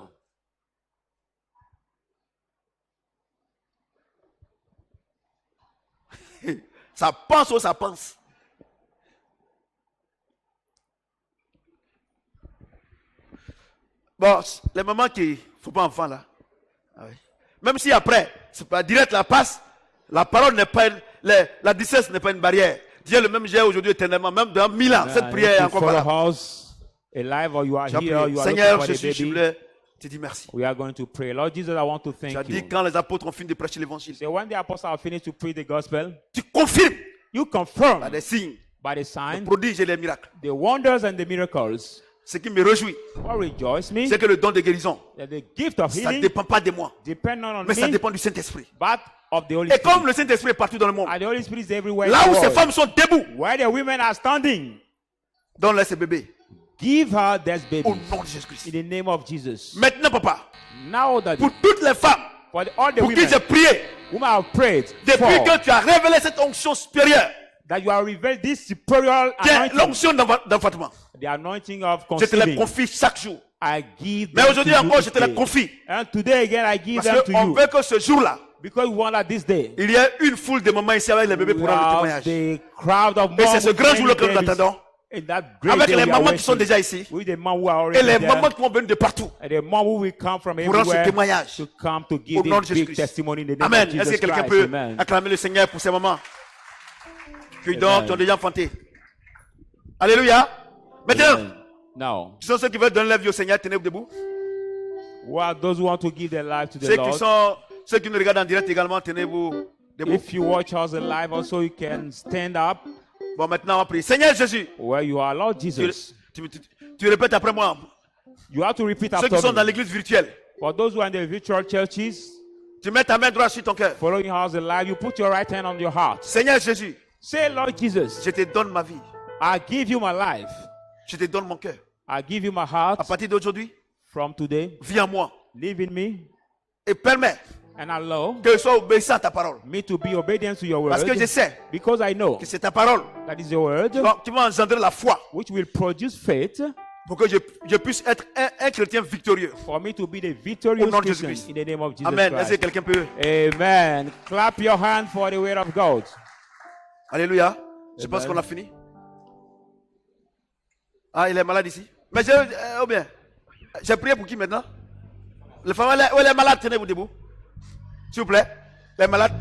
Speaker 1: Ça pense ou ça pense. Bon, les mamans qui ne font pas enfant là. Ah oui. Même si après, c'est pas direct la passe, la parole n'est pas, la distance n'est pas une barrière. Dieu est le même gère aujourd'hui éternellement, même dans 1000 ans. Cette prière est
Speaker 2: If you
Speaker 1: encore
Speaker 2: follow
Speaker 1: valable.
Speaker 2: us alive or you are
Speaker 1: Tu as
Speaker 2: here,
Speaker 1: prié.
Speaker 2: you are
Speaker 1: Seigneur
Speaker 2: looking for
Speaker 1: Jésus,
Speaker 2: the
Speaker 1: je
Speaker 2: baby.
Speaker 1: voulais te dire merci.
Speaker 2: We are going to pray. Lord Jesus, I want to
Speaker 1: Tu as
Speaker 2: thank
Speaker 1: dit
Speaker 2: you.
Speaker 1: quand les apôtres ont fini de prêcher l'évangile,
Speaker 2: So when the apostles have finished to preach the gospel,
Speaker 1: tu confirmes
Speaker 2: you confirm
Speaker 1: par des signes,
Speaker 2: by the
Speaker 1: des
Speaker 2: signs,
Speaker 1: prodiges et les miracles.
Speaker 2: the wonders and the miracles.
Speaker 1: Ce qui me réjouit,
Speaker 2: What rejoice me,
Speaker 1: c'est que le don de guérison,
Speaker 2: that the gift of
Speaker 1: ça ne
Speaker 2: healing
Speaker 1: dépend pas de moi,
Speaker 2: depend not on
Speaker 1: mais ça
Speaker 2: me,
Speaker 1: dépend du Saint-Esprit.
Speaker 2: but of the Holy
Speaker 1: Et
Speaker 2: Spirit.
Speaker 1: comme le Saint-Esprit est partout dans le monde,
Speaker 2: And the Holy Spirit is everywhere.
Speaker 1: là
Speaker 2: in
Speaker 1: où
Speaker 2: the
Speaker 1: ces
Speaker 2: world.
Speaker 1: femmes sont debout,
Speaker 2: Where the women are standing,
Speaker 1: donne-leur ces bébés.
Speaker 2: give her this baby
Speaker 1: Au nom de Jésus-Christ.
Speaker 2: in the name of Jesus.
Speaker 1: Maintenant, papa,
Speaker 2: Now that
Speaker 1: pour toutes les femmes
Speaker 2: all the
Speaker 1: pour qui
Speaker 2: women
Speaker 1: j'ai prié,
Speaker 2: whom I have prayed
Speaker 1: depuis
Speaker 2: for,
Speaker 1: que tu as révélé cette onction supérieure,
Speaker 2: that you have revealed this superior
Speaker 1: qui est
Speaker 2: anointing,
Speaker 1: l'onction d'enfantement,
Speaker 2: the anointing of
Speaker 1: je te la
Speaker 2: conceiving,
Speaker 1: confie chaque jour.
Speaker 2: I give
Speaker 1: Mais
Speaker 2: them
Speaker 1: aujourd'hui
Speaker 2: to you
Speaker 1: encore, je te la
Speaker 2: today.
Speaker 1: confie.
Speaker 2: And today again, I give them
Speaker 1: Parce
Speaker 2: to
Speaker 1: qu'on
Speaker 2: you.
Speaker 1: veut que ce jour-là,
Speaker 2: Because we want that this day,
Speaker 1: il y a une foule de mamans ici avec les bébés
Speaker 2: we
Speaker 1: pour rendre le
Speaker 2: have
Speaker 1: témoignage.
Speaker 2: the crowd of
Speaker 1: Et
Speaker 2: moms
Speaker 1: c'est ce
Speaker 2: with
Speaker 1: grand
Speaker 2: many
Speaker 1: jour-là que nous
Speaker 2: babies.
Speaker 1: attendons.
Speaker 2: In that great
Speaker 1: Avec
Speaker 2: day
Speaker 1: les
Speaker 2: we are
Speaker 1: mamans qui sont
Speaker 2: waiting.
Speaker 1: déjà ici.
Speaker 2: With the mom who are
Speaker 1: Et
Speaker 2: already
Speaker 1: les
Speaker 2: there.
Speaker 1: mamans qui vont venir de partout.
Speaker 2: And the mom who will come from
Speaker 1: Pour rendre ce
Speaker 2: everywhere
Speaker 1: témoignage.
Speaker 2: to come to
Speaker 1: Au
Speaker 2: give
Speaker 1: nom de
Speaker 2: this big
Speaker 1: Jésus-Christ.
Speaker 2: testimony in the name
Speaker 1: Amen.
Speaker 2: of
Speaker 1: Est-ce que
Speaker 2: Jesus
Speaker 1: quelqu'un
Speaker 2: Christ.
Speaker 1: peut
Speaker 2: Amen.
Speaker 1: acclamer le Seigneur pour ces mamans qui
Speaker 2: Amen.
Speaker 1: donc ont déjà enfanté? Alléluia. Maintenant,
Speaker 2: Amen. Now,
Speaker 1: qui sont ceux qui veulent donner la vie au Seigneur, tenez-vous debout.
Speaker 2: who are those who want to give their life to the
Speaker 1: Ceux qui nous regardent en direct également, tenez-vous debout.
Speaker 2: If you watch us live, also you can stand up
Speaker 1: Bon, maintenant on va prier. Seigneur Jésus,
Speaker 2: where you are, Lord Jesus.
Speaker 1: tu répètes après moi.
Speaker 2: You have to repeat
Speaker 1: Ceux qui
Speaker 2: after
Speaker 1: sont dans
Speaker 2: me.
Speaker 1: l'église virtuelle,
Speaker 2: For those who are in the virtual churches,
Speaker 1: tu mets ta main droite sur ton cœur.
Speaker 2: following us live, you put your right hand on your heart.
Speaker 1: Seigneur Jésus,
Speaker 2: Say, Lord Jesus,
Speaker 1: je te donne ma vie.
Speaker 2: I give you my life.
Speaker 1: Je te donne mon cœur.
Speaker 2: I give you my heart.
Speaker 1: À partir d'aujourd'hui,
Speaker 2: From today,
Speaker 1: viens en moi
Speaker 2: live in me
Speaker 1: et permets
Speaker 2: and allow
Speaker 1: que je sois obéissant à ta parole.
Speaker 2: me to be obedient to your word.
Speaker 1: Parce que je sais
Speaker 2: Because I know
Speaker 1: que c'est ta parole
Speaker 2: that is your word
Speaker 1: qui va engendrer la foi
Speaker 2: which will produce faith
Speaker 1: pour que je puisse être un chrétien victorieux.
Speaker 2: for me to be the victorious
Speaker 1: Au nom de
Speaker 2: Christian
Speaker 1: Jésus-Christ.
Speaker 2: in the name of Jesus
Speaker 1: Amen. Est-ce que
Speaker 2: Christ.
Speaker 1: quelqu'un peut?
Speaker 2: Amen. Clap your hand for the word of God.
Speaker 1: Alléluia. Je pense
Speaker 2: Amen.
Speaker 1: qu'on a fini. Ah, il est malade ici. Mais oh bien, j'ai prié pour qui maintenant? Les femmes, les malades, tenez-vous debout. S'il vous plaît. Les malades,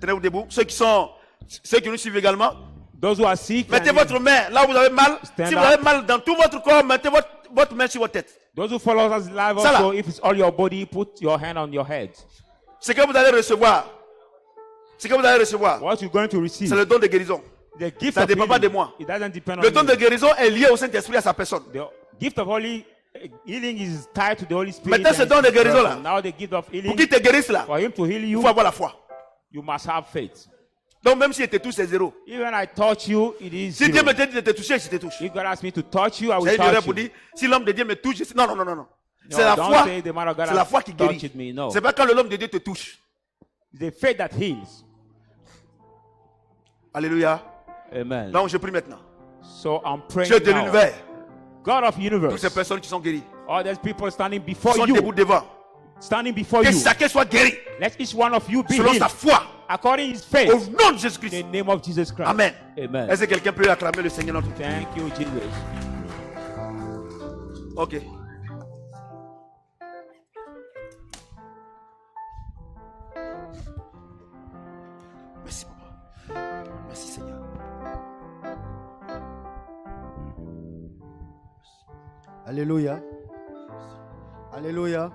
Speaker 1: tenez-vous debout. Ceux qui nous suivent également.
Speaker 2: Those who are sick,
Speaker 1: Mettez
Speaker 2: and
Speaker 1: votre main là où vous avez mal.
Speaker 2: Stand
Speaker 1: Si vous
Speaker 2: up.
Speaker 1: avez mal dans tout votre corps, mettez votre main sur votre tête.
Speaker 2: those who follow us live
Speaker 1: Ça là.
Speaker 2: also, if it's all your body, put your hand on your head.
Speaker 1: Ce que vous allez recevoir,
Speaker 2: What you're going to receive,
Speaker 1: c'est le don de guérison.
Speaker 2: the gift
Speaker 1: Ça
Speaker 2: of
Speaker 1: dépend pas de
Speaker 2: healing,
Speaker 1: moi.
Speaker 2: it doesn't depend
Speaker 1: Le
Speaker 2: on
Speaker 1: don
Speaker 2: me.
Speaker 1: de guérison est lié au Saint-Esprit, à sa personne.
Speaker 2: The gift of holy healing is tied to the Holy Spirit.
Speaker 1: Maintenant, ce
Speaker 2: and
Speaker 1: don de
Speaker 2: his
Speaker 1: guérison
Speaker 2: person.
Speaker 1: là,
Speaker 2: Now the gift of
Speaker 1: Pour
Speaker 2: healing,
Speaker 1: qu'il te guérisse là,
Speaker 2: for him to heal
Speaker 1: il
Speaker 2: you,
Speaker 1: faut avoir la foi.
Speaker 2: you must have faith.
Speaker 1: Donc même si il te touche, c'est zéro.
Speaker 2: Even I touch you, it is
Speaker 1: Si Dieu
Speaker 2: zero.
Speaker 1: me dit de te toucher, je te touche.
Speaker 2: If God asks me to touch you, I will
Speaker 1: J'ai une erreur
Speaker 2: touch
Speaker 1: pour
Speaker 2: you.
Speaker 1: dire, si l'homme de Dieu me touche, non, non, non, non, non.
Speaker 2: No,
Speaker 1: C'est la
Speaker 2: don't
Speaker 1: foi.
Speaker 2: say the man of God
Speaker 1: C'est la
Speaker 2: has
Speaker 1: foi qui guérit.
Speaker 2: touched me. No.
Speaker 1: C'est pas quand l'homme de Dieu te touche.
Speaker 2: The faith that heals.
Speaker 1: Alléluia.
Speaker 2: Amen.
Speaker 1: Donc je prie maintenant.
Speaker 2: So I'm praying
Speaker 1: Dieu de
Speaker 2: now.
Speaker 1: l'univers,
Speaker 2: God of
Speaker 1: toutes
Speaker 2: universe,
Speaker 1: ces personnes qui sont guéries,
Speaker 2: all those people standing
Speaker 1: qui
Speaker 2: before
Speaker 1: sont debout
Speaker 2: you,
Speaker 1: devant,
Speaker 2: standing before
Speaker 1: que
Speaker 2: you,
Speaker 1: chacun soit guéri
Speaker 2: let each one of you be
Speaker 1: selon sa
Speaker 2: healed
Speaker 1: foi.
Speaker 2: according to his
Speaker 1: Au
Speaker 2: faith.
Speaker 1: nom de
Speaker 2: In
Speaker 1: Jésus-Christ.
Speaker 2: the name of Jesus Christ.
Speaker 1: Amen.
Speaker 2: Amen.
Speaker 1: Est-ce que quelqu'un peut acclamer le Seigneur notre Dieu?
Speaker 2: Thank you, Jesus.
Speaker 1: Ok. Merci, papa. Merci, Seigneur.
Speaker 4: Alléluia. Alléluia.